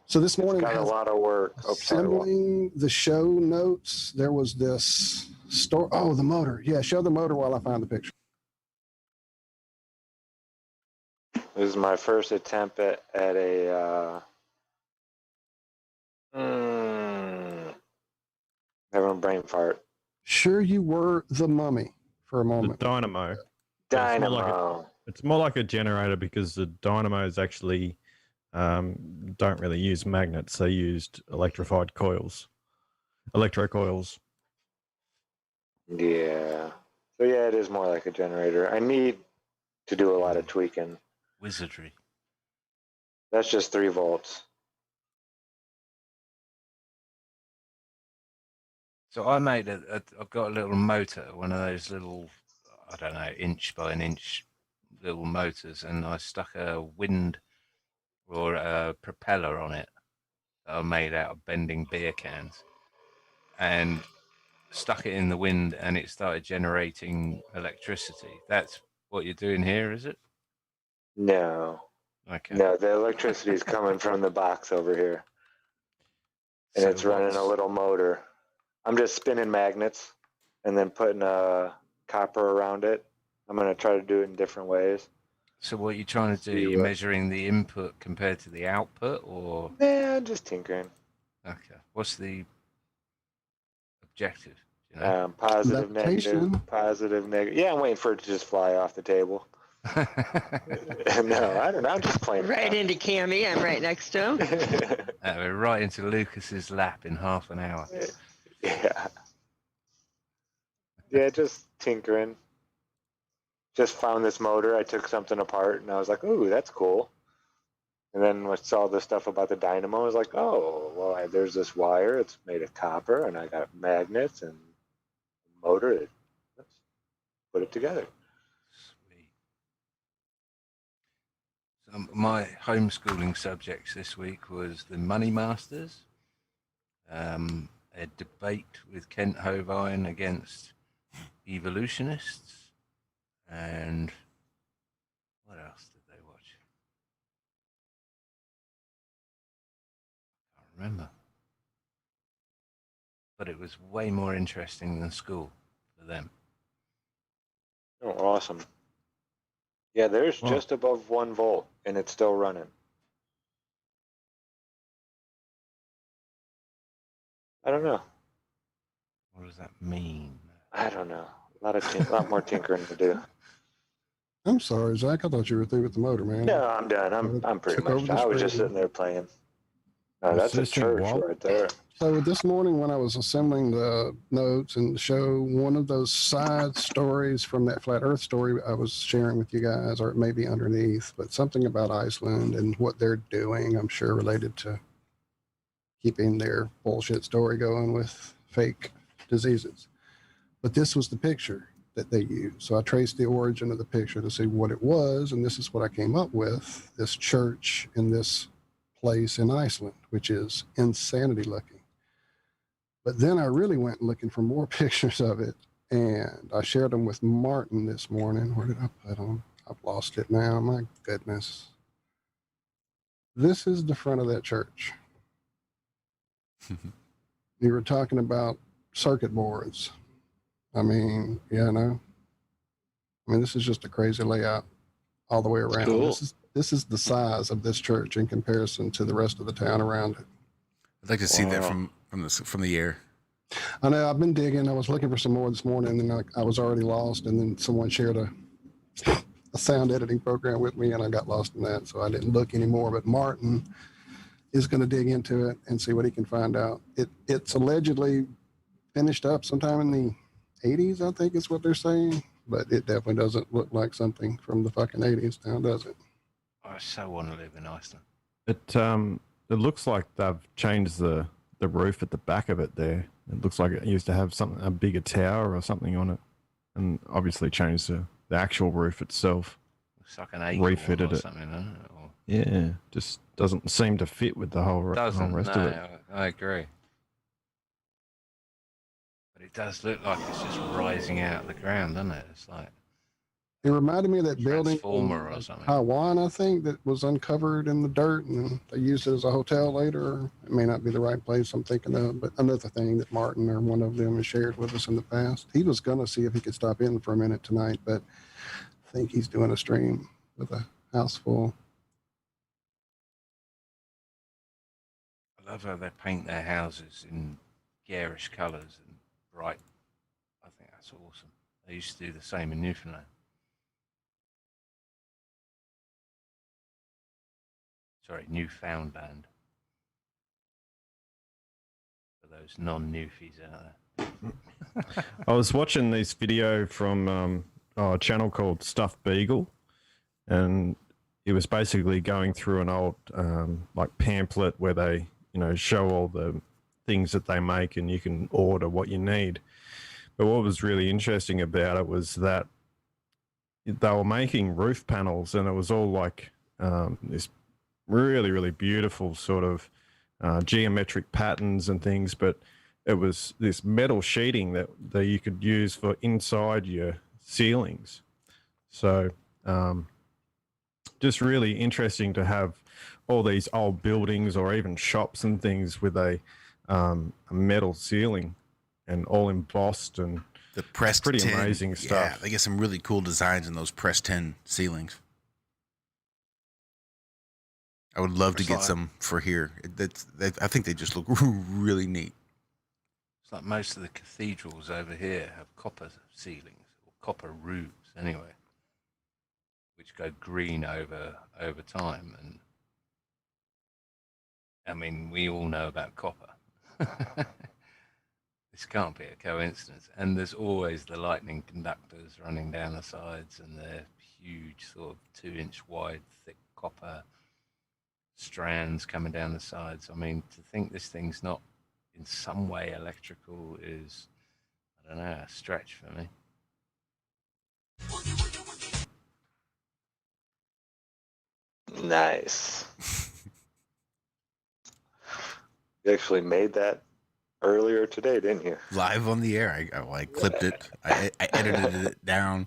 So this morning, Got a lot of work. Oh, sorry, Walt. assembling the show notes, there was this store. Oh, the motor. Yeah, show the motor while I find the picture. This is my first attempt at a having a brain fart. Sure, you were the mummy for a The moment. dynamo. Dynamo. It's more like a generator because the dynamos actually don't really use magnets. They used electrified coils, electrocoils. Yeah. So yeah, it is more like a generator. I need to do a lot of tweaking. Wizardry. That's just 3 volts. So I made I've got a little motor, one of those little, I don't know, inch by an inch little motors, and I stuck a wind or a propeller on it that I made out of bending beer cans, and stuck it in the wind, and it started generating electricity. That's what you're doing here, is it? No. Okay. No, the electricity is coming from the box over here. And So it's running a little motor. I'm just spinning magnets and then putting a copper around it. I'm going to try to do it in different ways. So what are you trying to do? See You're what- measuring the input compared to the output, or? Yeah, just tinkering. Okay. What's the objective? You know? Positive, negative, Levitation. positive, negative. Yeah, I'm waiting for it to just fly off the table. No, I don't know. I'm just playing. Right into Cammy. I'm right next to him. We're right into Lucas's lap in half an hour. Yeah. Yeah, just tinkering. Just found this motor. I took something apart and I was like, ooh, that's cool. And then I saw the stuff about the dynamo. I was like, oh, well, there's this wire. It's made of copper, and I got magnets and a motor. Let's put it together. Sweet. So my homeschooling subjects this week was the Money Masters, a debate with Kent Hovind against evolutionists, and what else did they watch? I can't remember. But it was way more interesting than school for them. Oh, awesome. Yeah, there's Wow. just above 1 volt, and it's still running. I don't know. What does that mean? I don't know. A lot more tinkering to do. I'm sorry, Zach. I thought you were through with the motor, man. No, I'm done. I'm pretty Took over much. the I was just screen. sitting there playing. No, that's a Assistant church Walt. right there. So this morning when I was assembling the notes and the show, one of those side stories from that flat earth story I was sharing with you guys, or it may be underneath, but something about Iceland and what they're doing, I'm sure related to keeping their bullshit story going with fake diseases. But this was the picture that they used. So I traced the origin of the picture to see what it was, and this is what I came up with, this church in this place in Iceland, which is insanity looking. But then I really went looking for more pictures of it, and I shared them with Martin this morning. Where did I put them? I've lost it now. My goodness. This is the front of that church. You were talking about circuit boards. I mean, yeah, no. I mean, this is just a crazy layout all the way around. Cool. This is the size of this church in comparison to the rest of the town around it. I'd like to see that Wow. from the air. I know I've been digging. I was looking for some more this morning, and then I was already lost. And then someone shared a sound editing program with me, and I got lost in that, so I didn't look anymore. But Martin is going to dig into it and see what he can find out. It's allegedly finished up sometime in the 80s, I think is what they're saying. But it definitely doesn't look like something from the fucking 80s now, does it? I so want to live in Iceland. It looks like they've changed the roof at the back of it there. It looks like it used to have a bigger tower or something on it, and obviously changed the actual roof itself. Looks like an acre Refitted or it. something, huh? Or Yeah, just doesn't seem to fit with the whole Doesn't, rest no, of it. I agree. But it does look like it's just rising out of the ground, doesn't it? It's like It reminded me of that building Transformer in or something. Taiwan, I think, that was uncovered in the dirt and they used it as a hotel later. It may not be the right place I'm thinking of, but another thing that Martin or one of them has shared with us in the past. He was going to see if he could stop in for a minute tonight, but I think he's doing a stream with a house full. I love how they paint their houses in garish colours and bright. I think that's awesome. They used to do the same in Newfoundland. Sorry, Newfoundland. For those non-Newfies out there. I was watching this video from a channel called Stuffed Beagle, and it was basically going through an old like pamphlet where they, show all the things that they make and you can order what you need. But what was really interesting about it was that they were making roof panels, and it was all like this really, really beautiful sort of geometric patterns and things, but it was this metal sheeting that you could use for inside your ceilings. So just really interesting to have all these old buildings or even shops and things with a metal ceiling and all embossed, and The pressed pretty tin. amazing stuff. Yeah, they get some really cool designs in those pressed tin ceilings. I would love to It's get like- some for here. I think they just look really neat. It's like most of the cathedrals over here have copper ceilings, or copper roofs anyway, which go green over time. And I mean, we all know about copper. This can't be a coincidence. And there's always the lightning conductors running down the sides, and they're huge, sort of 2-inch wide, thick copper strands coming down the sides. I mean, to think this thing's not in some way electrical is, I don't know, a stretch for me. Nice. You actually made that earlier today, didn't you? Live on the air. I clipped it. I edited it down.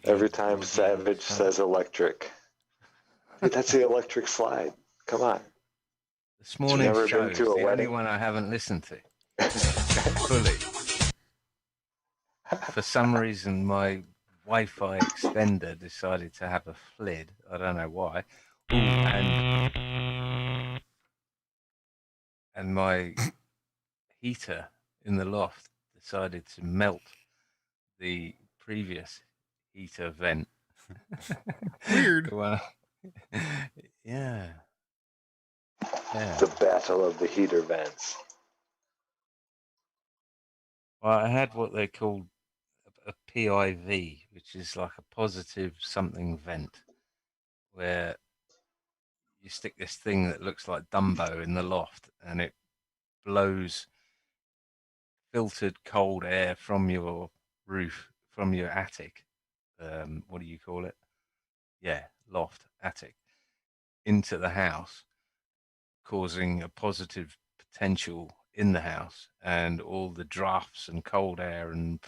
Every time Savage says electric. Dude, that's the electric slide. Come on. This morning's never show been is to a the only wedding? one I haven't listened to fully. For some reason, my Wi-Fi extender decided to have a FLID. I don't know why. Ooh, and my heater in the loft decided to melt the previous heater vent. Weird. Well, yeah. Yeah. The battle of the heater vents. Well, I had what they called a PIV, which is like a positive something vent, where you stick this thing that looks like Dumbo in the loft, and it blows filtered cold air from your roof, from your attic. What do you call it? Yeah, loft, attic, into the house, causing a positive potential in the house, and all the drafts and cold air and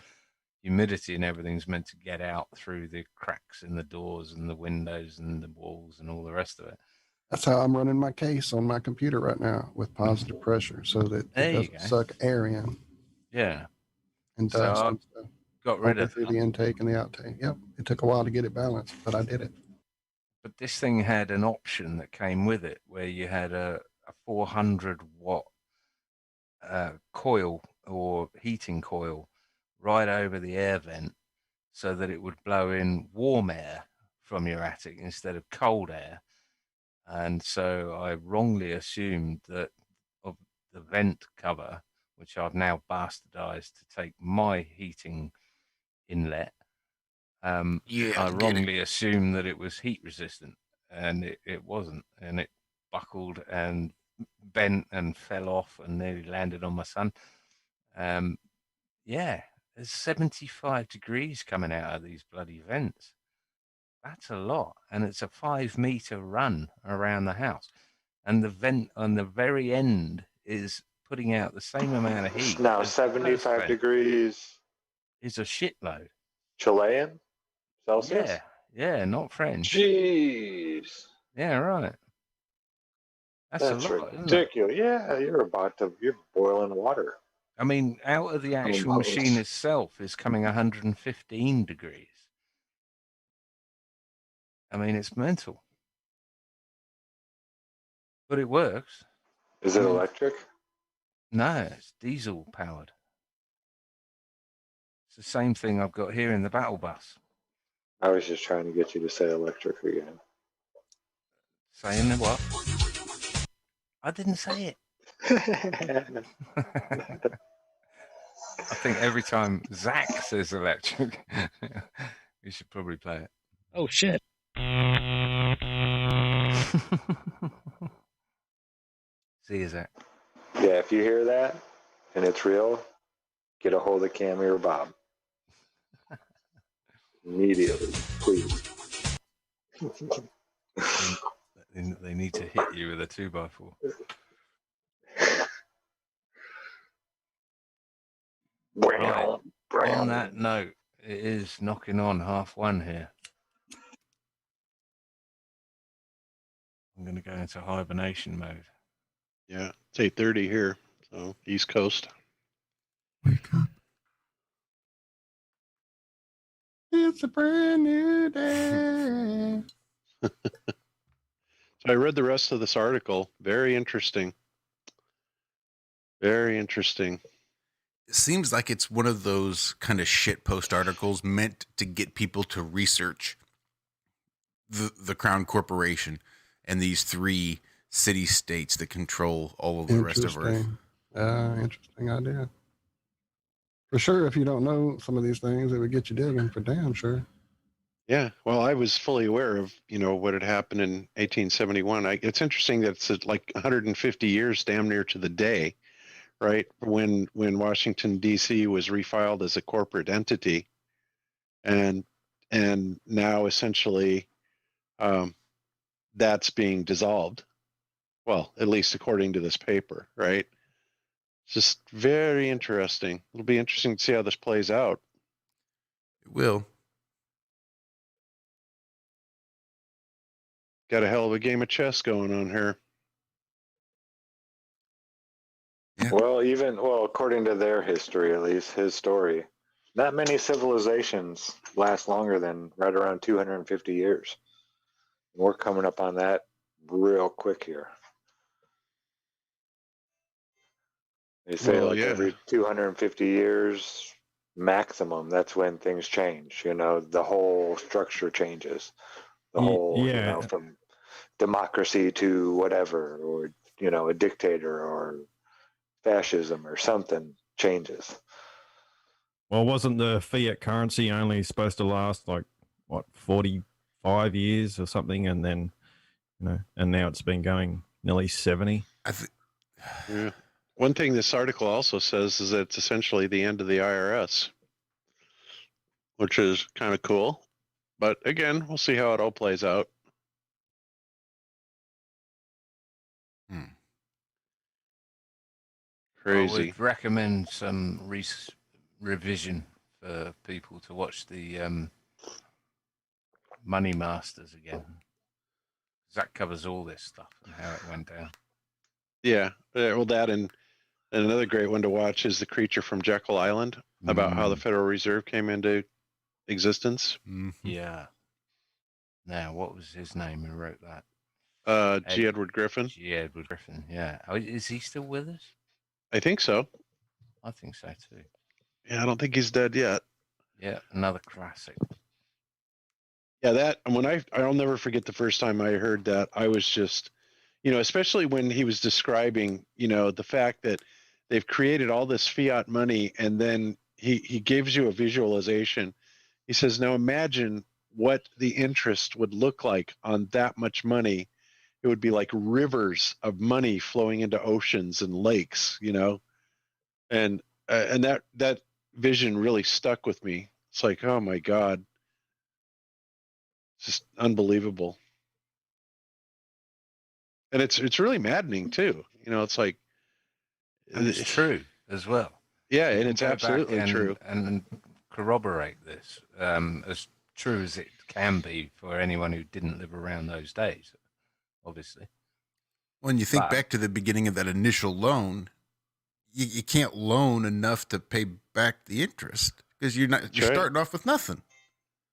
humidity and everything's meant to get out through the cracks in the doors and the windows and the walls and all the rest of it. That's how I'm running my case on my computer right now, with positive pressure, so that There it you doesn't go. suck air in Yeah. and So dust I and stuff. got rid All of through that. the intake and the outtake. Yep. It took a while to get it balanced, but I did it. But this thing had an option that came with it where you had a 400 watt coil or heating coil right over the air vent, so that it would blow in warm air from your attic instead of cold air. And so I wrongly assumed that of the vent cover, which I've now bastardized to take my heating inlet, Yeah, I get it. wrongly assumed that it was heat resistant, and it wasn't, and it buckled and bent and fell off and nearly landed on my son. Yeah, There's 75 degrees coming out of these bloody vents. That's a lot. And it's a 5-meter run around the house. And the vent on the very end is putting out the same amount of heat. Now as the first 75 vent. degrees Is a shitload. Chilean Celsius. Yeah, yeah, not French. Jeez. Yeah, right. That's a That's lot, isn't it? ridiculous. Yeah, you're boiling water. I mean, out of the actual Almost. machine itself is coming 115 degrees. I mean, it's mental. But it works. Is it electric? No, it's diesel powered. It's the same thing I've got here in the battle bus. I was just trying to get you to say electric again. Saying what? I didn't say it. I think every time Zach says electric, you should probably play it. Oh shit. See you, Zach. Yeah, if you hear that and it's real, get a hold of Cammy or Bob. Immediately, please. They need to hit you with a 2x4. Right. On that note, it is knocking on 1:30 here. I'm going to go into hibernation mode. Yeah, it's 8:30 here, so East Coast. It's a brand new day. So I read the rest of this article. Very interesting. Very interesting. It seems like it's one of those kind of shit post articles meant to get people to research the Crown Corporation and these 3 city states that control all of the rest of Earth. Interesting idea. For sure, if you don't know some of these things, it would get you digging for damn sure. Yeah, well, I was fully aware of, what had happened in 1871. It's interesting that it's like 150 years damn near to the day, right? When Washington, D.C. was refiled as a corporate entity. And now essentially that's being dissolved. Well, at least according to this paper, right? It's just very interesting. It'll be interesting to see how this plays out. It will. Got a hell of a game of chess going on here. Yeah. Well, according to their history, at least his story, not many civilizations last longer than right around 250 years. We're coming up on that real quick here. They say every 250 years maximum, that's when things change. The whole structure changes. The whole, from democracy to whatever, or, a dictator or fascism or something changes. Well, wasn't the fiat currency only supposed to last 45 years or something, and then and now it's been going nearly 70? Yeah. One thing this article also says is that it's essentially the end of the IRS, which is kind of cool. But again, we'll see how it all plays out. Crazy. I would recommend some revision for people to watch the Money Masters again. That covers all this stuff and how it went down. Yeah, well, that and another great one to watch is The Creature from Jekyll Island, about how the Federal Reserve came into existence. Yeah. Now, what was his name who wrote that? G. Edward Griffin. G. Edward Griffin, yeah. Oh, is he still with us? I think so. I think so too. Yeah, I don't think he's dead yet. Yeah, another classic. Yeah, I'll never forget the first time I heard that. I was just, especially when he was describing, the fact that they've created all this fiat money, and then he gives you a visualization. He says, now imagine what the interest would look like on that much money. It would be like rivers of money flowing into oceans and lakes, and that vision really stuck with me. It's like, oh my God. It's just unbelievable. And it's really maddening too. You know, it's like And it's true as well. Yeah, You and can it's go back absolutely and, true. And corroborate this as true as it can be for anyone who didn't live around those days, obviously. When you think But- back to the beginning of that initial loan, you can't loan enough to pay back the interest because you're right. starting off with nothing.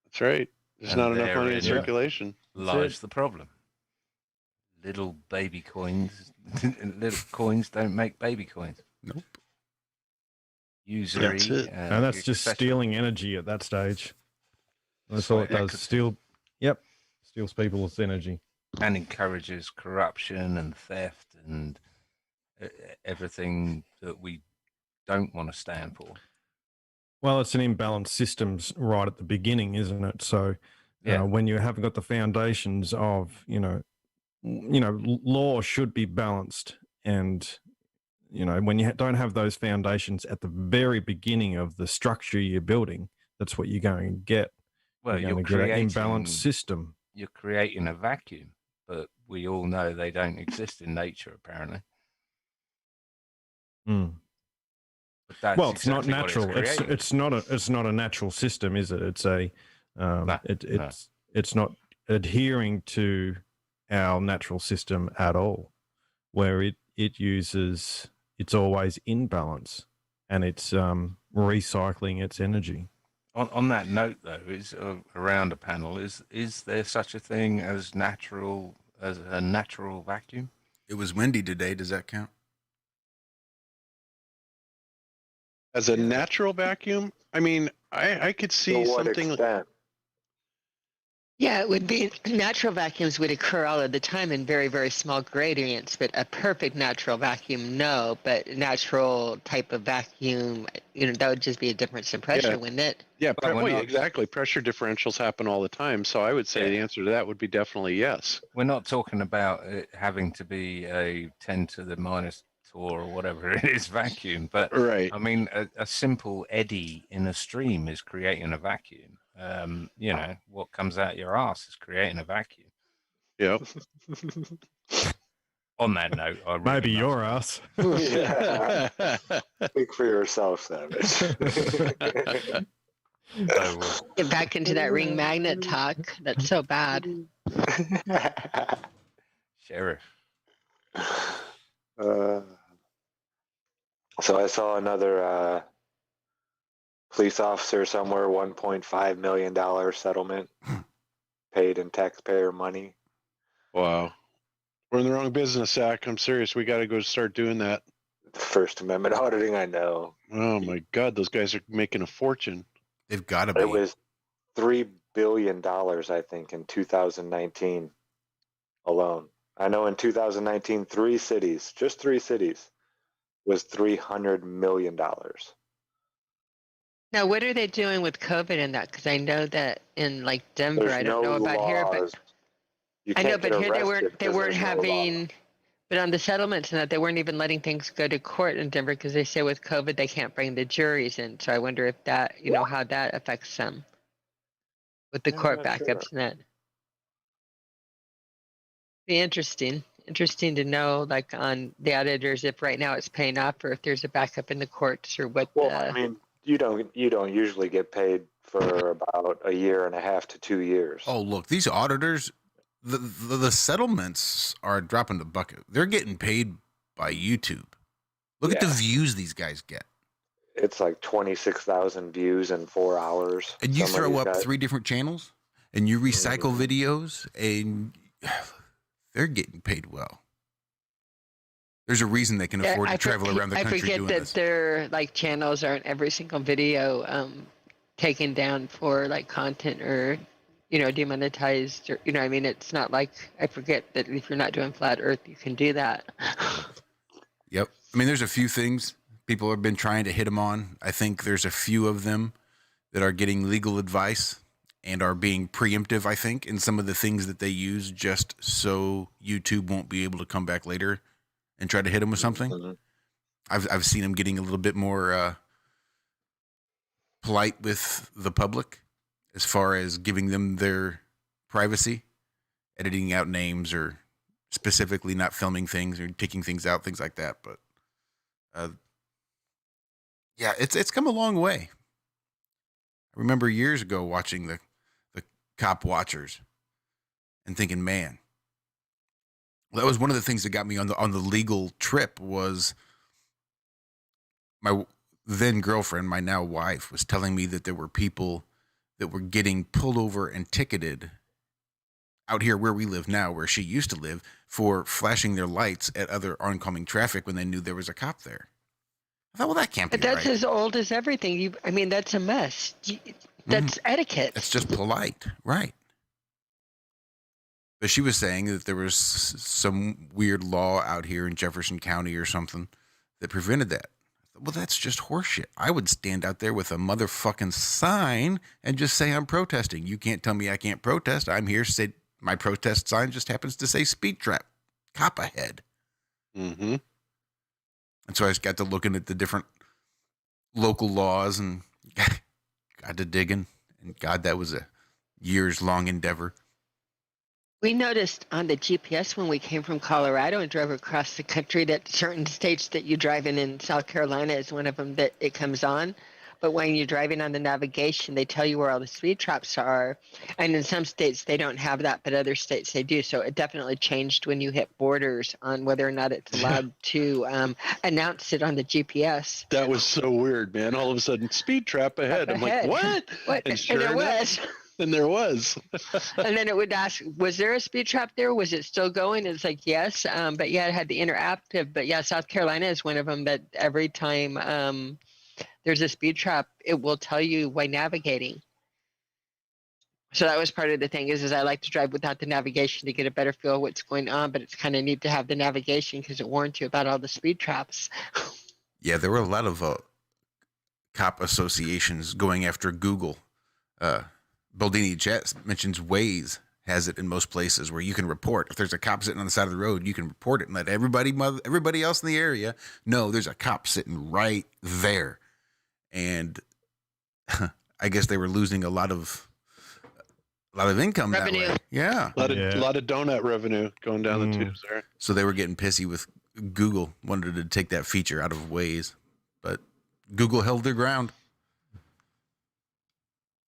That's right. There's And not enough money in therein circulation. lies the problem. Little baby coins, little coins don't make baby coins. Nope. Usury. That's it. And that's just etc. stealing energy at that stage. That's So all it yeah, does. 'cause- Steals people's energy. And encourages corruption and theft and everything that we don't want to stand for. Well, it's an imbalanced system right at the beginning, isn't it? So, Yeah. when you haven't got the foundations of, law should be balanced, and when you don't have those foundations at the very beginning of the structure you're building, that's what you're going to get. Well, you're you're going to get an creating imbalanced system. You're creating a vacuum, but we all know they don't exist in nature, apparently. Mm. But that's Well, it's exactly not what natural. creating. It's not a natural system, is it? It's a it's not adhering to our natural system at all, where it uses, it's always in balance, and it's recycling its energy. On that note, though, is around a panel. Is there such a thing as a natural vacuum? It was windy today. Does that count? As a natural vacuum, I mean, I could see To what something. extent? Yeah, it would be natural vacuums would occur all of the time in very, very small gradients, but a perfect natural vacuum, no. But natural type of vacuum, that would just be a difference in pressure, Yeah. wouldn't it? Yeah, But we're not- exactly. Pressure differentials happen all the time. So I would say the answer to that would be definitely yes. We're not talking about it having to be a 10 to the minus 4 or whatever it is vacuum, but Right. I mean, a simple eddy in a stream is creating a vacuum. What comes out your ass is creating a vacuum. Yep. On that note, I really Maybe must- your ass. Yeah. Speak for yourself, Savage. So, Get back into that ring magnet talk. That's so bad. Sheriff. So I saw another police officer somewhere, $1.5 million settlement paid in taxpayer money. Wow. We're in the wrong business, Zach. I'm serious. We got to go start doing that. First Amendment auditing, I know. Oh my God, those guys are making a fortune. They've got to be. It was $3 billion, I think, in 2019 alone. I know in 2019, just three cities, was $300 million. Now, what are they doing with COVID in that? Because I know that in like Denver, There's I don't know no about here, laws. but You I know, can't but get here they arrested weren't 'cause there's no law. having. But on the settlements and that, they weren't even letting things go to court in Denver because they say with COVID they can't bring the juries in. So I wonder if that, how that affects them with the Yeah, I'm court not backups sure. and that. Be interesting to know, like on the auditors, if right now it's paying off or if there's a backup in the courts or what. Well, I mean, you don't usually get paid for about a year and a half to 2 years. Oh, look, these auditors, the settlements are dropping the bucket. They're getting paid by YouTube. Look at the Yeah. views these guys get. It's like 26,000 views in 4 hours. And you Some of throw these up guys- 3 different channels and you recycle videos and they're getting paid well. There's a reason they can afford to travel around the country I forget doing that this. their like channels aren't every single video taken down for like content or demonetized or I mean it's not like I forget that if you're not doing flat earth you can do that. Yep. I mean, there's a few things people have been trying to hit them on. I think there's a few of them that are getting legal advice and are being preemptive, I think, in some of the things that they use just so YouTube won't be able to come back later and try to hit them with something. Mhm. I've seen them getting a little bit more polite with the public as far as giving them their privacy, editing out names or specifically not filming things or taking things out, things like that. But yeah, it's come a long way. I remember years ago watching the Cop Watchers and thinking, man, that was one of the things that got me on the legal trip. Was my then girlfriend, my now wife, was telling me that there were people that were getting pulled over and ticketed out here where we live now, where she used to live, for flashing their lights at other oncoming traffic when they knew there was a cop there. I thought, well, that can't be But that's right. as old as everything. I mean, that's a mess. That's etiquette. It's just polite, right? But she was saying that there was some weird law out here in Jefferson County or something that prevented that. Well, that's just horseshit. I would stand out there with a motherfucking sign and just say I'm protesting. You can't tell me I can't protest. I'm here. Say my protest sign just happens to say speed trap, cop ahead. Mm-hmm. And so I just got to looking at the different local laws and got to digging. And God, that was a years-long endeavor. We noticed on the GPS when we came from Colorado and drove across the country that certain states that you drive in South Carolina is one of them that it comes on. But when you're driving on the navigation, they tell you where all the speed traps are. And in some states, they don't have that, but other states they do. So it definitely changed when you hit borders on whether or not it's allowed to announce it on the GPS. That was so weird, man. All of a sudden, speed trap ahead. I'm like, what? And sure there enough, was. And there was. And then it would ask, was there a speed trap there? Was it still going? And it's like, yes. But yeah, it had the interactive. But yeah, South Carolina is one of them that every time there's a speed trap, it will tell you by navigating. So that was part of the thing is I like to drive without the navigation to get a better feel of what's going on. But it's kind of neat to have the navigation because it warns you about all the speed traps. Yeah, there were a lot of cop associations going after Google. Baldini Jets mentions Waze has it in most places where you can report. If there's a cop sitting on the side of the road, you can report it and let everybody else in the area know there's a cop sitting right there. And I guess they were losing a lot of income Revenue. that way. Yeah. A lot of donut revenue going down the tubes there. So they were getting pissy with Google, wanted to take that feature out of Waze, but Google held their ground.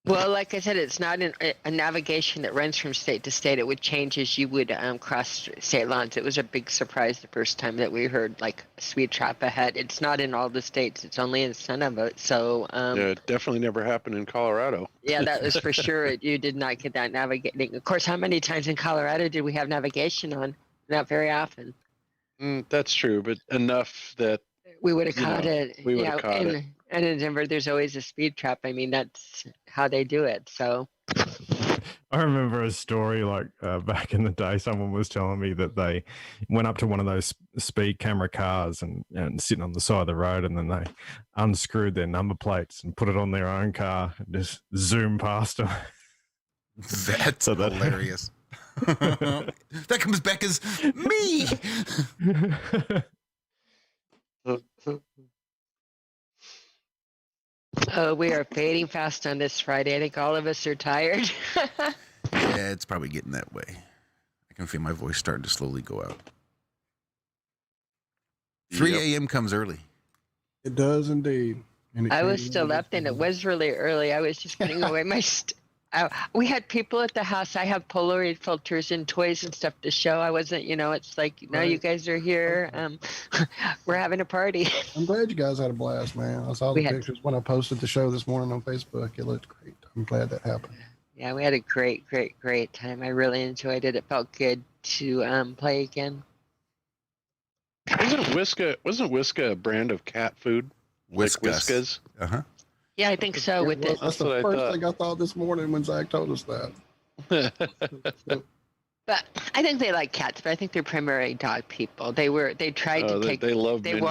Well, like I said, it's not a navigation that runs from state to state. It would change as you would cross state lines. It was a big surprise the first time that we heard like a speed trap ahead. It's not in all the states. It's only in some of it. So Yeah, it definitely never happened in Colorado. yeah, that was for sure. You did not get that navigating. Of course, how many times in Colorado did we have navigation on? Not very often. That's true, but enough that We would have You caught know, it. we would have caught and, it. And in Denver, there's always a speed trap. I mean, that's how they do it. So I remember a story like back in the day, someone was telling me that they went up to one of those speed camera cars and sitting on the side of the road, and then they unscrewed their number plates and put it on their own car and just zoomed past them. That's hilarious. That comes back as me. oh, we are fading fast on this Friday. I think all of us are tired. Yeah, it's probably getting that way. I can feel my voice starting to slowly go out. 3 a.m. comes early. It does indeed. And it I can was be still really up and it was really early. I was just putting away my we had people at the house. I have Polaroid filters and toys and stuff to show. I wasn't, it's like, no, you Right. guys are here. We're having a party. I'm glad you guys had a blast, man. I saw the We had- pictures when I posted the show this morning on Facebook. It looked great. I'm glad that happened. Yeah, we had a great, great, great time. I really enjoyed it. It felt good to play again. Wasn't Whiska a brand of cat food? Whiskas. Like Whiskas? Uh-huh. Yeah, I think so. With Well, it, that's what the I first thought. thing I thought this morning when Zach told us that. but I think they like cats. But I think they're primarily dog people. They tried to take. They love They Minion.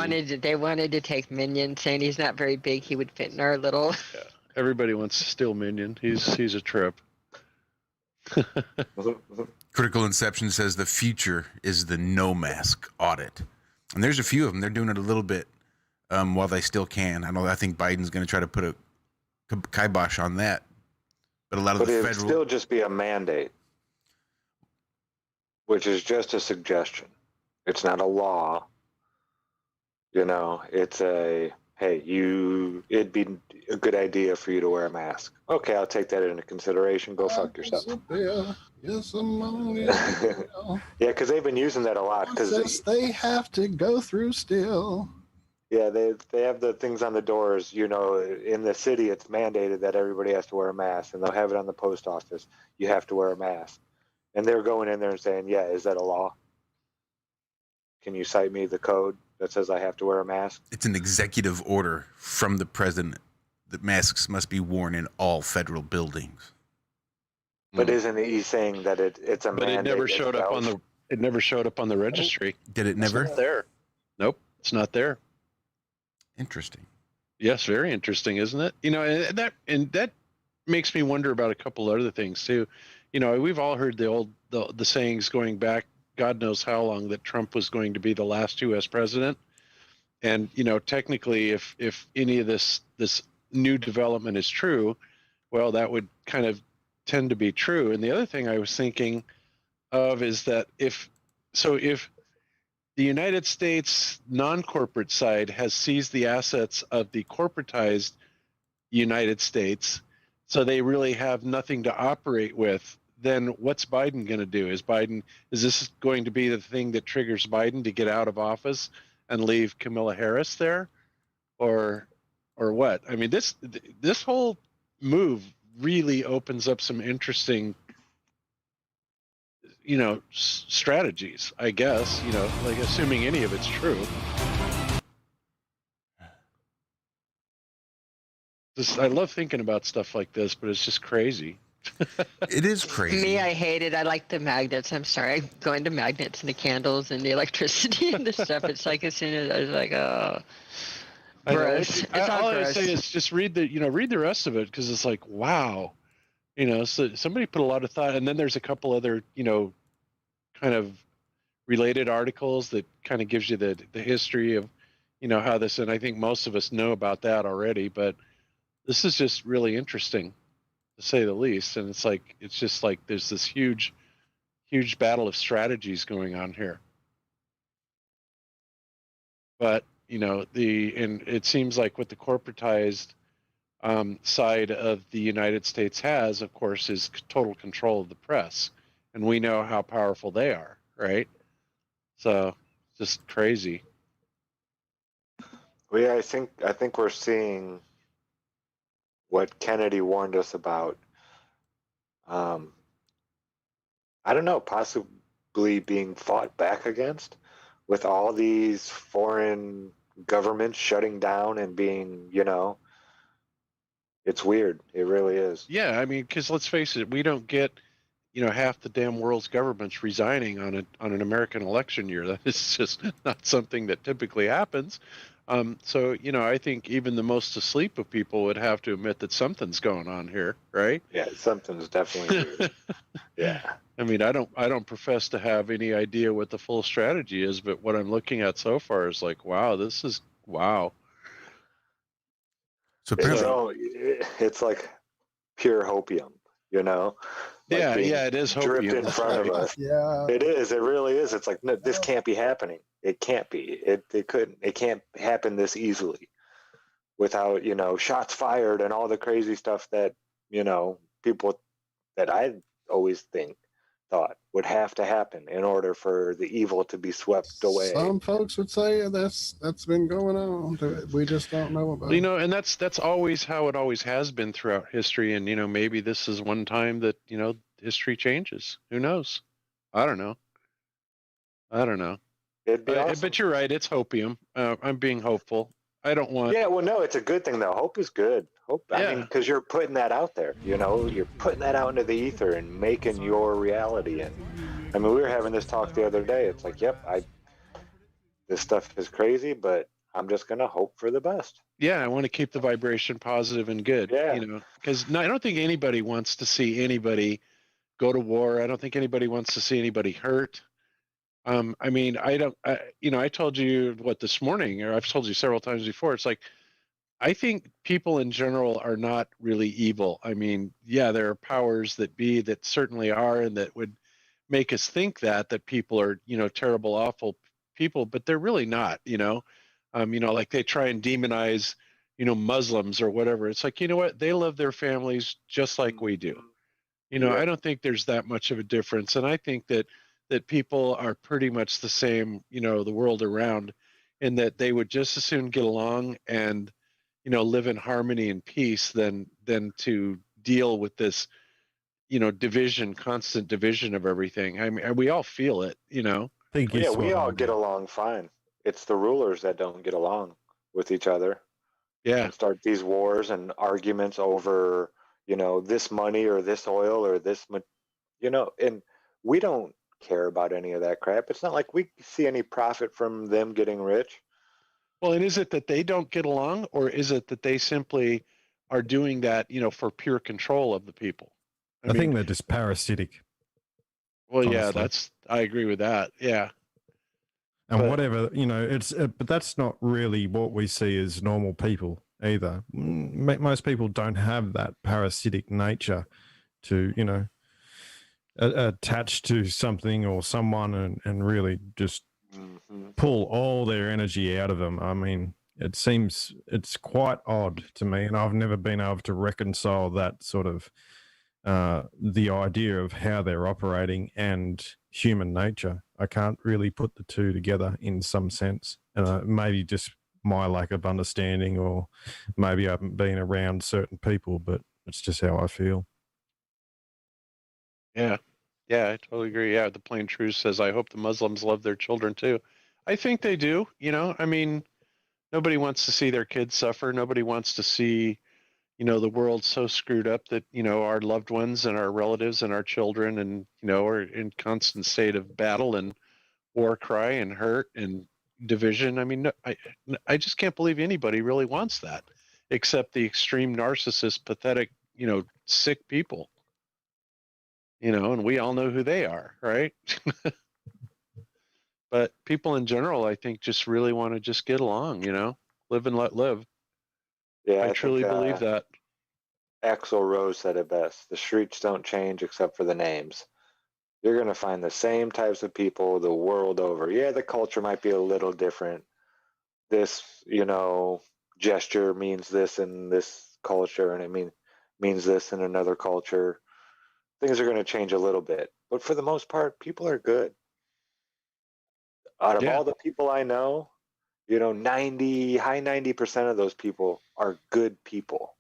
wanted to take Minion, saying he's not very big. He would fit in our little. Everybody wants to steal Minion. He's a trip. Critical Inception says the future is the no mask audit. And there's a few of them. They're doing it a little bit while they still can. I think Biden's going to try to put a kibosh on that. But a lot of But the it'd federal still just be a mandate, which is just a suggestion. It's not a law. You know, it's a, hey, it'd be a good idea for you to wear a mask. Okay, I'll take that into consideration. Go fuck yourself. Yes, ammonia. Yeah, because they've been using that a lot. Process they have to go through still. Yeah, they have the things on the doors. You know, in the city, it's mandated that everybody has to wear a mask, and they'll have it on the post office. You have to wear a mask, and they're going in there and saying, "Yeah, is that a law? Can you cite me the code that says I have to wear a mask?" it's an executive order from the president that masks must be worn in all federal buildings. But isn't he saying that it's a But mandate? it never showed up on itself? the. It never showed up on the registry. Did it never? It's not there. Nope, it's not there. Interesting. Yes, very interesting, isn't it? You know, and that makes me wonder about a couple other things too. You know, we've all heard the sayings going back God knows how long that Trump was going to be the last U.S. president. And you know, technically, if any of this new development is true, well, that would kind of tend to be true. And the other thing I was thinking of is that if the United States non-corporate side has seized the assets of the corporatized United States, so they really have nothing to operate with, then what's Biden going to do? Is this going to be the thing that triggers Biden to get out of office and leave Kamala Harris there, or what? I mean, this whole move really opens up some interesting, you know, strategies, I guess, you know, like assuming any of it's true. I love thinking about stuff like this, but it's just crazy. It is crazy. Me, I hate it. I like the magnets. I'm sorry. I go into magnets and the candles and the electricity and the stuff. It's like as soon as I was like, oh, I know. gross. It's all all I gross. say is just read the rest of it, because it's like, wow, you know, so somebody put a lot of thought. And then there's a couple other, you know, kind of related articles that kind of gives you the history of, you know, how this, and I think most of us know about that already, but this is just really interesting, to say the least. And it's just like there's this huge battle of strategies going on here. But you know, and it seems like what the corporatized side of the United States has, of course, is total control of the press, and we know how powerful they are, right? So just crazy. Well, yeah, I think we're seeing what Kennedy warned us about. I don't know, possibly being fought back against, with all these foreign governments shutting down and being, you know, it's weird. It really is. Yeah, I mean, because let's face it, we don't get, you know, half the damn world's governments resigning on an American election year. That is just not something that typically happens. So, you know, I think even the most asleep of people would have to admit that something's going on here, right? Yeah, something's definitely weird. Yeah. I mean, I don't profess to have any idea what the full strategy is, but what I'm looking at so far is like, wow, this is wow. So It's like pure hopium, you know? Like yeah, it is dripped hopium. in front of us. Yeah. It is. It really is. It's like, no, this can't be happening. It can't be. It couldn't. It can't happen this easily without, you know, shots fired and all the crazy stuff that, you know, people that I always thought would have to happen in order for the evil to be swept away. Some folks would say that's been going on. We just don't know about. You know, and that's always how it always has been throughout history. And, you know, maybe this is one time that, you know, history changes. Who knows? I don't know. It'd be awesome. But you're right. It's hopium. I'm being hopeful. I don't want. Yeah, well, no, it's a good thing though. Hope is good. Hope. I mean, because you're putting that out there. You know, you're putting that out into the ether and making your reality. And I mean, we were having this talk the other day. It's like, yep, this stuff is crazy, but I'm just gonna hope for the best. Yeah, I want to keep the vibration positive and good. Yeah. You know, because I don't think anybody wants to see anybody go to war. I don't think anybody wants to see anybody hurt. I mean, I told you what this morning, or I've told you several times before. It's like, I think people in general are not really evil. I mean, yeah, there are powers that be that certainly are, and that would make us think that people are, terrible, awful people, but they're really not. Like they try and demonize, Muslims or whatever. It's like, you know what? They love their families just like we do. I don't think there's that much of a difference, and I think that people are pretty much the same, the world around, and that they would just as soon get along and live in harmony and peace than to deal with this, constant division of everything. I mean, we all feel it, think Yeah, it's we what all I get do. along fine. It's the rulers that don't get along with each other Yeah. and start these wars and arguments over, this money or this oil or this, and we don't care about any of that crap. It's not like we see any profit from them getting rich. Well, and is it that they don't get along, or is it that they simply are doing that, for pure control of the people? I think they're just parasitic. Well, yeah, honestly. I agree with that. Yeah. And But- whatever, but that's not really what we see as normal people either. Most people don't have that parasitic nature to, attach to something or someone and really just pull all their energy out of them. I mean, it's quite odd to me, and I've never been able to reconcile that sort of the idea of how they're operating and human nature. I can't really put the two together in some sense. Maybe just my lack of understanding, or maybe I haven't been around certain people, but it's just how I feel. Yeah. Yeah, I totally agree. Yeah, the plain truth says, I hope the Muslims love their children too. I think they do. I mean, nobody wants to see their kids suffer. Nobody wants to see, the world so screwed up that, our loved ones and our relatives and our children and, are in constant state of battle and war cry and hurt and division. I mean, I just can't believe anybody really wants that, except the extreme narcissist, pathetic, sick people. And we all know who they are, right? But people in general, I think, just really want to just get along, live and let live. Yeah, I truly believe that. Axl Rose said it best. The streets don't change except for the names. You're going to find the same types of people the world over. Yeah, the culture might be a little different. This, gesture means this in this culture, and it means this in another culture. Things are going to change a little bit. But for the most part, people are good. Out of all the people I know, 90% of those people are good people.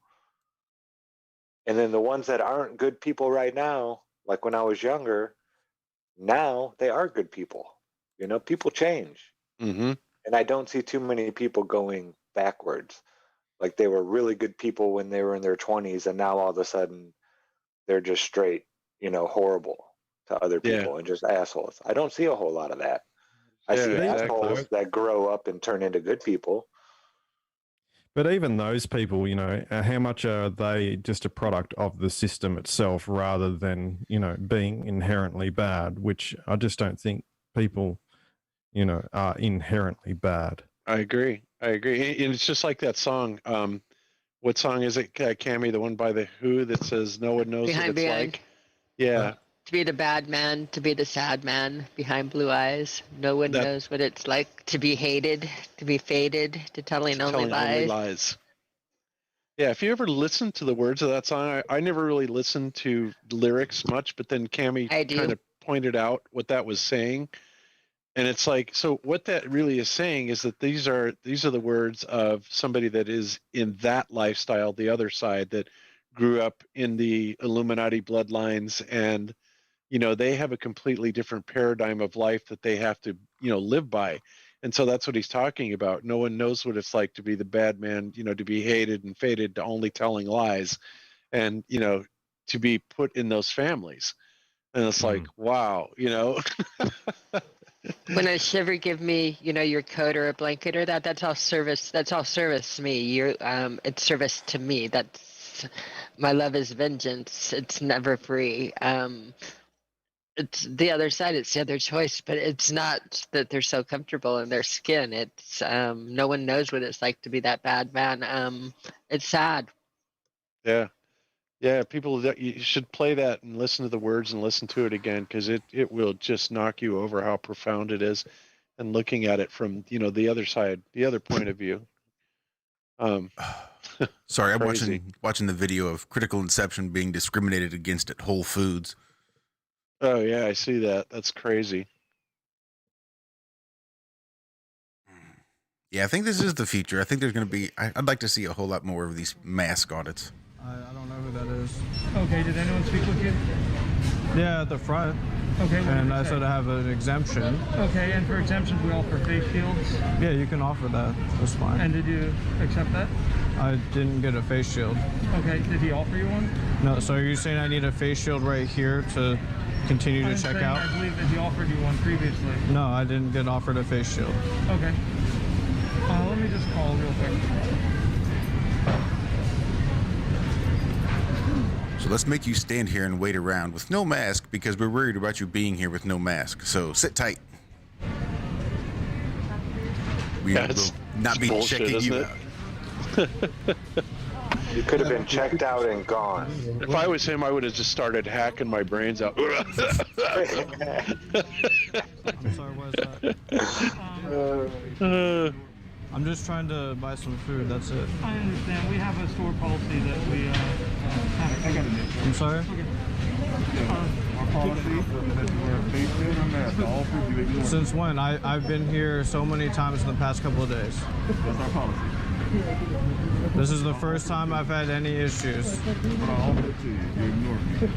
And then the ones that aren't good people right now, like when I was younger, now they are good people. People change. Mm-hmm. And I don't see too many people going backwards. Like they were really good people when they were in their 20s, and now all of a sudden they're just straight, horrible to other people and just assholes. I don't see a whole lot of that. I see assholes that grow up and turn into good people. But even those people, how much are they just a product of the system itself rather than, being inherently bad, which I just don't think people, are inherently bad. I agree. And it's just like that song. What song is it, Cammie? The one by The Who that says, no one knows what it's like? Yeah. To be the bad man, to be the sad man behind blue eyes. No one knows what it's like to be hated, to be faded, to telling only lies. Yeah, if you ever listen to the words of that song, I never really listened to lyrics much, but then Cammie kind of pointed out what that was saying. And it's like, so what that really is saying is that these are the words of somebody that is in that lifestyle, the other side, that grew up in the Illuminati bloodlines, and they have a completely different paradigm of life that they have to, live by. And so that's what he's talking about. No one knows what it's like to be the bad man, to be hated and faded to only telling lies, and, to be put in those families. And it's like, wow, When a shiver give me, your coat or a blanket or that's all service. That's all service to me. It's service to me. That's my love is vengeance. It's never free. it's the other side. It's the other choice, but it's not that they're so comfortable in their skin. It's no one knows what it's like to be that bad, man. It's sad. Yeah. Yeah, people, you should play that and listen to the words and listen to it again, because it will just knock you over how profound it is, and looking at it from, the other side, the other point of view. Sorry, I'm Crazy. watching the video of Critical Inception being discriminated against at Whole Foods. Oh yeah, I see that. That's crazy. Yeah, I think this is the future. I think there's going to be. I'd like to see a whole lot more of these mask audits. I don't know who that is. Okay, did anyone speak with you? Yeah, at the front. Okay. what did And you I say? said I have an exemption. Okay, and for exemptions, we offer face shields. Yeah, you can offer that. That's fine. And did you accept that? I didn't get a face shield. Okay, did he offer you one? No, so are you saying I need a face shield right here to continue to I'm check saying out? I believe that he offered you one previously. No, I didn't get offered a face shield. Okay. Let me just call real quick. So let's make you stand here and wait around with no mask because we're worried about you being here with no mask. So sit tight. We Yeah, will it's not be bullshit, checking isn't you it? out. You could have been checked out and gone. If I was him, I would have just started hacking my brains out. I'm sorry, what is that? I'm just trying to buy some food, that's it. I understand. We have a store policy that we have. I got it. I'm sorry? Our policy that you wear face shield or mask. All food you ignore. Since when? I've been here so many times in the past couple of days. That's our policy. This is the first time I've had any issues. But I offered it to you. You ignored me.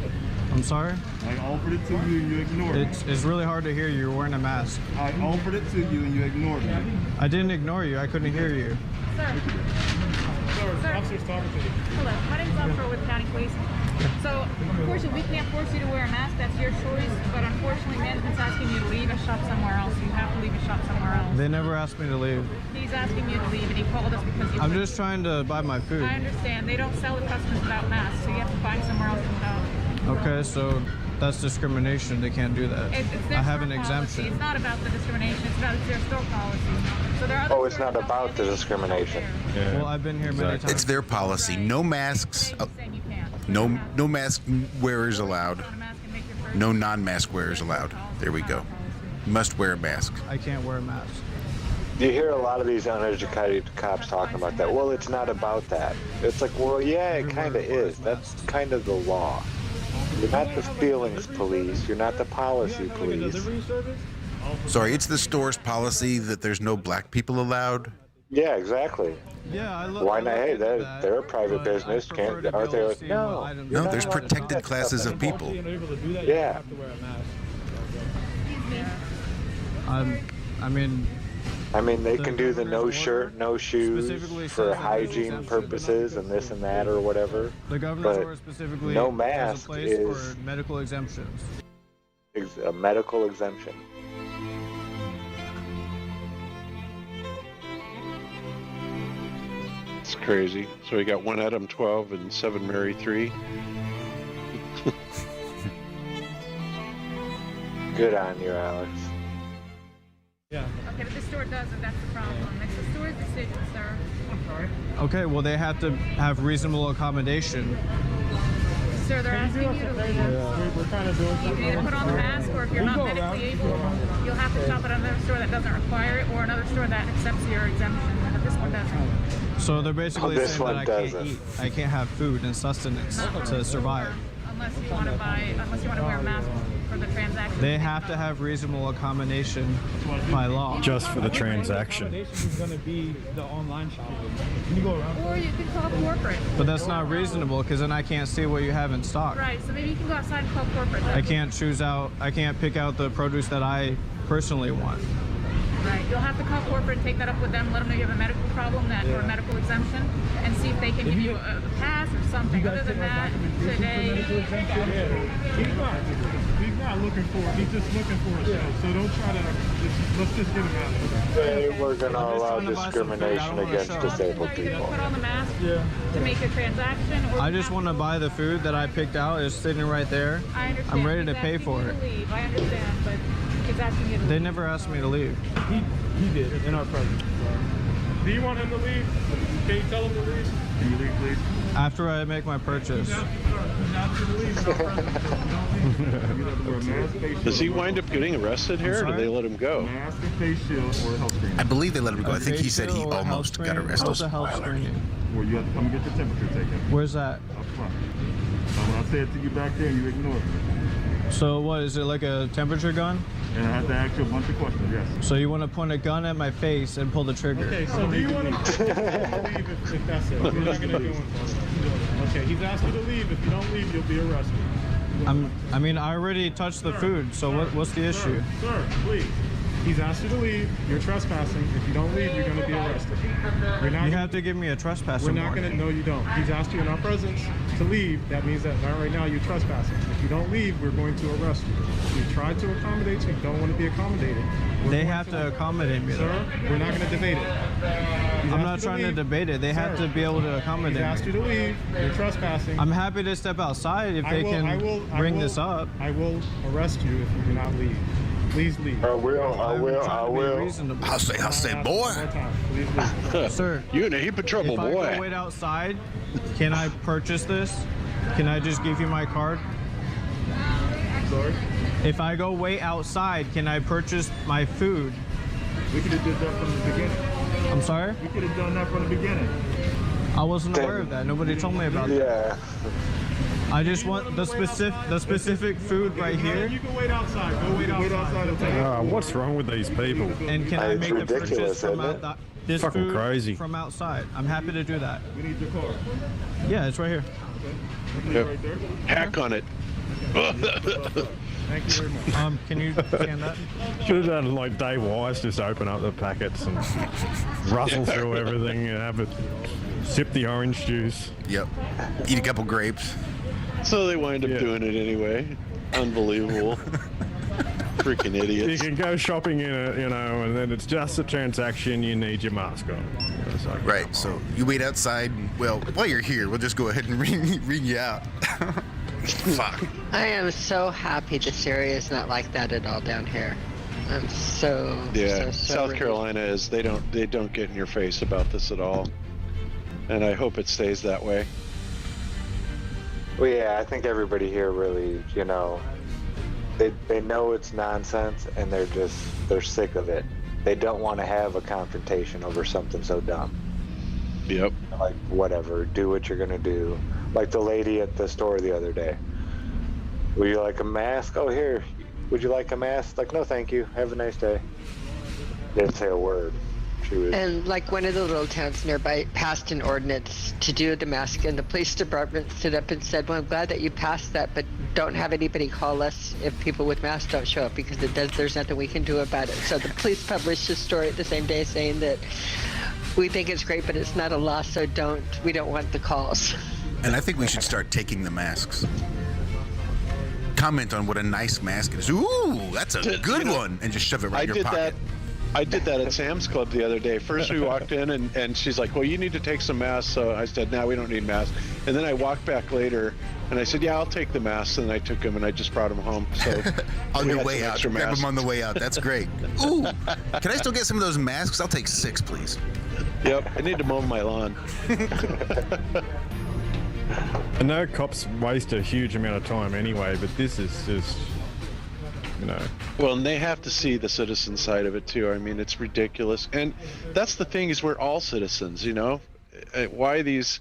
I'm sorry? I offered it to you and you ignored me. It's really hard to hear you. You're wearing a mask. I offered it to you and you ignored me. I didn't ignore you. I couldn't hear you. Sir. Sir, officer's talking to you. Hello, my name is Officer with County Police. So, unfortunately, we can't force you to wear a mask. That's your choice. But unfortunately, management's asking you to leave a shop somewhere else. You have to leave a shop somewhere else. They never asked me to leave. He's asking you to leave, and he called us because you. I'm just trying to buy my food. I understand. They don't sell to customers without masks, so you have to find somewhere else to shop. Okay, so that's discrimination. They can't do that. It's their I have an store policy. exemption. It's not about the discrimination. It's about their store policy. So there are other Oh, it's stores not that don't about have the any discrimination. there. Well, I've been here many times. It's their policy. No masks. Saying you can't. No mask wearers allowed. Put on a mask and make your first- No non-mask wearers allowed. There we go. Must wear a mask. I can't wear a mask. You hear a lot of these uneducated cops talking about that. Well, it's not about that. It's like, well, yeah, it kind of is. That's kind of the law. You're not the feelings police. You're not the policy police. Sorry, it's the store's policy that there's no black people allowed. Yeah, exactly. Yeah, I Why not? Hey, they're a private business. Can't? Aren't they? No. No, there's protected classes of people. Yeah. I mean, they can do the no shirt, no shoes for hygiene purposes and this and that or whatever. the governor's order But specifically no has a mask place is for medical exemptions. a medical exemption. It's crazy. So we got 1 Adam 12 and 7 Mary 3. Good on you, Alex. Yeah. Okay, but this store doesn't. That's the problem. It's the store's decision, sir. I'm sorry. Okay, well, they have to have reasonable accommodation. Sir, they're asking you to leave. We're kind of doing You something. can either put on the mask, or if you're not medically able, you'll have to shop at another store that doesn't require it, or another store that accepts your exemption. But this one doesn't. So they're basically This saying that one I can't doesn't. eat. I can't have food and sustenance to survive. Unless you want to wear a mask for the transaction. They have to have reasonable accommodation by law. Just for the transaction. Accommodation is going to be the online shopping. Can you go around? Or you can call corporate. But that's not reasonable because then I can't see what you have in stock. Right, so maybe you can go outside and call corporate. I can't I can't pick out the produce that I personally want. Right, you'll have to call corporate, take that up with them, let them know you have a medical problem or a medical exemption, and see if they can give you a pass or something. Other than that, today, We've got not looking for it. He's just looking for a show. So don't try to. Let's just get him out of here. Hey, we're going to allow discrimination against disabled people. Put on the mask to make a transaction. Or I just want to buy the food that I picked out. It's sitting right there. I understand. I'm ready to He's pay asking for you it. to leave. I understand, but he's asking you to They leave. never asked me to leave. He did in our presence. Do you want him to leave? Can you tell him to leave? Can you leave, please? After I make my purchase. Does he wind up getting arrested here, or do they let him go? Mask and face shield or health screening. I believe they let him go. I think he said he Facial or health almost got screening? arrested. What's a health screening? Well, you have to come and get your temperature taken. Where's that? Up front. Now, when I say it to you back there, you ignore it. So what, is it like a temperature gun? And I have to ask you a bunch of questions, yes. So you want to point a gun at my face and pull the trigger? Okay, so do you want him to leave if that's it? We're not going to do it. Okay, he's asked you to leave. If you don't leave, you'll be arrested. I mean, I already touched the food, so what's the issue? Sir, please. He's asked you to leave. You're trespassing. If you don't leave, you're going to be arrested. We're not You have to give me a trespassing We're not going to. No, you don't. He's asked you in our presence to leave. That means that right now you're trespassing. If you don't leave, we're going to arrest you. We tried to accommodate you. You don't want to be accommodated. They have to accommodate me, though. Sir, we're not going to debate it. I'm not trying to debate it. They have to be able to accommodate He's asked me. you to leave. You're trespassing. I'm happy to step outside if they can bring this up. I will arrest you if you do not leave. Please leave. I will. I'll say, boy. Please leave. Sir, you in a heap of trouble, if I boy. go wait outside, can I purchase this? Can I just give you my card? Sorry? If I go wait outside, can I purchase my food? We could have did that from the beginning. I'm sorry? We could have done that from the beginning. I wasn't aware of that. Nobody told me about that. Yeah. I just want the specific food right here. You can wait outside. Go wait outside. And take it. What's wrong with these people? And can I make the purchase from this Fucking food crazy. from outside? I'm happy to do that. We need your card. Yeah, it's right here. Yep. Right there. Hack on it. Thank you very much. Can you scan that? Should have done like Dave Wise, just open up the packets and rustle through everything and have it, sip the orange juice. Yep. Eat a couple grapes. So they wind up doing it anyway. Unbelievable. Freaking You idiots. can go shopping in it, and then it's just a transaction. You need your mask on. It's like, Right. So you wait outside. Well, while you're here, we'll just go ahead and ring you out. Fuck. I am so happy this area is not like that at all down here. I'm so Yeah, so South relieved. Carolina is. They don't get in your face about this at all, and I hope it stays that way. Well, yeah, I think everybody here really, they know it's nonsense and they're sick of it. They don't want to have a confrontation over something so dumb. Yep. Like, whatever, do what you're gonna do. Like the lady at the store the other day. Would you like a mask? Oh, here. Would you like a mask? Like, no, thank you. Have a nice day. Didn't say a word. She was. And like one of the little towns nearby passed an ordinance to do the mask, and the police department stood up and said, well, I'm glad that you passed that, but don't have anybody call us if people with masks don't show up, because there's nothing we can do about it. So the police published a story the same day saying that we think it's great, but it's not a law, so we don't want the calls. And I think we should start taking the masks. Comment on what a nice mask is. Ooh, that's a good one. And just shove it right in your pocket. I did that at Sam's Club the other day. First we walked in and she's like, well, you need to take some masks. So I said, no, we don't need masks. And then I walked back later and I said, yeah, I'll take the masks. And I took them and I just brought them home. So On we your had way some out. extra Grab masks. them on the way out. That's great. Ooh, can I still get some of those masks? I'll take 6, please. Yep, I need to mow my lawn. I know cops waste a huge amount of time anyway, but this is just, Well, and they have to see the citizen side of it too. I mean, it's ridiculous. And that's the thing, is we're all citizens, Why these,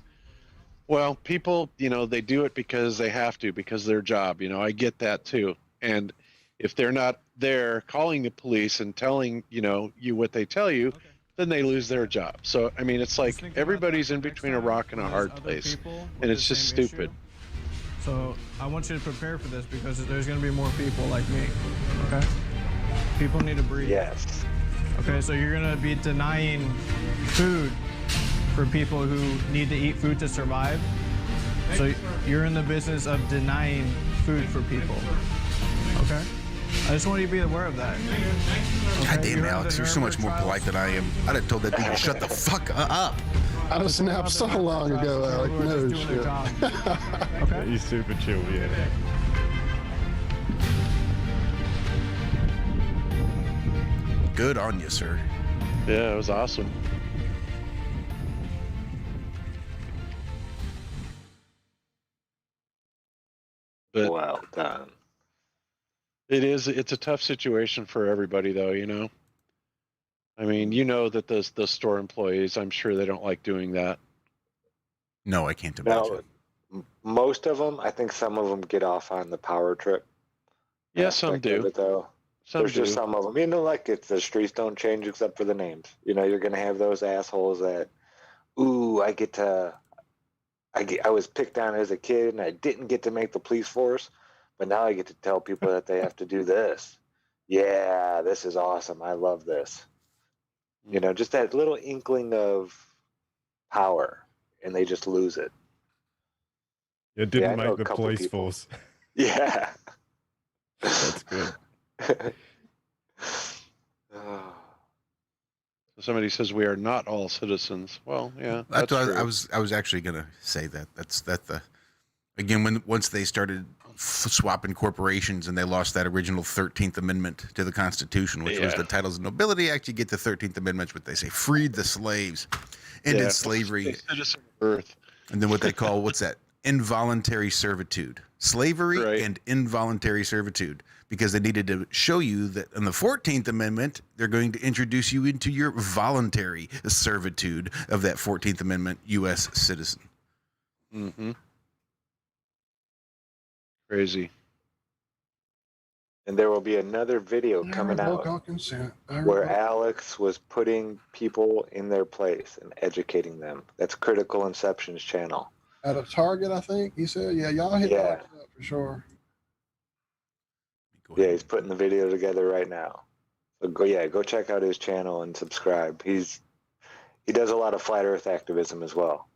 well, people, they do it because they have to, because their job, I get that too. And if they're not there calling the police and telling, you what they tell you, then they lose their job. So, I mean, it's like everybody's in between a rock and a hard place. And it's just stupid. So I want you to prepare for this, because there's going to be more people like me, okay? People need to breathe. Yes. Okay, so you're going to be denying food for people who need to eat food to survive. So you're in the business of denying food for people, Okay. I just want you to be aware of that. God damn, You're Alex, under you're so much more trials. polite than I am. I'd have told that dude to shut the fuck up. I was snapped so long ago, Alec. Everyone's No just doing their shit. job. Okay. He's super chill, yeah. Good on you, sir. Yeah, it was awesome. But Well done. it's a tough situation for everybody though, you know. I mean, you know that those store employees, I'm sure they don't like doing that. No, I can't imagine. No, most of them, I think some of them get off on the power trip. Yeah, some aspect of do. it, though. Some There's do. just some of them. You know, like it's the streets don't change except for the names. You know, you're gonna have those assholes that, ooh, I was picked on as a kid and I didn't get to make the police force, but now I get to tell people that they have to do this. Yeah, this is awesome. I love this. You know, just that little inkling of power, and they just lose it. It didn't I know make a the couple police people. force. Yeah. That's good. Somebody says we are not all citizens. Well, yeah, That's that's what true. I was actually gonna say that. That's the again once they started swapping corporations and they lost that original 13th Amendment to the Constitution, which was Yeah. the Titles of Nobility. Actually, get the 13th Amendment, what they say, freed the slaves, ended Yeah. slavery, Citizen of Earth. and then what they call what's that? Involuntary servitude, slavery, Right. and involuntary servitude, because they needed to show you that in the 14th Amendment, they're going to introduce you into your voluntary servitude of that 14th Amendment U.S. citizen. Mm-hmm. Crazy. And there will be another video coming out where Alex was putting people in their place and educating them. That's Critical Inception's channel. At a Target, I think he said. Yeah, y'all hit Yeah. that up for sure. Yeah, he's putting the video together right now. So go check out his channel and subscribe. He does a lot of flat Earth activism as well.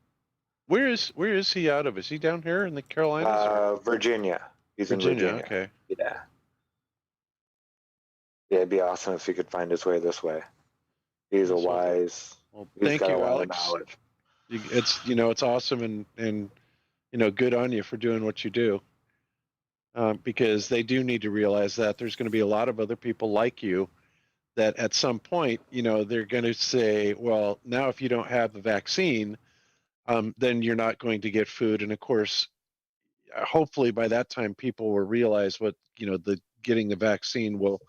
Where is he out of? Is he down here in the Carolinas? or- Virginia. He's in Virginia. Okay. Yeah. Yeah, it'd be awesome if he could find his way this way. He's a wise. Well, he's thank got a you, lot of Alex. knowledge. It's awesome and good on you for doing what you do. Because they do need to realize that there's going to be a lot of other people like you that at some point, they're going to say, well, now if you don't have the vaccine, then you're not going to get food. And of course, hopefully by that time, people will realize what, the getting the vaccine will,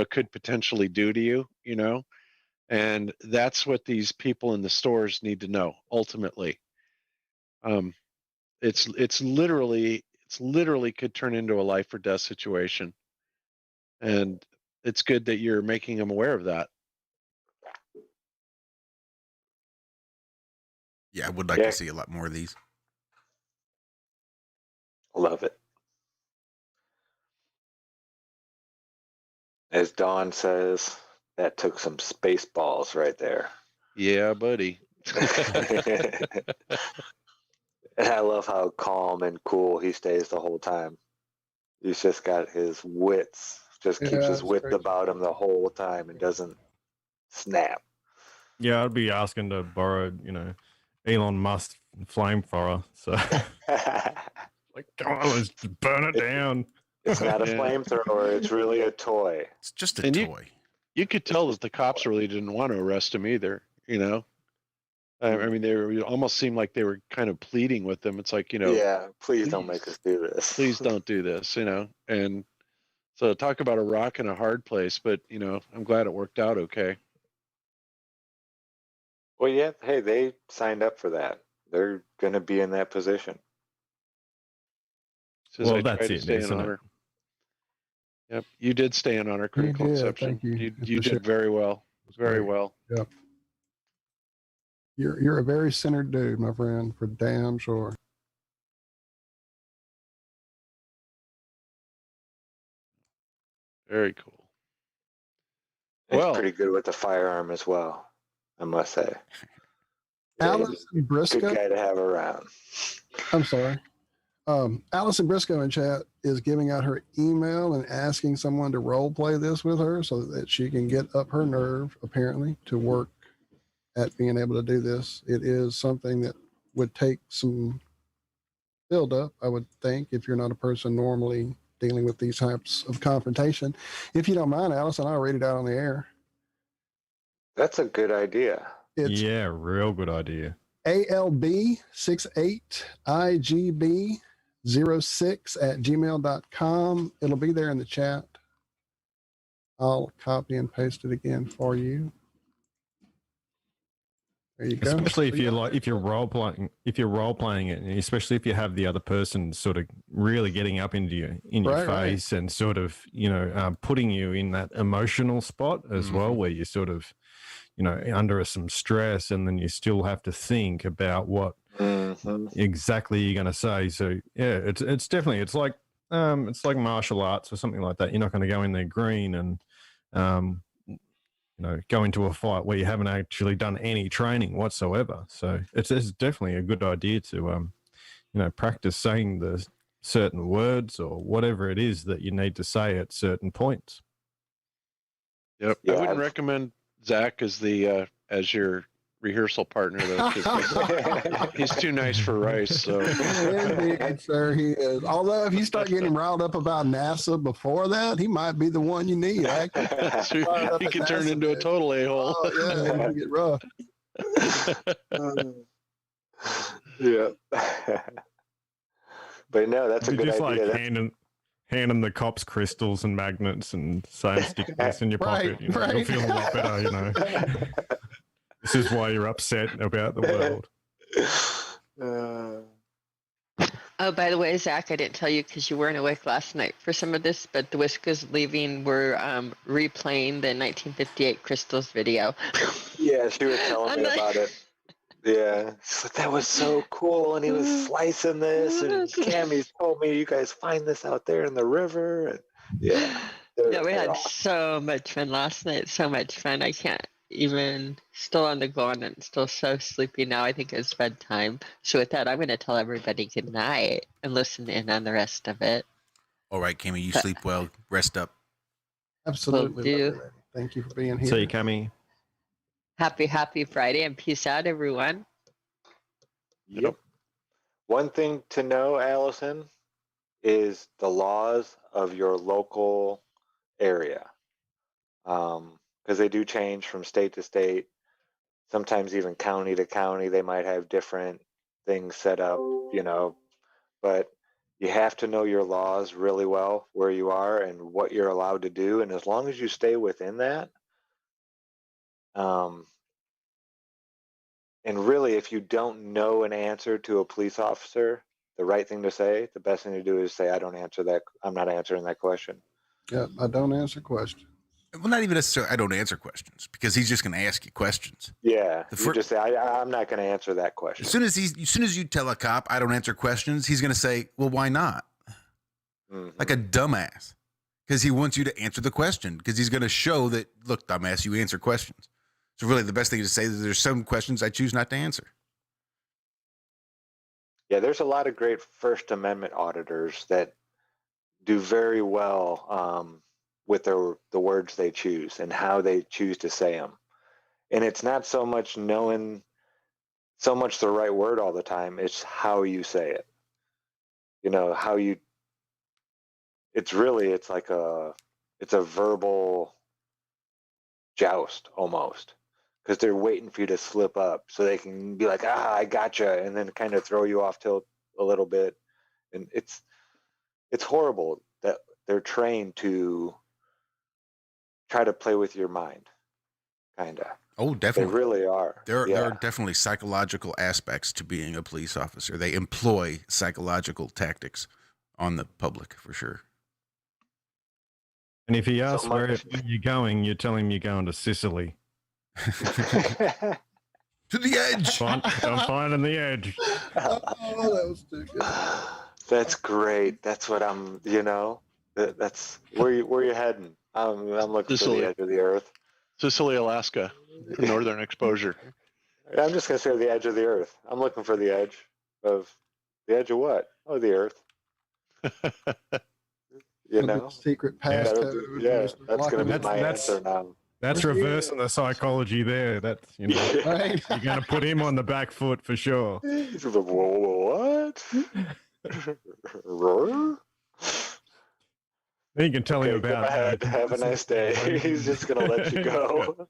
could potentially do to you, and that's what these people in the stores need to know ultimately. It's literally could turn into a life or death situation. And it's good that you're making them aware of that. Yeah, I would like to see a lot more of these. Love it. As Dawn says, that took some space balls right there. Yeah, buddy. And I love how calm and cool he stays the whole time. He's just got his wits, keeps Yeah, his it's wits crazy. about him the whole time and doesn't snap. Yeah, I'd be asking to borrow, Elon Musk flamethrower. So, like, come on, let's burn it down. It's not a Yeah. flamethrower, it's really a toy. It's just And you could tell that the cops really didn't want to arrest him either, I mean, they almost seemed like they were kind of pleading with them. It's like, Yeah, please don't make us do this. please don't do this, And so talk about a rock and a hard place, but, I'm glad it worked out okay. Well, yeah, hey, they signed up for that. They're going to be in that position. Says Well, I that's tried to it, stay in isn't it? honor. Yep, you did stay in honor, critical did, conception. thank you. You did very well. Very well. Yep. You're a very centered dude, my friend, for damn sure. Very cool. He's Well- pretty good with the firearm as well, I must say. Yeah, he's Allison a Briscoe. good guy to have around. I'm sorry. Allison Briscoe in chat is giving out her email and asking someone to role play this with her so that she can get up her nerve, apparently, to work at being able to do this. It is something that would take some build up, I would think, if you're not a person normally dealing with these types of confrontation. If you don't mind, Allison, I'll read it out on the air. That's a good idea. It's Yeah, real good idea. ALB68IG B06@gmail.com. It'll be there in the chat. I'll copy and paste it again for you. There you go. Especially if you're role playing it, and especially if you have the other person sort of really getting up into your Right, face and sort of putting you in that emotional spot as well, where you sort of under some stress, and then you still have to think about what exactly you're going to say. So yeah, it's definitely it's like martial arts or something like that. You're not going to go in there green and go into a fight where you haven't actually done any training whatsoever. So it's definitely a good idea to practice saying the certain words or whatever it is that you need to say at certain points. Yep. I wouldn't recommend Zach as the as your rehearsal partner though, 'cause he's too nice for Rice. So Indeed, sir, he is. Although if you start getting him riled up about NASA before that, he might be the one you need. Actually, he could turn into a total a-hole. Oh, yeah, it might get rough. Yeah. But no, that's a You good just idea. like handing the cops crystals and magnets and saying stick this in your pocket. You'll feel a lot better. This is why you're upset about the world. Oh, by the way, Zach, I didn't tell you because you weren't awake last night for some of this, but the Whiskers Leaving were replaying the 1958 Crystals video. Yeah, she was telling me about it. Yeah, she's like, that was so cool, and he was slicing this, and Cammy's told me you guys find this out there in the river, and yeah. Yeah, we had so much fun last night. So much fun. I can't even, still on the go on and still so sleepy now. I think it's bedtime. So with that, I'm going to tell everybody good night and listen in on the rest of it. All right, Cammy, you sleep well. Rest up. Absolutely. Will do. Love it, lady. Thank you for being here. See you, Cammy. Happy Friday and peace out, everyone. Yep. One thing to know, Allison, is the laws of your local area. Because they do change from state to state, sometimes even county to county. They might have different things set up, but you have to know your laws really well, where you are and what you're allowed to do. And as long as you stay within that, and really, if you don't know an answer to a police officer, the right thing to say, the best thing to do is say, I'm not answering that question. Yeah, I don't answer questions. Well, not even necessarily, I don't answer questions, because he's just going to ask you questions. Yeah, you just say, I'm not going to answer that question. As soon as you tell a cop, I don't answer questions, he's going to say, well, why not? Like a dumbass. Because he wants you to answer the question, because he's going to show that, look, dumbass, you answer questions. So really the best thing to say is there's some questions I choose not to answer. Yeah, there's a lot of great First Amendment auditors that do very well with the words they choose and how they choose to say them. And it's not so much knowing so much the right word all the time, it's how you say it. It's like it's a verbal joust almost, because they're waiting for you to slip up so they can be like, I gotcha, and then kind of throw you off tilt a little bit. And it's horrible that they're trained to try to play with your mind, kind of. Oh, definitely. They really are. There are definitely psychological aspects to being a police officer. They employ psychological tactics on the public, for sure. And if he asks where you're going, you tell him you're going to Sicily. To the edge. I'm finding the edge. Oh, that was too good. That's great. That's what I'm, that's where you heading. I'm looking for the edge of the earth. Sicily, Alaska, northern exposure. I'm just going to say the edge of the earth. I'm looking for the edge of what? Oh, the Earth. You Gonna be know, a secret That'll passcode. be- yeah, Just that's lock gonna be him my in. answer now. That's reversing the psychology there. That's, you know, Right? you're going to put him on the back foot for sure. He's like, what? Roar? Then you can tell him Okay, about. go ahead. Have a nice day. He's just gonna let you go.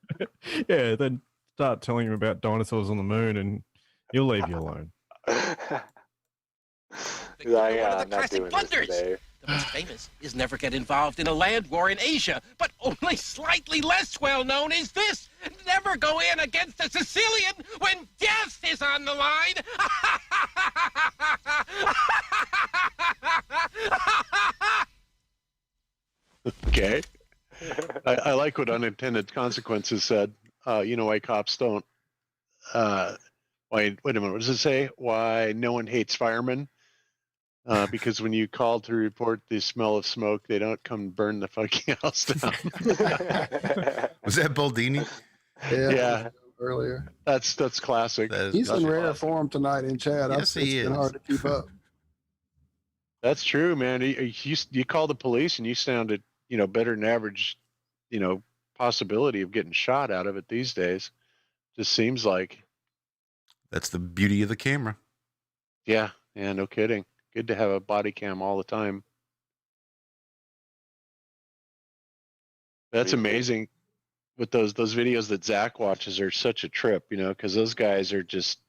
Yeah, then start telling him about dinosaurs on the moon, and he'll leave you alone. Yeah, I'm not doing this today. The most famous is never get involved in a land war in Asia, but only slightly less well known is this: never go in against a Sicilian when death is on the line. Okay. I like what unintended consequences said. You know why cops don't. Why? Wait a minute. What does it say? Why no one hates firemen? Because when you call to report the smell of smoke, they don't come burn the fucking house down. Was that Baldini? Yeah. Earlier. That's classic. He's in rare form tonight in chat. Yes, he It's been is. hard to keep up. That's true, man. You call the police and you sounded, better than average, possibility of getting shot out of it these days. Just seems like. That's the beauty of the camera. Yeah, no kidding. Good to have a body cam all the time. That's amazing. With those videos that Zach watches are such a trip, because those guys are just,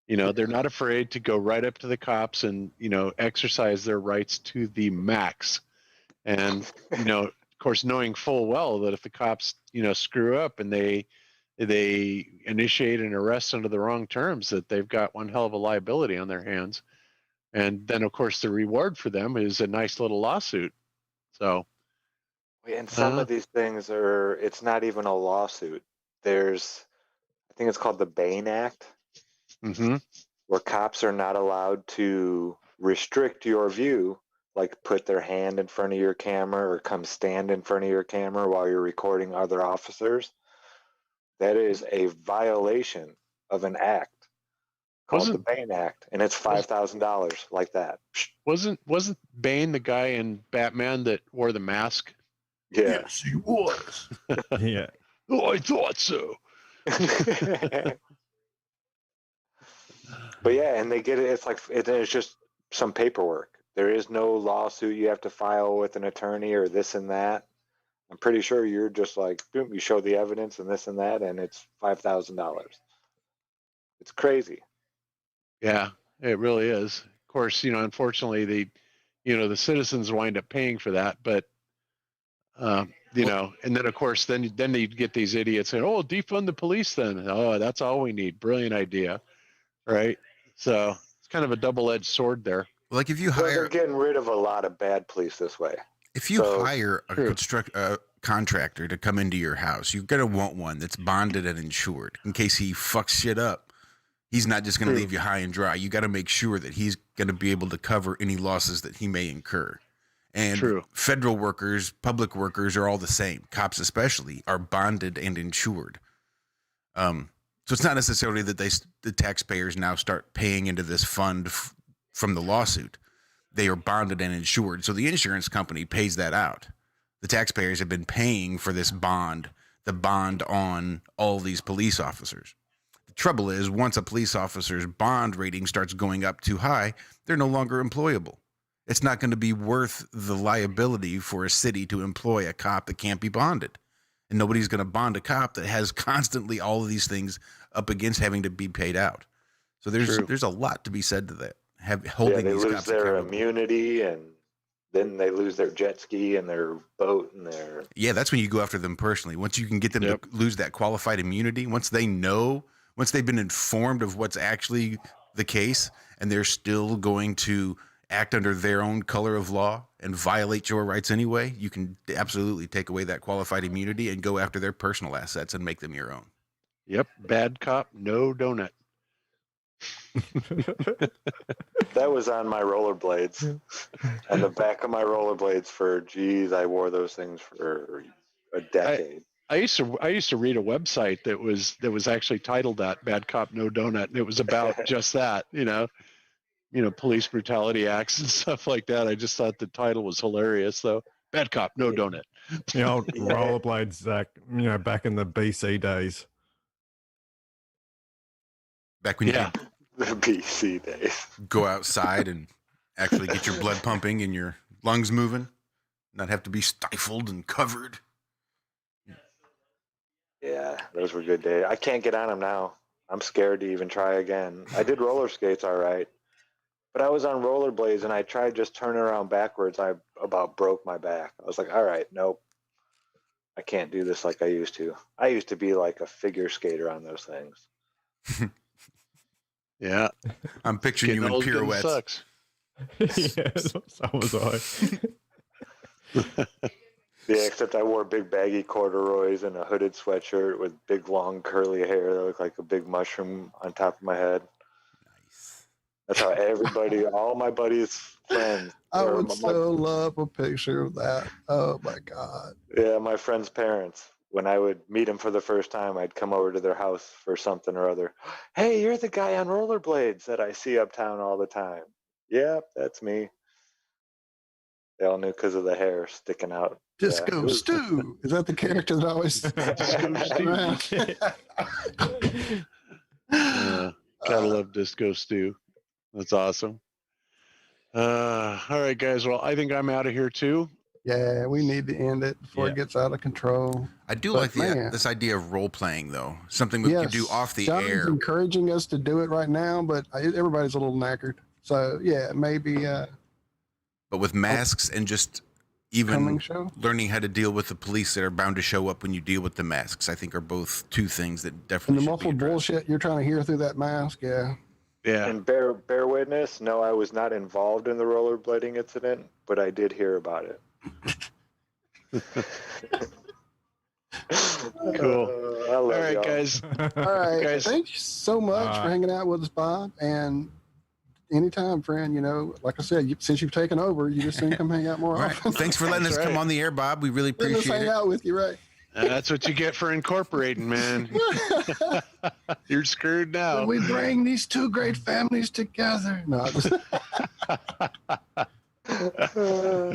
they're not afraid to go right up to the cops and, exercise their rights to the max. And, of course, knowing full well that if the cops, screw up and they initiate an arrest under the wrong terms, that they've got one hell of a liability on their hands. And then, of course, the reward for them is a nice little lawsuit. So, And some of these things it's not even a lawsuit. I think it's called the Bain Act, where cops are not allowed to restrict your view, like put their hand in front of your camera or come stand in front of your camera while you're recording other officers. That is a violation of an act called the Bain Act, and it's $5,000 like that. Wasn't Bane the guy in Batman that wore the mask? Yeah. Yes, he was. Yeah. Oh, I thought so. But yeah, and they get it. It's like it's just some paperwork. There is no lawsuit you have to file with an attorney or this and that. I'm pretty sure you're just like, boom, you show the evidence and this and that, and it's $5,000. It's crazy. Yeah, it really is. Of course, unfortunately, the citizens wind up paying for that, but and then of course, then you get these idiots saying, "Oh, defund the police." Then, oh, that's all we need. Brilliant idea, right? So it's kind of a double-edged sword there. Like if you They're getting rid of a lot of bad police this way. If you hire a contractor to come into your house, you're going to want one that's bonded and insured in case he fucks shit up. He's not just going to leave you high and dry. You got to make sure that he's going to be able to cover any losses that he may incur. And federal workers, public workers are all the same. Cops especially are bonded and insured. So it's not necessarily that the taxpayers now start paying into this fund from the lawsuit. They are bonded and insured. So the insurance company pays that out. The taxpayers have been paying for this bond, the bond on all these police officers. The trouble is, once a police officer's bond rating starts going up too high, they're no longer employable. It's not going to be worth the liability for a city to employ a cop that can't be bonded. And nobody's going to bond a cop that has constantly all of these things up against having to be paid out. So there's a lot to be said to that. Holding they these lose cops their accountable. immunity, and then they lose their jet ski and their boat and their. Yeah, that's when you go after them personally. Once you can get them to lose that qualified immunity, once they've been informed of what's actually the case, and they're still going to act under their own color of law and violate your rights anyway, you can absolutely take away that qualified immunity and go after their personal assets and make them your own. Yep, bad cop, no donut. That was on my rollerblades, on the back of my rollerblades I wore those things for a decade. I used to read a website that was actually titled that, Bad Cop No Donut, and it was about just that, police brutality acts and stuff like that. I just thought the title was hilarious, though. Bad cop, no donut. The old rollerblades, Zach, back in the BC days. Back when you Yeah. could The BC days. go outside and actually get your blood pumping and your lungs moving, not have to be stifled and covered. Yeah, those were good days. I can't get on them now. I'm scared to even try again. I did roller skates all right, but I was on rollerblades and I tried just turning around backwards. I about broke my back. I was like, all right, nope. I can't do this like I used to. I used to be like a figure skater on those things. Yeah. I'm picturing you in pirouettes. Sucks. Yeah, so was I. Yeah, except I wore big baggy corduroys and a hooded sweatshirt with big long curly hair that looked like a big mushroom on top of my head. Nice. That's how everybody, all my buddies' friends. I or would my- so love a picture of that. Oh my God. Yeah, my friends' parents. When I would meet them for the first time, I'd come over to their house for something or other. Hey, you're the guy on rollerblades that I see uptown all the time. Yep, that's me. They all knew because of the hair sticking out. Disco Yeah, it was- Stew. Is that the character that always Gotta love Disco Stew. That's awesome. All right, guys. Well, I think I'm out of here too. Yeah, we need to end it before Yeah. it gets out of control. I do But like man. this idea of role playing, though. Something we could do off the John's air. encouraging us to do it right now, but everybody's a little knackered. So yeah, maybe But with masks and just even Coming show? learning how to deal with the police that are bound to show up when you deal with the masks, I think are both two things that and definitely the should be muffled addressed. bullshit you're trying to hear through that mask. Yeah. Yeah. And bear witness, no, I was not involved in the rollerblading incident, but I did hear about it. Cool. I love All right, y'all. guys. All right. Guys. Thank you so much for hanging out with us, Bob. And anytime, friend, like I said, since you've taken over, you just come hang out more All right. often. Thanks for letting us That's come right. on the air, Bob. We really Letting us appreciate hang it. out with you, right? That's what you get for incorporating, man. You're screwed now. When we bring these two great families together. No, All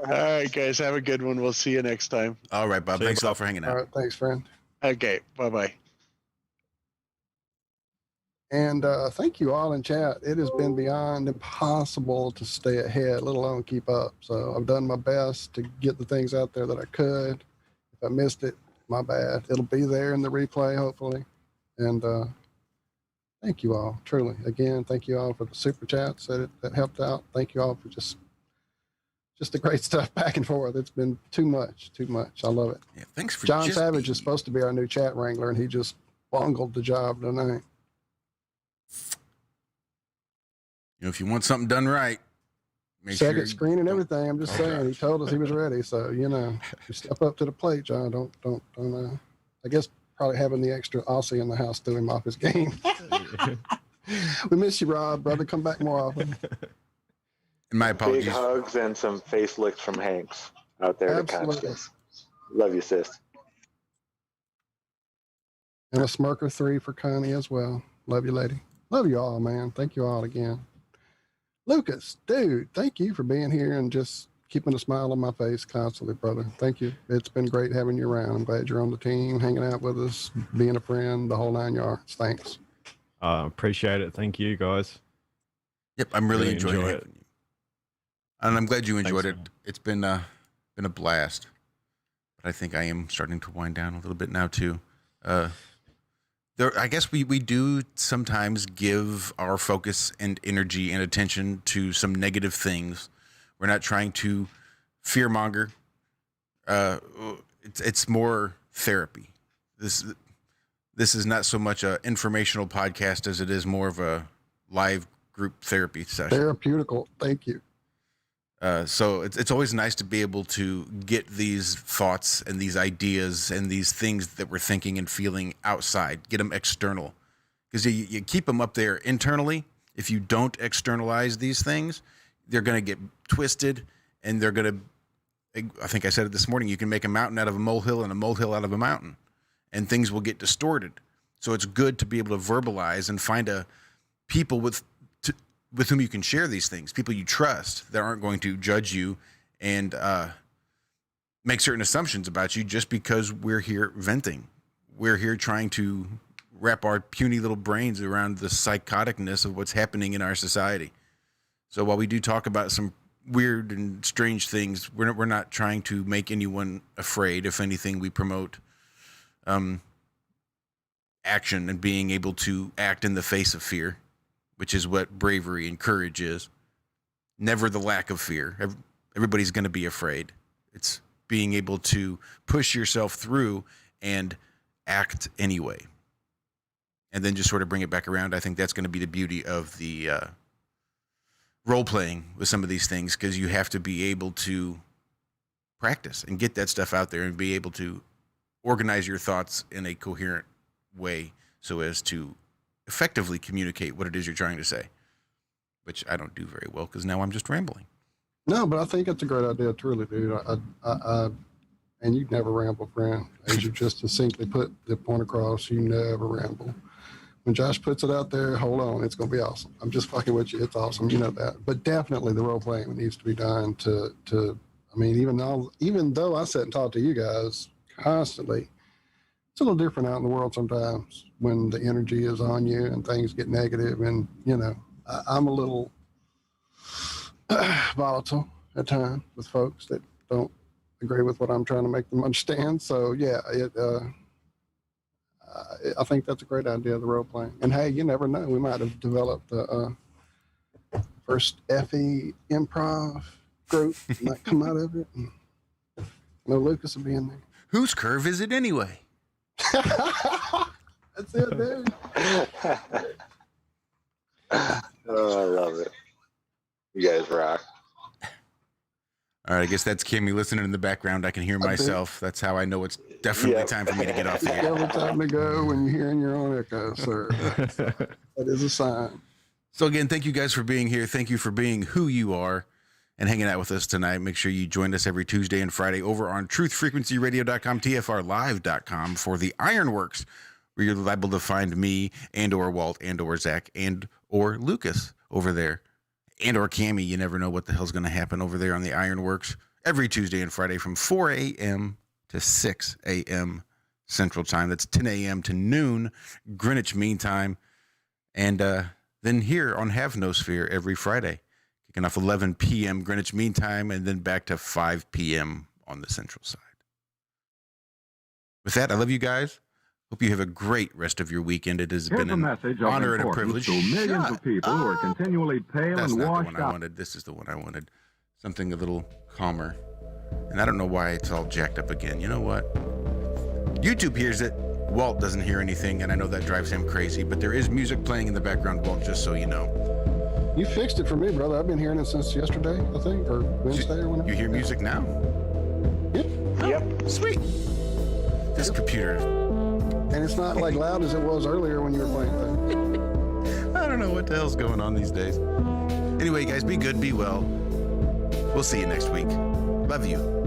right, guys. Have a good one. We'll see you next time. All right, Bob. See you, Thanks a lot Bob. for hanging all out. right. Thanks, friend. Okay. Bye-bye. And thank you all in chat. It has been beyond impossible to stay ahead, let alone keep up. So I've done my best to get the things out there that I could. If I missed it, my bad. It'll be there in the replay, hopefully. And thank you all, truly. Again, thank you all for the super chats that helped out. Thank you all for just the great stuff back and forth. It's been too much. I love it. Yeah, thanks for John just Savage being- is supposed to be our new chat wrangler, and he just bungled the job tonight. if you want something done right, make Second sure. screen and everything. I'm just Oh, saying. He gosh. told us he was ready. So you step up to the plate, John. Don't. I guess probably having the extra Aussie in the house threw him off his game. We miss you, Rob. Brother, come back more often. And my Big apologies. hugs and some face licks from Hanks out there to Absolutely. Constance. Love you, sis. And a Smirker 3 for Connie as well. Love you, lady. Love you all, man. Thank you all again. Lucas, dude, thank you for being here and just keeping a smile on my face constantly, brother. Thank you. It's been great having you around. I'm glad you're on the team, hanging out with us, being a friend, the whole 9 yards. Thanks. Appreciate it. Thank you, guys. Yep, I'm really Really enjoying enjoy it. And I'm glad you enjoyed Thanks, it. It's been a blast. But I think I am starting to wind down a little bit now too. I guess we do sometimes give our focus and energy and attention to some negative things. We're not trying to fearmonger. It's more therapy. This is not so much an informational podcast as it is more of a live group therapy session. Therapeutical. Thank you. So it's always nice to be able to get these thoughts and these ideas and these things that we're thinking and feeling outside, get them external. Because you keep them up there internally. If you don't externalize these things, they're going to get twisted and they're going to, I think I said it this morning, you can make a mountain out of a molehill and a molehill out of a mountain, and things will get distorted. So it's good to be able to verbalize and find people with whom you can share these things, people you trust that aren't going to judge you and make certain assumptions about you just because we're here venting. We're here trying to wrap our puny little brains around the psychoticness of what's happening in our society. So while we do talk about some weird and strange things, we're not trying to make anyone afraid. If anything, we promote action and being able to act in the face of fear, which is what bravery and courage is. Never the lack of fear. Everybody's going to be afraid. It's being able to push yourself through and act anyway. And then just sort of bring it back around. I think that's going to be the beauty of the role-playing with some of these things, because you have to be able to practice and get that stuff out there and be able to organize your thoughts in a coherent way so as to effectively communicate what it is you're trying to say, which I don't do very well because now I'm just rambling. No, but I think it's a great idea, truly, dude. And you never ramble, friend. As you just succinctly put the point across, you never ramble. When Josh puts it out there, hold on, it's going to be awesome. I'm just fucking with you. It's awesome. You know that. But definitely the role playing needs to be done to I mean, even though I sit and talk to you guys constantly, it's a little different out in the world sometimes when the energy is on you and things get negative. And, you know, I'm a little volatile at times with folks that don't agree with what I'm trying to make them understand. So, yeah, I think that's a great idea, the role playing. And hey, you never know. We might have developed the first FE improv group might come out of it. And no, Lucas will be in there. Whose curve is it anyway? That's it, dude. Oh, I love it. You guys rock. All right, I guess that's Kimmy listening in the background. I can hear myself. That's how I know it's definitely time for me to get off the air. Every time to go when you're hearing your own echo, sir. That is a sign. So again, thank you guys for being here. Thank you for being who you are and hanging out with us tonight. Make sure you join us every Tuesday and Friday over on truthfrequencyradio.com, tfrlive.com for the Ironworks, where you're liable to find me and or Walt and or Zach and or Lucas over there. And or Cammy, you never know what the hell's going to happen over there on the Ironworks every Tuesday and Friday from 4 a.m. to 6 a.m. Central Time. That's 10 a.m. to noon Greenwich Mean Time. And then here on Have No Sphere every Friday, kicking off 11 p.m. Greenwich Mean Time and then back to 5 p.m. on the Central side. With that, I love you guys. Hope you have a great rest of your weekend. It has been an honor and a privilege. To millions of people who are continually pale That's and not the washed one I out. wanted. This is the one I wanted. Something a little calmer. And I don't know why it's all jacked up again. You know what? YouTube hears it. Walt doesn't hear anything, and I know that drives him crazy, but there is music playing in the background, Walt, just so you know. You fixed it for me, brother. I've been hearing it since yesterday, I think, or Wednesday or whenever. You hear music now? Yep. Yep. Sweet. This computer. And it's not like loud as it was earlier when you were playing things. I don't know what the hell's going on these days. Anyway, guys, be good, be well. We'll see you next week. Love you.